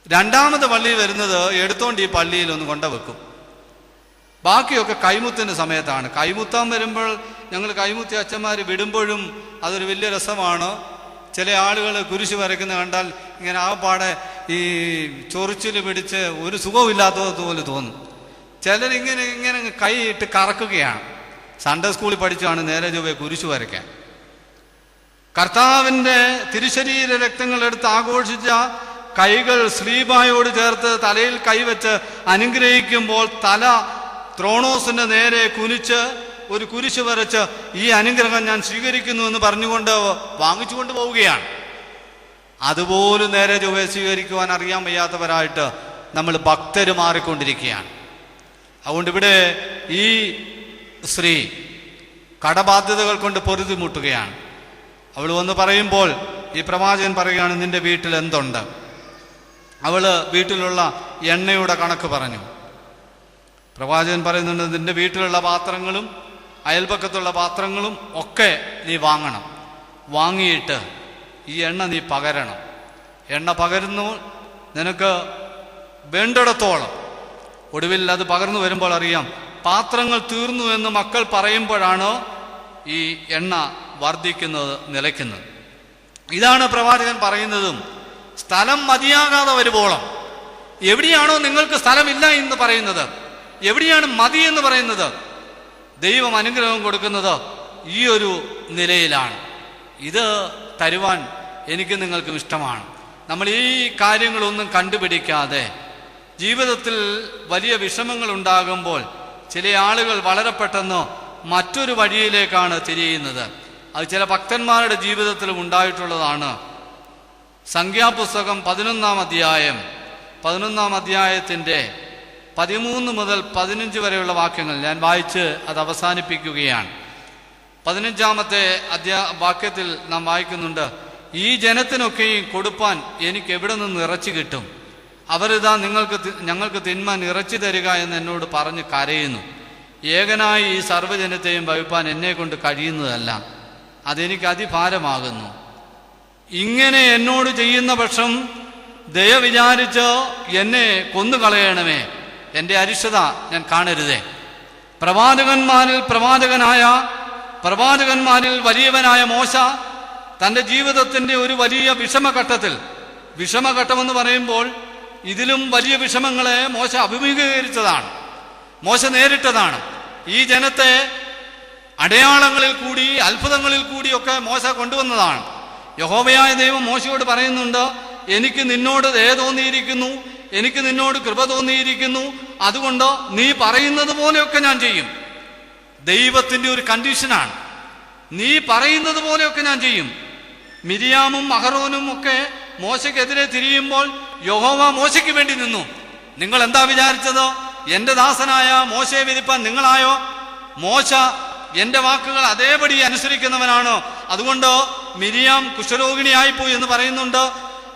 രണ്ടാമത് പള്ളിയിൽ വരുന്നത് എടുത്തോണ്ട് ഈ പള്ളിയിൽ ഒന്ന് കൊണ്ടുവെക്കും. ബാക്കിയൊക്കെ കൈമുത്തിൻ്റെ സമയത്താണ്. കൈമുത്താൻ വരുമ്പോൾ ഞങ്ങൾ കൈമുത്തി അച്ഛന്മാർ വിടുമ്പോഴും അതൊരു വലിയ രസമാണ്. ചില ആളുകൾ കുരിശ് വരയ്ക്കുന്ന കണ്ടാൽ ഇങ്ങനെ ആകപ്പാടെ ഈ ചൊറിച്ചിൽ പിടിച്ച് ഒരു സുഖമില്ലാത്തതുപോലെ തോന്നും. ചിലരിങ്ങനെ ഇങ്ങനെ കൈയിട്ട് കറക്കുകയാണ്. സൺഡേ സ്കൂളിൽ പഠിച്ചാണ് നേരെ ചൊവ്വേ കുരിശ് വരയ്ക്കാൻ. കർത്താവിൻ്റെ തിരുശരീര രക്തങ്ങൾ എടുത്ത് ആഘോഷിച്ച കൈകൾ സ്ലീബായോട് ചേർത്ത് തലയിൽ കൈവച്ച് അനുഗ്രഹിക്കുമ്പോൾ തല ത്രോണോസിന്റെ നേരെ കുനിച്ച് ഒരു കുരിശ് വരച്ച് ഈ അനുഗ്രഹം ഞാൻ സ്വീകരിക്കുന്നു എന്ന് പറഞ്ഞുകൊണ്ട് വാങ്ങിച്ചുകൊണ്ട് പോവുകയാണ്. അതുപോലും നേരെ ചൊവ്വേ സ്വീകരിക്കുവാൻ അറിയാൻ വയ്യാത്തവരായിട്ട് നമ്മൾ ഭക്തര് മാറിക്കൊണ്ടിരിക്കുകയാണ്. അതുകൊണ്ട് ഇവിടെ ഈ സ്ത്രീ കടബാധ്യതകൾ കൊണ്ട് പൊറുതിമുട്ടുകയാണ്. അവൾ വന്ന് പറയുമ്പോൾ ഈ പ്രവാചകൻ പറയുകയാണ്, നിന്റെ വീട്ടിൽ എന്തുണ്ട്? അവള് വീട്ടിലുള്ള എണ്ണയുടെ കണക്ക് പറഞ്ഞു. പ്രവാചകൻ പറയുന്നുണ്ട്, നിന്റെ വീട്ടിലുള്ള പാത്രങ്ങളും അയൽപക്കത്തുള്ള പാത്രങ്ങളും ഒക്കെ നീ വാങ്ങണം. വാങ്ങിയിട്ട് ഈ എണ്ണ നീ പകരണം. എണ്ണ പകരുന്നു നിനക്ക് വേണ്ടിടത്തോളം. ഒടുവിൽ അത് പകർന്നു വരുമ്പോൾ അറിയാം പാത്രങ്ങൾ തീർന്നു എന്ന് മക്കൾ പറയുമ്പോഴാണ് ഈ എണ്ണ വർദ്ധിക്കുന്നത്, നിലയ്ക്കുന്നത്. ഇതാണ് പ്രവാചകൻ പറയുന്നതും. സ്ഥലം മതിയാകാതെ വരുമ്പോളം, എവിടെയാണോ നിങ്ങൾക്ക് സ്ഥലമില്ല എന്ന് പറയുന്നത്, എവിടെയാണ് മതി എന്ന് പറയുന്നത്, ദൈവം അനുഗ്രഹം കൊടുക്കുന്നത് ഈ ഒരു നിലയിലാണ്. ഇത് തരുവാൻ എനിക്ക് നിങ്ങൾക്കും ഇഷ്ടമാണ്. നമ്മൾ ഈ കാര്യങ്ങളൊന്നും കണ്ടുപിടിക്കാതെ ജീവിതത്തിൽ വലിയ വിഷമങ്ങൾ ഉണ്ടാകുമ്പോൾ ചില ആളുകൾ വളരെ പെട്ടെന്ന് മറ്റൊരു വഴിയിലേക്കാണ് തിരിയുന്നത്. അത് ചില ഭക്തന്മാരുടെ ജീവിതത്തിലും ഉണ്ടായിട്ടുള്ളതാണ്. സംഖ്യാപുസ്തകം 11-ാം അധ്യായം 11-ാം അധ്യായത്തിൻ്റെ 13 മുതൽ 15 വരെയുള്ള വാക്യങ്ങൾ ഞാൻ വായിച്ച് അത് അവസാനിപ്പിക്കുകയാണ്. 15-ാമത്തെ വാക്യത്തിൽ നാം വായിക്കുന്നുണ്ട്, ഈ ജനത്തിനൊക്കെയും കൊടുപ്പാൻ എനിക്ക് എവിടെ നിന്ന് ഇറച്ചി കിട്ടും? അവരിതാ ഞങ്ങൾക്ക് തിന്മാൻ ഇറച്ചി തരിക എന്ന് എന്നോട് പറഞ്ഞ് കരയുന്നു. ഏകനായി ഈ സർവ്വജനത്തെയും വഹിപ്പാൻ എന്നെ കൊണ്ട് കഴിയുന്നതല്ല, അതെനിക്ക് അതിഭാരമാകുന്നു. ഇങ്ങനെ എന്നോട് ചെയ്യുന്ന പക്ഷം ദയ വിചാരിച്ച് എന്നെ കൊന്നുകളയണമേ, എൻ്റെ അരിഷ്ടത ഞാൻ കാണരുതേ. പ്രവാചകന്മാരിൽ വലിയവനായ മോശ തൻ്റെ ജീവിതത്തിൻ്റെ ഒരു വലിയ വിഷമഘട്ടമെന്ന് പറയുമ്പോൾ ഇതിലും വലിയ വിഷമങ്ങളെ മോശ അഭിമുഖീകരിച്ചതാണ്, മോശ നേരിട്ടതാണ്. ഈ ജനത്തെ അടയാളങ്ങളിൽ കൂടി അത്ഭുതങ്ങളിൽ കൂടിയൊക്കെ മോശ കൊണ്ടുവന്നതാണ്. യഹോവയായ ദൈവം മോശയോട് പറയുന്നുണ്ട്, എനിക്ക് നിന്നോട് ദയ തോന്നിയിരിക്കുന്നു, എനിക്ക് നിന്നോട് കൃപ തോന്നിയിരിക്കുന്നു, അതുകൊണ്ട് നീ പറയുന്നത് പോലെയൊക്കെ ഞാൻ ചെയ്യും. ദൈവത്തിൻ്റെ ഒരു കണ്ടീഷനാണ്, നീ പറയുന്നത് പോലെയൊക്കെ ഞാൻ ചെയ്യും. മിരിയാമും അഹറോനും ഒക്കെ മോശയ്ക്കെതിരെ തിരിയുമ്പോൾ യഹോവ മോശയ്ക്ക് വേണ്ടി നിന്നു. നിങ്ങൾ എന്താ വിചാരിച്ചത്? എൻ്റെ ദാസനായ മോശയെ വിധിപ്പാൻ നിങ്ങളായോ? മോശ എൻ്റെ വാക്കുകൾ അതേപടി അനുസരിക്കുന്നവനാണോ? അതുകൊണ്ട് മിരിയാം കുഷ്ഠരോഗിണിയായിപ്പോയി എന്ന് പറയുന്നുണ്ട്.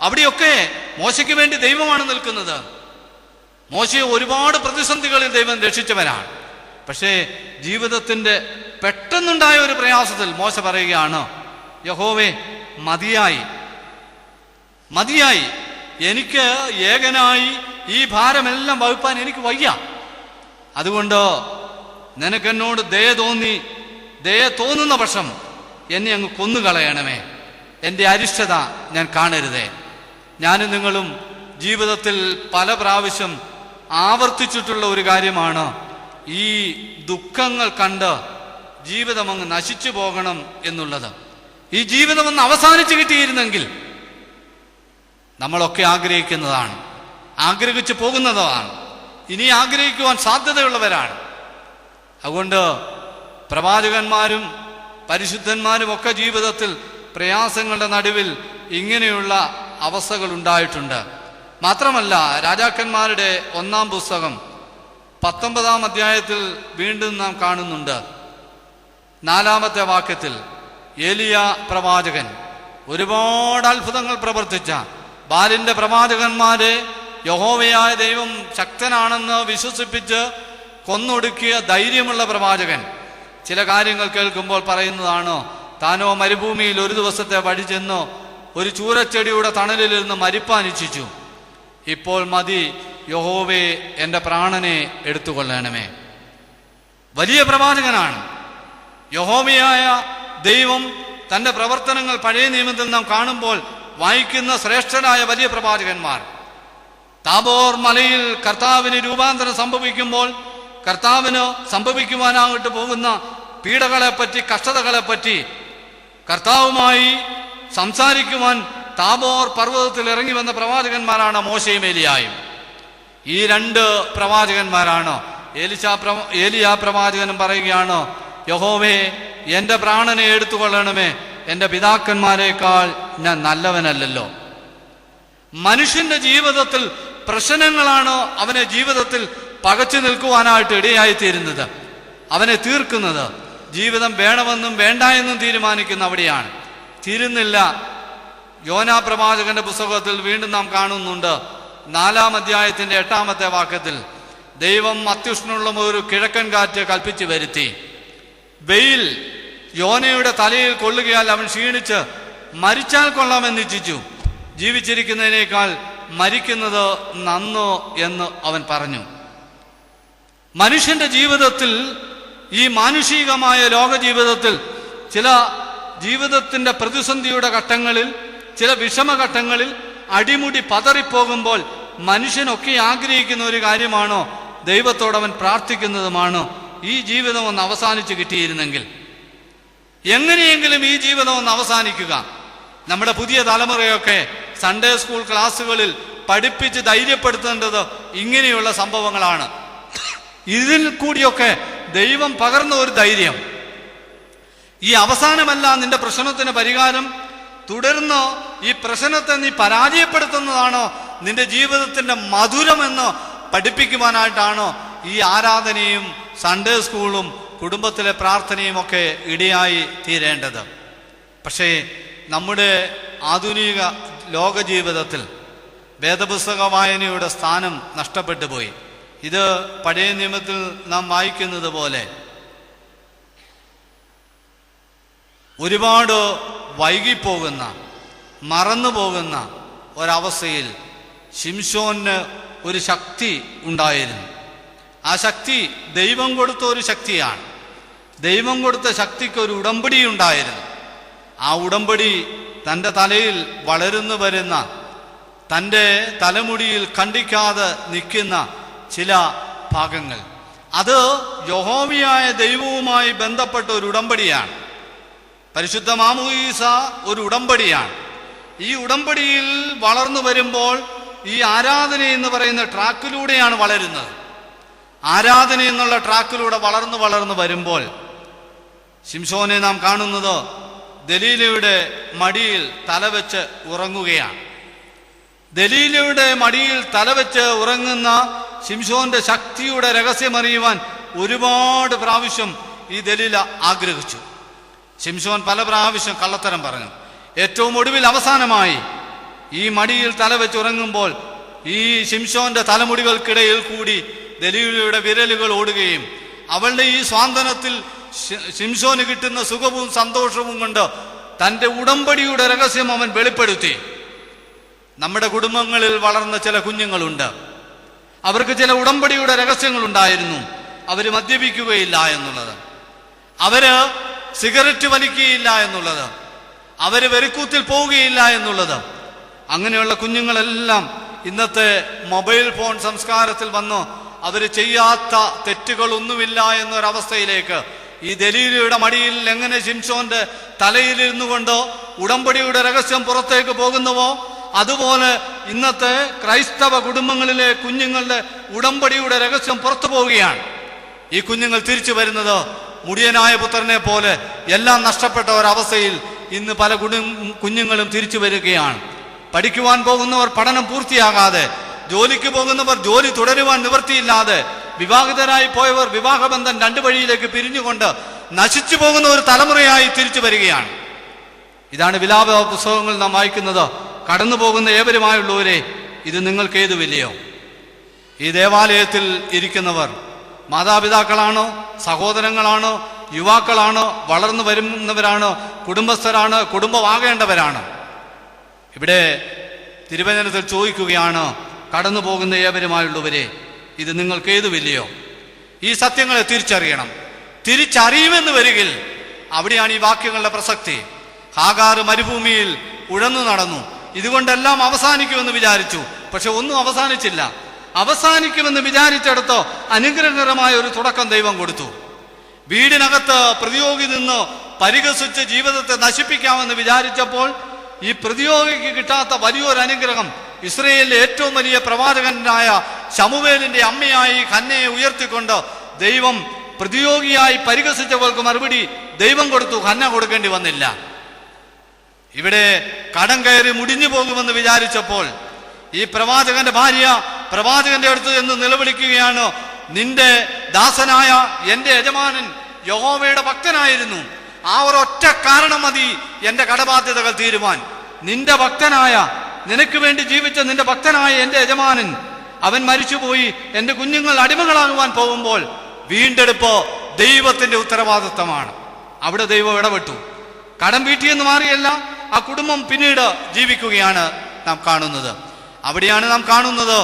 അവിടെയൊക്കെ മോശയ്ക്ക് വേണ്ടി ദൈവമാണ് നിൽക്കുന്നത്. മോശയെ ഒരുപാട് പ്രതിസന്ധികളിൽ ദൈവം രക്ഷിച്ചവനാണ്. പക്ഷേ ജീവിതത്തിൻ്റെ പെട്ടെന്നുണ്ടായ ഒരു പ്രയാസത്തിൽ മോശ പറയുകയാണ്, യഹോവേ മതിയായി, മതിയായി, എനിക്ക് ഏകനായി ഈ ഭാരമെല്ലാം വഹിപ്പാൻ എനിക്ക് വയ്യ. അതുകൊണ്ട് നിനക്കെന്നോട് ദയ തോന്നുന്ന പക്ഷം എന്നെ അങ്ങ് കൊന്നുകളയണമേ. എൻ്റെ അരിഷ്ടത ഞാൻ കാണരുതേ. ഞാനും നിങ്ങളും ജീവിതത്തിൽ പല പ്രാവശ്യം ആവർത്തിച്ചിട്ടുള്ള ഒരു കാര്യമാണ്, ഈ ദുഃഖങ്ങൾ കണ്ട് ജീവിതം അങ്ങ് നശിച്ചു പോകണം എന്നുള്ളത്. ഈ ജീവിതം ഒന്ന് അവസാനിച്ച് കിട്ടിയിരുന്നെങ്കിൽ നമ്മളൊക്കെ ആഗ്രഹിക്കുന്നതാണ്, ആഗ്രഹിച്ചു പോകുന്നതാണ്, ഇനി ആഗ്രഹിക്കുവാൻ സാധ്യതയുള്ളവരാണ്. അതുകൊണ്ട് പ്രവാചകന്മാരും പരിശുദ്ധന്മാരും ഒക്കെ ജീവിതത്തിൽ പ്രയാസങ്ങളുടെ നടുവിൽ ഇങ്ങനെയുള്ള അവസ്ഥകൾ ഉണ്ടായിട്ടുണ്ട്. മാത്രമല്ല, രാജാക്കന്മാരുടെ 1-ാം പുസ്തകം 19-ാം അധ്യായത്തിൽ വീണ്ടും നാം കാണുന്നുണ്ട്. 4-ാമത്തെ വാക്യത്തിൽ ഏലിയ പ്രവാചകൻ ഒരുപാട് അത്ഭുതങ്ങൾ പ്രവർത്തിച്ച ബാലിന്റെ പ്രവാചകന്മാരെ യഹോവയായ ദൈവം ശക്തനാണെന്ന് വിശ്വസിപ്പിച്ച് കൊന്നൊടുക്കിയ ധൈര്യമുള്ള പ്രവാചകൻ ചില കാര്യങ്ങൾ കേൾക്കുമ്പോൾ പറയുന്നതാണ്, താനോ മരുഭൂമിയിൽ ഒരു ദിവസത്തെ വഴി ചെന്ന് ഒരു ചൂരച്ചെടിയുടെ തണലിൽ നിന്ന് മരിപ്പാൻ ഇച്ഛിച്ചു. ഇപ്പോൾ മതി, യഹോവേ എൻ്റെ പ്രാണനെ എടുത്തുകൊള്ളണമേ. വലിയ പ്രവാചകനാണ്. യഹോവയായ ദൈവം തൻ്റെ പ്രവർത്തനങ്ങൾ പഴയ നിയമത്തിൽ നാം കാണുമ്പോൾ വായിക്കുന്ന ശ്രേഷ്ഠരായ വലിയ പ്രവാചകന്മാർ. താബോർ മലയിൽ കർത്താവിന് രൂപാന്തരം സംഭവിക്കുമ്പോൾ കർത്താവിന് സംഭവിക്കുവാനായിട്ട് പോകുന്ന പീഡകളെപ്പറ്റി, കഷ്ടതകളെപ്പറ്റി കർത്താവുമായി സംസാരിക്കുവാൻ താബോർ പർവ്വതത്തിൽ ഇറങ്ങി വന്ന പ്രവാചകന്മാരാണ് മോശയും ഏലിയായും. ഈ 2 പ്രവാചകന്മാരാണ്. ഏലിയാ പ്രവാചകനും പറയുകയാണ്, യഹോവേ എൻ്റെ പ്രാണനെ എടുത്തുകൊള്ളണമേ, എൻ്റെ പിതാക്കന്മാരെക്കാൾ ഞാൻ നല്ലവനല്ലല്ലോ. മനുഷ്യന്റെ ജീവിതത്തിൽ പ്രശ്നങ്ങളാണ് അവനെ ജീവിതത്തിൽ പകച്ചു നിൽക്കുവാനായിട്ട് ഇടയായിത്തീരുന്നത്, അവനെ തീർക്കുന്നത്. ജീവിതം വേണമെന്നും വേണ്ട എന്നും തീരുമാനിക്കുന്ന അവിടെയാണ്. തീരുന്നില്ല. യോനാ പ്രവാചകന്റെ പുസ്തകത്തിൽ വീണ്ടും നാം കാണുന്നുണ്ട്. 4-ാം അധ്യായത്തിന്റെ 8-ാമത്തെ വാക്യത്തിൽ ദൈവം അത്യുഷ്ണമുള്ള ഒരു കിഴക്കൻ കാറ്റ് കൽപ്പിച്ചു വരുത്തി. വെയിൽ യോനയുടെ തലയിൽ കൊള്ളുകയാൽ അവൻ ക്ഷീണിച്ച് മരിച്ചാൽ കൊള്ളാമെന്ന് ഇച്ഛിച്ചു. ജീവിച്ചിരിക്കുന്നതിനേക്കാൾ മരിക്കുന്നത് നന്നോ എന്ന് അവൻ പറഞ്ഞു. മനുഷ്യന്റെ ജീവിതത്തിൽ, ഈ മാനുഷികമായ ലോക ജീവിതത്തിൽ, ചില ജീവിതത്തിന്റെ പ്രതിസന്ധിയുടെ ഘട്ടങ്ങളിൽ, ചില വിഷമഘട്ടങ്ങളിൽ അടിമുടി പതറിപ്പോകുമ്പോൾ മനുഷ്യനൊക്കെ ആഗ്രഹിക്കുന്ന ഒരു കാര്യമാണോ, ദൈവത്തോടവൻ പ്രാർത്ഥിക്കുന്നതുമാണോ, ഈ ജീവിതം ഒന്ന് അവസാനിച്ച് കിട്ടിയിരുന്നെങ്കിൽ, എങ്ങനെയെങ്കിലും ഈ ജീവിതം ഒന്ന് അവസാനിക്കുക. നമ്മുടെ പുതിയ തലമുറയൊക്കെ സൺഡേ സ്കൂൾ ക്ലാസ്സുകളിൽ പഠിപ്പിച്ച് ധൈര്യപ്പെടുത്തേണ്ടത് ഇങ്ങനെയുള്ള സംഭവങ്ങളാണ്. ഇതിൽ കൂടിയൊക്കെ ദൈവം പകർന്ന ഒരു ധൈര്യം, ഈ അവസാനമല്ല നിന്റെ പ്രശ്നത്തിന് പരിഹാരം, തുടർന്ന് ഈ പ്രശ്നത്തെ നീ പരാജയപ്പെടുത്തുന്നതാണോ നിന്റെ ജീവിതത്തിന്റെ മധുരമെന്ന് പഠിപ്പിക്കുവാനായിട്ടാണോ ഈ ആരാധനയും സൺഡേ സ്കൂളും കുടുംബത്തിലെ പ്രാർത്ഥനയും ഒക്കെ ഇടയായി തീരേണ്ടത്. പക്ഷേ നമ്മുടെ ആധുനിക ലോക ജീവിതത്തിൽ വേദപുസ്തക വായനയുടെ സ്ഥാനം നഷ്ടപ്പെട്ടു പോയി. ഇത് പഴയ നിയമത്തിൽ നാം വായിക്കുന്നത് പോലെ ഒരുപാട് വൈകിപ്പോകുന്ന, മറന്നുപോകുന്ന ഒരവസ്ഥയിൽ ശിംശോന് ഒരു ശക്തി ഉണ്ടായിരുന്നു. ആ ശക്തി ദൈവം കൊടുത്ത ഒരു ശക്തിയാണ്. ദൈവം കൊടുത്ത ശക്തിക്ക് ഒരു ഉടമ്പടി ഉണ്ടായിരുന്നു. ആ ഉടമ്പടി തൻ്റെ തലയിൽ വളർന്നു വരുന്ന, തൻ്റെ തലമുടിയിൽ കണ്ടിക്കാതെ നിൽക്കുന്ന ചില ഭാഗങ്ങൾ, അത് യഹോവയായ ദൈവവുമായി ബന്ധപ്പെട്ട ഒരു ഉടമ്പടിയാണ്. പരിശുദ്ധ മാമോദീസ ഒരു ഉടമ്പടിയാണ്. ഈ ഉടമ്പടിയിൽ വളർന്നു വരുമ്പോൾ ഈ ആരാധന എന്ന് പറയുന്ന ട്രാക്കിലൂടെയാണ് വളരുന്നത്. ആരാധന എന്നുള്ള ട്രാക്കിലൂടെ വളർന്നു വരുമ്പോൾ ശിംശോനെ നാം കാണുന്നത് ദലീലയുടെ മടിയിൽ തലവെച്ച് ഉറങ്ങുകയാണ്. ദലീലയുടെ മടിയിൽ തലവെച്ച് ഉറങ്ങുന്ന ശിംശോന്റെ ശക്തിയുടെ രഹസ്യമറിയുവാൻ ഒരുപാട് പ്രാവശ്യം ഈ ദലീല ആഗ്രഹിച്ചു. ശിംശോൻ പല പ്രാവശ്യം കള്ളത്തരം പറഞ്ഞു. ഏറ്റവും ഒടുവിൽ അവസാനമായി ഈ മടിയിൽ തല വെച്ചുറങ്ങുമ്പോൾ ഈ ശിംശോന്റെ തലമുടികൾക്കിടയിൽ കൂടി ദലീലയുടെ വിരലുകൾ ഓടുകയും അവളുടെ ഈ സ്വാന്തനത്തിൽ ശിംശോന് കിട്ടുന്ന സുഖവും സന്തോഷവും കൊണ്ട് തൻ്റെ ഉടമ്പടിയുടെ രഹസ്യം അവൻ വെളിപ്പെടുത്തി. നമ്മുടെ കുടുംബങ്ങളിൽ വളർന്ന ചില കുഞ്ഞുങ്ങളുണ്ട്. അവർക്ക് ചില ഉടമ്പടിയുടെ രഹസ്യങ്ങളുണ്ടായിരുന്നു. അവർ മദ്യപിക്കുകയില്ല എന്നുള്ളത്, അവര് സിഗരറ്റ് വലിക്കുകയില്ല എന്നുള്ളത്, അവര് വെറിക്കൂത്തിൽ പോവുകയില്ല എന്നുള്ളത്. അങ്ങനെയുള്ള കുഞ്ഞുങ്ങളെല്ലാം ഇന്നത്തെ മൊബൈൽ ഫോൺ സംസ്കാരത്തിൽ വന്നു അവർ ചെയ്യാത്ത തെറ്റുകളൊന്നുമില്ല എന്നൊരവസ്ഥയിലേക്ക് ഈ ദലീലയുടെ മടിയിൽ എങ്ങനെ ശിംശോന്റെ തലയിലിരുന്നു കൊണ്ടോ ഉടമ്പടിയുടെ രഹസ്യം പുറത്തേക്ക് പോകുന്നുവോ അതുപോലെ ഇന്നത്തെ ക്രൈസ്തവ കുടുംബങ്ങളിലെ കുഞ്ഞുങ്ങളുടെ ഉടമ്പടിയുടെ രഹസ്യം പുറത്തു പോവുകയാണ്. ഈ കുഞ്ഞുങ്ങൾ തിരിച്ചു വരുന്നത് മുടിയനായ പുത്രനെ പോലെ എല്ലാം നഷ്ടപ്പെട്ട ഒരവസ്ഥയിൽ ഇന്ന് പല കുഞ്ഞുങ്ങളും തിരിച്ചു വരികയാണ്. പഠിക്കുവാൻ പോകുന്നവർ പഠനം പൂർത്തിയാകാതെ, ജോലിക്ക് പോകുന്നവർ ജോലി തുടരുവാൻ നിവൃത്തിയില്ലാതെ, വിവാഹിതരായി പോയവർ വിവാഹബന്ധം രണ്ടു വഴിയിലേക്ക് പിരിഞ്ഞുകൊണ്ട് നശിച്ചു പോകുന്ന ഒരു തലമുറയായി തിരിച്ചു വരികയാണ്. ഇതാണ് വിലാപ പുസ്തകങ്ങൾ നാം വായിക്കുന്നത്. കടന്നു പോകുന്ന ഏവരുമായുള്ളവരെ, ഇത് നിങ്ങൾക്കേതുമില്ലയോ? ഈ ദേവാലയത്തിൽ ഇരിക്കുന്നവർ മാതാപിതാക്കളാണോ, സഹോദരങ്ങളാണോ, യുവാക്കളാണോ, വളർന്നു വരുന്നവരാണോ, കുടുംബസ്ഥരാണ്, കുടുംബമാകേണ്ടവരാണ്? ഇവിടെ തിരുവചനത്തിൽ ചോദിക്കുകയാണ്, കടന്നു പോകുന്ന ഏവരുമായുള്ളവരെ, ഇത് നിങ്ങൾക്കേതുമില്ലയോ? ഈ സത്യങ്ങളെ തിരിച്ചറിയണം. തിരിച്ചറിയുമെന്ന് വരികിൽ അവിടെയാണ് ഈ വാക്യങ്ങളുടെ പ്രസക്തി. ഹാഗാർ മരുഭൂമിയിൽ ഉഴന്നു നടന്നു. ഇതുകൊണ്ടെല്ലാം അവസാനിക്കുമെന്ന് വിചാരിച്ചു. പക്ഷെ ഒന്നും അവസാനിച്ചില്ല. അവസാനിക്കുമെന്ന് വിചാരിച്ചെടുത്തോ അനുഗ്രഹകരമായ ഒരു തുടക്കം ദൈവം കൊടുത്തു. വീടിനകത്ത് പ്രതിയോഗി നിന്ന് പരിഹസിച്ച് ജീവിതത്തെ നശിപ്പിക്കാമെന്ന് വിചാരിച്ചപ്പോൾ ഈ പ്രതിയോഗിക്ക് കിട്ടാത്ത വലിയൊരു അനുഗ്രഹം ഇസ്രയേലിലെ ഏറ്റവും വലിയ പ്രവാചകനായ ശമൂവേലിന്റെ അമ്മയായി ഹന്നയെ ഉയർത്തിക്കൊണ്ട് ദൈവം പ്രതിയോഗിയായി പരിഹസിച്ചവർക്ക് മറുപടി ദൈവം കൊടുത്തു. ഹന്ന കൊടുക്കേണ്ടി വന്നില്ല. ഇവിടെ കടം കയറി മുടിഞ്ഞു പോകുമെന്ന് വിചാരിച്ചപ്പോൾ ഈ പ്രവാചകന്റെ ഭാര്യ പ്രവാചകന്റെ അടുത്ത് എന്ന് നിലവിളിക്കുകയാണ്, നിന്റെ ദാസനായ എന്റെ യജമാനൻ യഹോവയുടെ ഭക്തനായിരുന്നു. ആ ഒരൊറ്റ കാരണം മതി എന്റെ കടബാധ്യതകൾ തീരുവാൻ. നിന്റെ ഭക്തനായ, നിനക്ക് വേണ്ടി ജീവിച്ച നിന്റെ ഭക്തനായ എന്റെ യജമാനൻ, അവൻ മരിച്ചുപോയി. എന്റെ കുഞ്ഞുങ്ങൾ അടിമകളാകുവാൻ പോകുമ്പോൾ വീണ്ടെടുപ്പ് ദൈവത്തിന്റെ ഉത്തരവാദിത്തമാണ്. അവിടെ ദൈവം ഇടപെട്ടു. കടം വീട്ടിയെന്ന് മാറിയല്ല, ആ കുടുംബം പിന്നീട് ജീവിക്കുകയാണ് നാം കാണുന്നത്. അവിടെയാണ് നാം കാണുന്നത്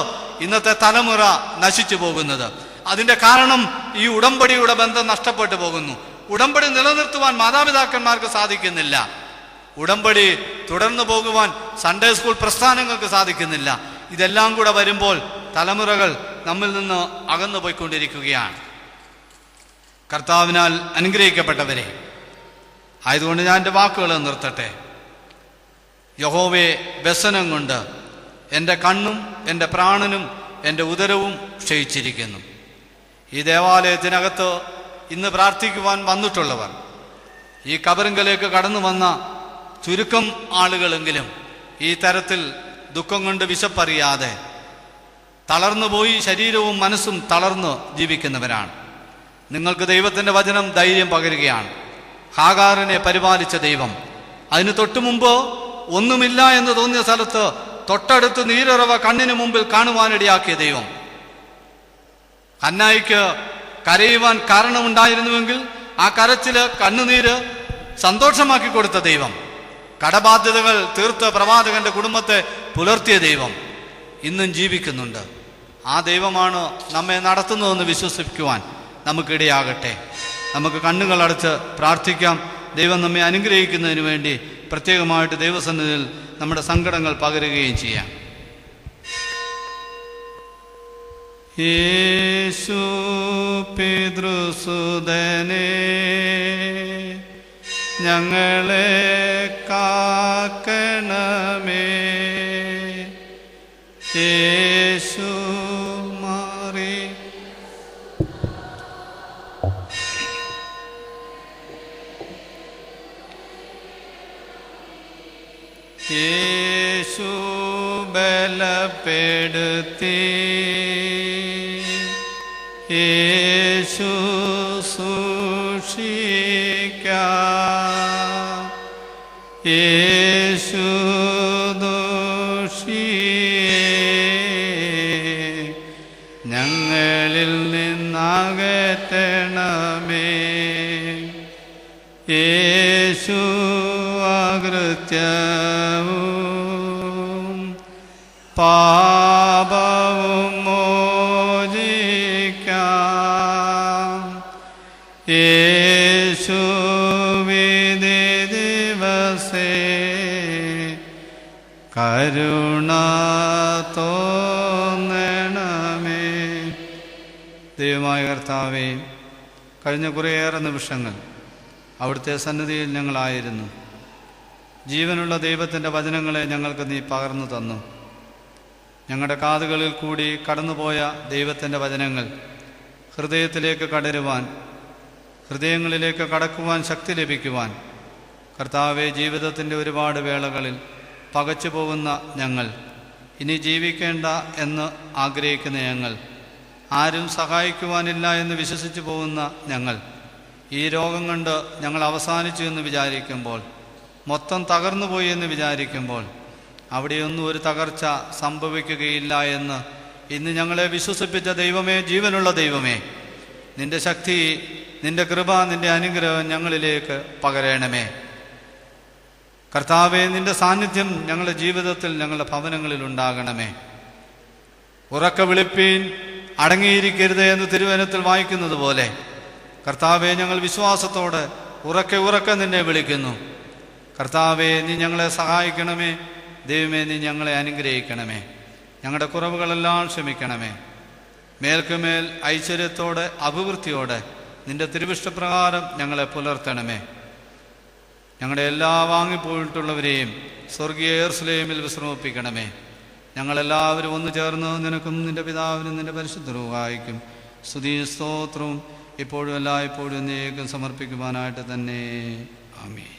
ഇന്നത്തെ തലമുറ നശിച്ചു പോകുന്നത്. അതിന്റെ കാരണം ഈ ഉടമ്പടിയുടെ ബന്ധം നഷ്ടപ്പെട്ടു പോകുന്നു. ഉടമ്പടി നിലനിർത്തുവാൻ മാതാപിതാക്കന്മാർക്ക് സാധിക്കുന്നില്ല. ഉടമ്പടി തുടർന്നു പോകുവാൻ സൺഡേ സ്കൂൾ പ്രസ്ഥാനങ്ങൾക്ക് സാധിക്കുന്നില്ല. ഇതെല്ലാം കൂടെ വരുമ്പോൾ തലമുറകൾ നമ്മിൽ നിന്ന് അകന്നു പോയിക്കൊണ്ടിരിക്കുകയാണ്. കർത്താവിനാൽ അനുഗ്രഹിക്കപ്പെട്ടവരെ, ആയതുകൊണ്ട് ഞാൻ എൻ്റെ വാക്കുകൾ നിർത്തട്ടെ. യഹോവയെ വ്യസനം കൊണ്ട് എൻ്റെ കണ്ണും എൻ്റെ പ്രാണനും എൻ്റെ ഉദരവും ക്ഷയിച്ചിരിക്കുന്നു. ഈ ദേവാലയത്തിനകത്ത് ഇന്ന് പ്രാർത്ഥിക്കുവാൻ വന്നിട്ടുള്ളവർ, ഈ കബറിങ്കലേക്ക് കടന്നു വന്ന ചുരുക്കം ആളുകളെങ്കിലും ഈ തരത്തിൽ ദുഃഖം കൊണ്ട് വിശപ്പറിയാതെ തളർന്നുപോയി ശരീരവും മനസ്സും തളർന്ന് ജീവിക്കുന്നവരാണ്. നിങ്ങൾക്ക് ദൈവത്തിൻ്റെ വചനം ധൈര്യം പകരുകയാണ്. ഹാഗാറിനെ പരിപാലിച്ച ദൈവം, അതിന് തൊട്ടു മുമ്പ് ഒന്നുമില്ല എന്ന് തോന്നിയ സ്ഥലത്ത് തൊട്ടടുത്ത് നീരുറവ കണ്ണിന് മുമ്പിൽ കാണുവാനിടയാക്കിയ ദൈവം, ഹന്നായിക്ക് കരയുവാൻ കാരണമുണ്ടായിരുന്നുവെങ്കിൽ ആ കരച്ചില് കണ്ണുനീര് സന്തോഷമാക്കി കൊടുത്ത ദൈവം, കടബാധ്യതകൾ തീർത്ത് പ്രവാചകന്റെ കുടുംബത്തെ പുലർത്തിയ ദൈവം ഇന്നും ജീവിക്കുന്നുണ്ട്. ആ ദൈവമാണ് നമ്മെ നടത്തുന്നതെന്ന് വിശ്വസിക്കുവാൻ നമുക്കിടയാകട്ടെ. നമുക്ക് കണ്ണുകൾ അടച്ച് പ്രാർത്ഥിക്കാം. ദൈവം നമ്മെ അനുഗ്രഹിക്കുന്നതിന് വേണ്ടി പ്രത്യേകമായിട്ട് ദൈവസന്നിധിയിൽ നമ്മുടെ സങ്കടങ്ങൾ പകരുകയും ചെയ്യാം. യേശു പിതൃസുതനേ, ഞങ്ങളെ കാക്കണമേ. യേശു മാറി യേശു ബലപ്പെടുത്തി യേശു സൂക്ഷിക്കാം, യേശു ഞങ്ങളിൽ നിന്നകറ്റണമേ. യേശു അകൃത്യവും പാപവും മോചിക്കാം. യേശു വിധി ദിവസേ കരുണ തോന്നണമേ. ദൈവമായ കർത്താവേ, കഴിഞ്ഞ കുറേയേറെ നിമിഷങ്ങൾ അവിടുത്തെ സന്നിധിയിൽ ഞങ്ങളായിരുന്നു. ജീവനുള്ള ദൈവത്തിൻ്റെ വചനങ്ങളെ ഞങ്ങൾക്ക് നീ പകർന്നു തന്നു. ഞങ്ങളുടെ കാതുകളിൽ കൂടി കടന്നുപോയ ദൈവത്തിൻ്റെ വചനങ്ങൾ ഹൃദയത്തിലേക്ക് കടരുവാൻ, ഹൃദയങ്ങളിലേക്ക് കടക്കുവാൻ ശക്തി ലഭിക്കുവാൻ, കർത്താവെ, ജീവിതത്തിൻ്റെ ഒരുപാട് വേളകളിൽ പകച്ചു പോകുന്ന ഞങ്ങൾ, ഇനി ജീവിക്കേണ്ട എന്ന് ആഗ്രഹിക്കുന്ന ഞങ്ങൾ, ആരും സഹായിക്കുവാനില്ല എന്ന് വിശ്വസിച്ചു പോകുന്ന ഞങ്ങൾ, ഈ രോഗം കൊണ്ട് ഞങ്ങൾ അവസാനിച്ചു എന്ന് വിചാരിക്കുമ്പോൾ, മൊത്തം തകർന്നുപോയി എന്ന് വിചാരിക്കുമ്പോൾ, അവിടെയൊന്നും ഒരു തകർച്ച സംഭവിക്കുകയില്ല എന്ന് ഇന്ന് ഞങ്ങളെ വിശ്വസിപ്പിച്ച ദൈവമേ, ജീവനുള്ള ദൈവമേ, നിന്റെ ശക്തി, നിന്റെ കൃപ, നിന്റെ അനുഗ്രഹം ഞങ്ങളിലേക്ക് പകരണമേ. കർത്താവേ, നിന്റെ സാന്നിധ്യം ഞങ്ങളുടെ ജീവിതത്തിൽ, ഞങ്ങളുടെ ഭവനങ്ങളിൽ ഉണ്ടാകണമേ. ഉറക്ക വിളിപ്പീൻ, അടങ്ങിയിരിക്കരുത് എന്ന് തിരുവചനത്തിൽ വായിക്കുന്നത് പോലെ, കർത്താവെ, ഞങ്ങൾ വിശ്വാസത്തോടെ ഉറക്കെ ഉറക്കെ നിന്നെ വിളിക്കുന്നു. കർത്താവെ, നീ ഞങ്ങളെ സഹായിക്കണമേ. ദൈവമേ, നീ ഞങ്ങളെ അനുഗ്രഹിക്കണമേ. ഞങ്ങളുടെ കുറവുകളെല്ലാം ക്ഷമിക്കണമേ. മേൽക്കുമേൽ ഐശ്വര്യത്തോടെ അഭിവൃദ്ധിയോടെ നിന്റെ തിരുവിഷ്ടപ്രകാരം ഞങ്ങളെ പുലർത്തണമേ. ഞങ്ങളുടെ എല്ലാ വാങ്ങിപ്പോയിട്ടുള്ളവരെയും സ്വർഗീയ യെരൂശലേമിൽ വിശ്രമിപ്പിക്കണമേ. ഞങ്ങളെല്ലാവരും ഒന്ന് ചേർന്ന് നിനക്കും നിന്റെ പിതാവിനും നിന്റെ പരിശുദ്ധ റൂഹായിക്കും സ്തുതിയും സ്തോത്രവും ഇപ്പോഴും എല്ലായ്പ്പോഴും എന്നേക്കും സമർപ്പിക്കുവാനായിട്ട് തന്നെ. ആമേൻ.